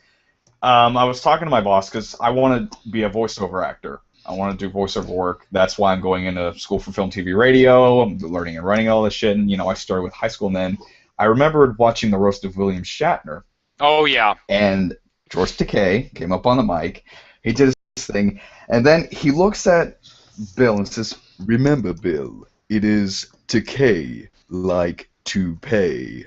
Speaker 5: I was talking to my boss because I want to be a voiceover actor. I want to do voiceover work. That's why I'm going into school for film, TV, radio. I'm learning and running all this shit. And, I started with high school. And then I remembered watching the roast of William Shatner.
Speaker 2: Oh, yeah.
Speaker 5: And George Takei came up on the mic. He did his thing. And then he looks at Bill and says, "Remember, Bill, it is Takei like to pay."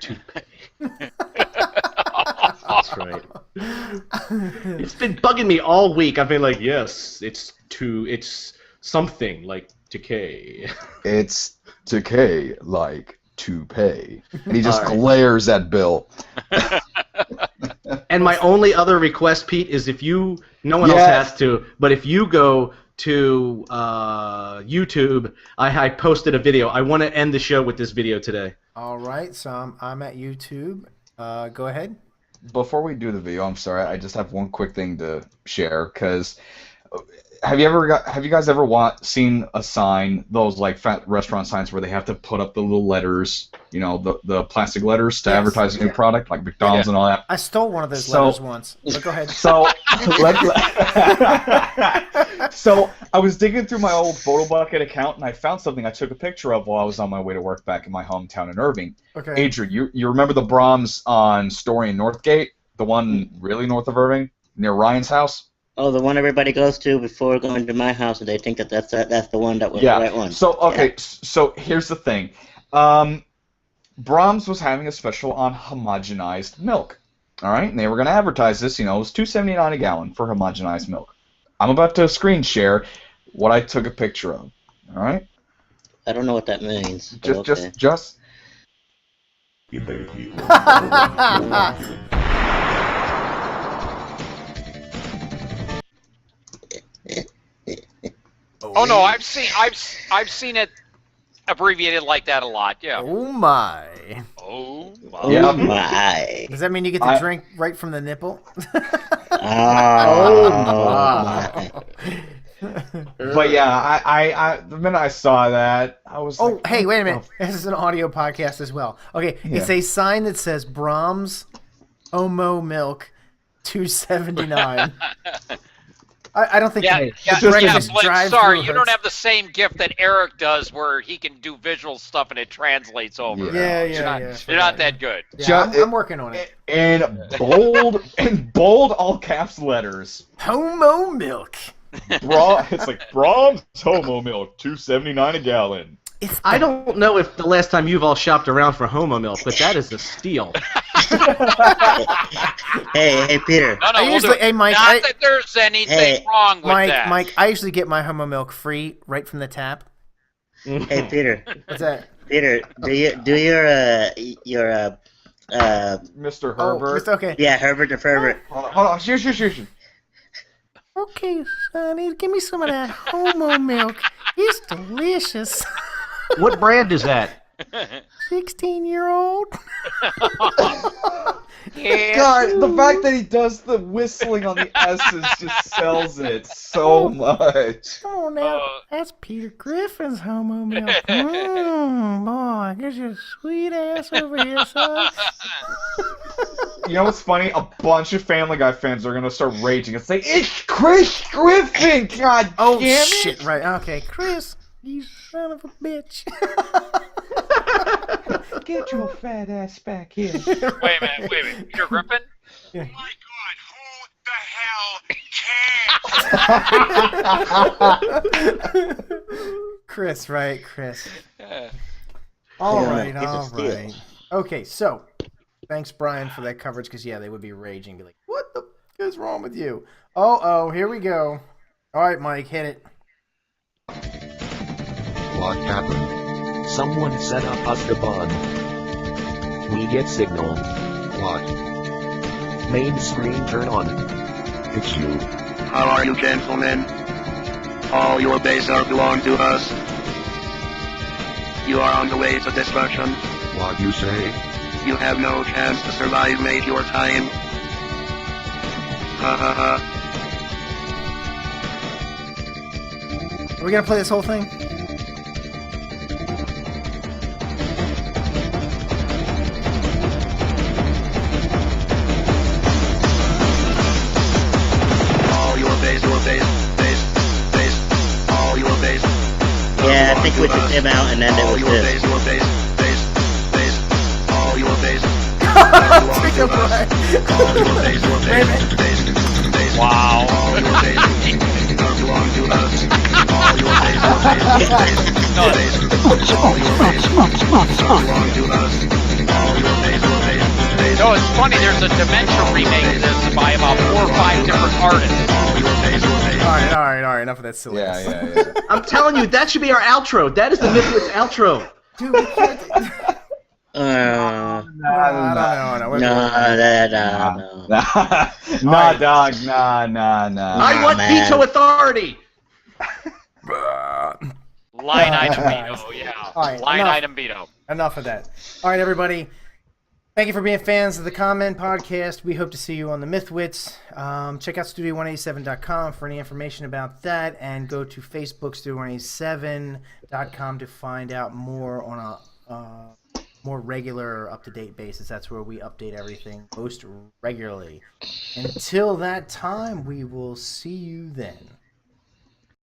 Speaker 4: That's right. It's been bugging me all week. I've been like, yes, it's something like decay.
Speaker 5: It's decay like toupee. And he just glares at Bill.
Speaker 4: And my only other request, Pete, is if you, no one else has to, but if you go to YouTube, I posted a video. I want to end the show with this video today.
Speaker 1: All right, so I'm at YouTube. Go ahead.
Speaker 5: Before we do the video, I'm sorry, I just have one quick thing to share, because have you guys ever seen a sign, those like fat restaurant signs where they have to put up the little letters, you know, the plastic letters to advertise a new product, like McDonald's and all that?
Speaker 1: I stole one of those letters once. But go ahead.
Speaker 5: So, so I was digging through my old PhotoBucket account, and I found something I took a picture of while I was on my way to work back in my hometown in Irving.
Speaker 1: Okay.
Speaker 5: Adrian, you remember the Brahms on Story and Northgate? The one really north of Irving, near Ryan's house?
Speaker 3: Oh, the one everybody goes to before going to my house, and they think that's the one that was the right one.
Speaker 5: So, okay, so here's the thing. Brahms was having a special on homogenized milk. All right, and they were going to advertise this. You know, it was $2.79 a gallon for homogenized milk. I'm about to screen share what I took a picture of. All right.
Speaker 3: I don't know what that means.
Speaker 5: Just.
Speaker 2: Oh no, I've seen it abbreviated like that a lot. Yeah.
Speaker 1: Oh my.
Speaker 2: Oh my.
Speaker 3: Oh my.
Speaker 1: Does that mean you get to drink right from the nipple?
Speaker 3: Oh my.
Speaker 5: But yeah, I the minute I saw that, I was like,
Speaker 1: hey, wait a minute. This is an audio podcast as well. Okay, it's a sign that says Brahms Omo Milk $2.79. I don't think
Speaker 2: sorry, you don't have the same gift that Eric does where he can do visual stuff and it translates over.
Speaker 1: Yeah.
Speaker 2: You're not that good.
Speaker 1: Yeah, I'm working on it.
Speaker 5: In bold all caps letters.
Speaker 1: Homo Milk.
Speaker 5: It's like Brahms Homo Milk, $2.79 a gallon.
Speaker 4: I don't know if the last time you've all shopped around for Homo Milk, but that is a steal.
Speaker 3: Hey, Peter.
Speaker 2: No,
Speaker 1: Mike.
Speaker 2: Not that there's anything wrong with that.
Speaker 1: Mike, I usually get my Homo Milk free right from the tap.
Speaker 3: Hey, Peter.
Speaker 1: What's that?
Speaker 3: Peter, do your
Speaker 5: Mr. Herbert?
Speaker 1: Okay.
Speaker 3: Yeah, Herbert the Fervert.
Speaker 5: Hold on. Shush.
Speaker 6: Okay, Sonny, give me some of that Homo Milk. It's delicious.
Speaker 4: What brand is that?
Speaker 6: 16-year-old.
Speaker 5: God, the fact that he does the whistling on the S's just sells it so much.
Speaker 6: Oh, now, that's Peter Griffin's Homo Milk. Boy, get your sweet ass over here, son.
Speaker 5: You know what's funny? A bunch of Family Guy fans are going to start raging and say, it's Chris Griffin! God damn it!
Speaker 1: Shit, right. Okay,
Speaker 6: Chris, you son of a bitch.
Speaker 7: Get your fat ass back here.
Speaker 2: Wait a minute. Peter Griffin?
Speaker 9: Yeah. My God, who the hell cares?
Speaker 1: Chris, right, Chris. All right. Okay, so thanks, Brian, for that coverage, because, they would be raging. Be like, what the f*** is wrong with you? Oh, here we go. All right, Mike, hit it.
Speaker 13: What happened? Someone set up us the bomb. We get signal. What? Main screen turn on. It's you.
Speaker 14: How are you, gentlemen? All your base are belong to us. You are on the way to destruction.
Speaker 13: What you say?
Speaker 14: You have no chance to survive, mate, your time. Ha ha
Speaker 1: ha. Are we gonna play this whole thing?
Speaker 3: Yeah, I think we should him out and end it with this.
Speaker 2: Wow. No, it's funny, there's a Dementia remake of this by about 4 or 5 different artists.
Speaker 1: right. Enough of that silliness.
Speaker 5: Yeah.
Speaker 4: I'm telling you, that should be our outro. That is the MythWits outro.
Speaker 1: Dude, we can't.
Speaker 3: No,
Speaker 5: dog. Nah.
Speaker 4: I want veto authority.
Speaker 2: Line item veto, yeah.
Speaker 1: All right,
Speaker 2: Line
Speaker 1: enough.
Speaker 2: item veto.
Speaker 1: Enough of that. All right, everybody. Thank you for being fans of the Comment Podcast. We hope to see you on the MythWits. Check out studio187.com for any information about that, and go to Facebook, studio187.com to find out more on a more regular, up-to-date basis. That's where we update everything most regularly. Until that time, we will see you then.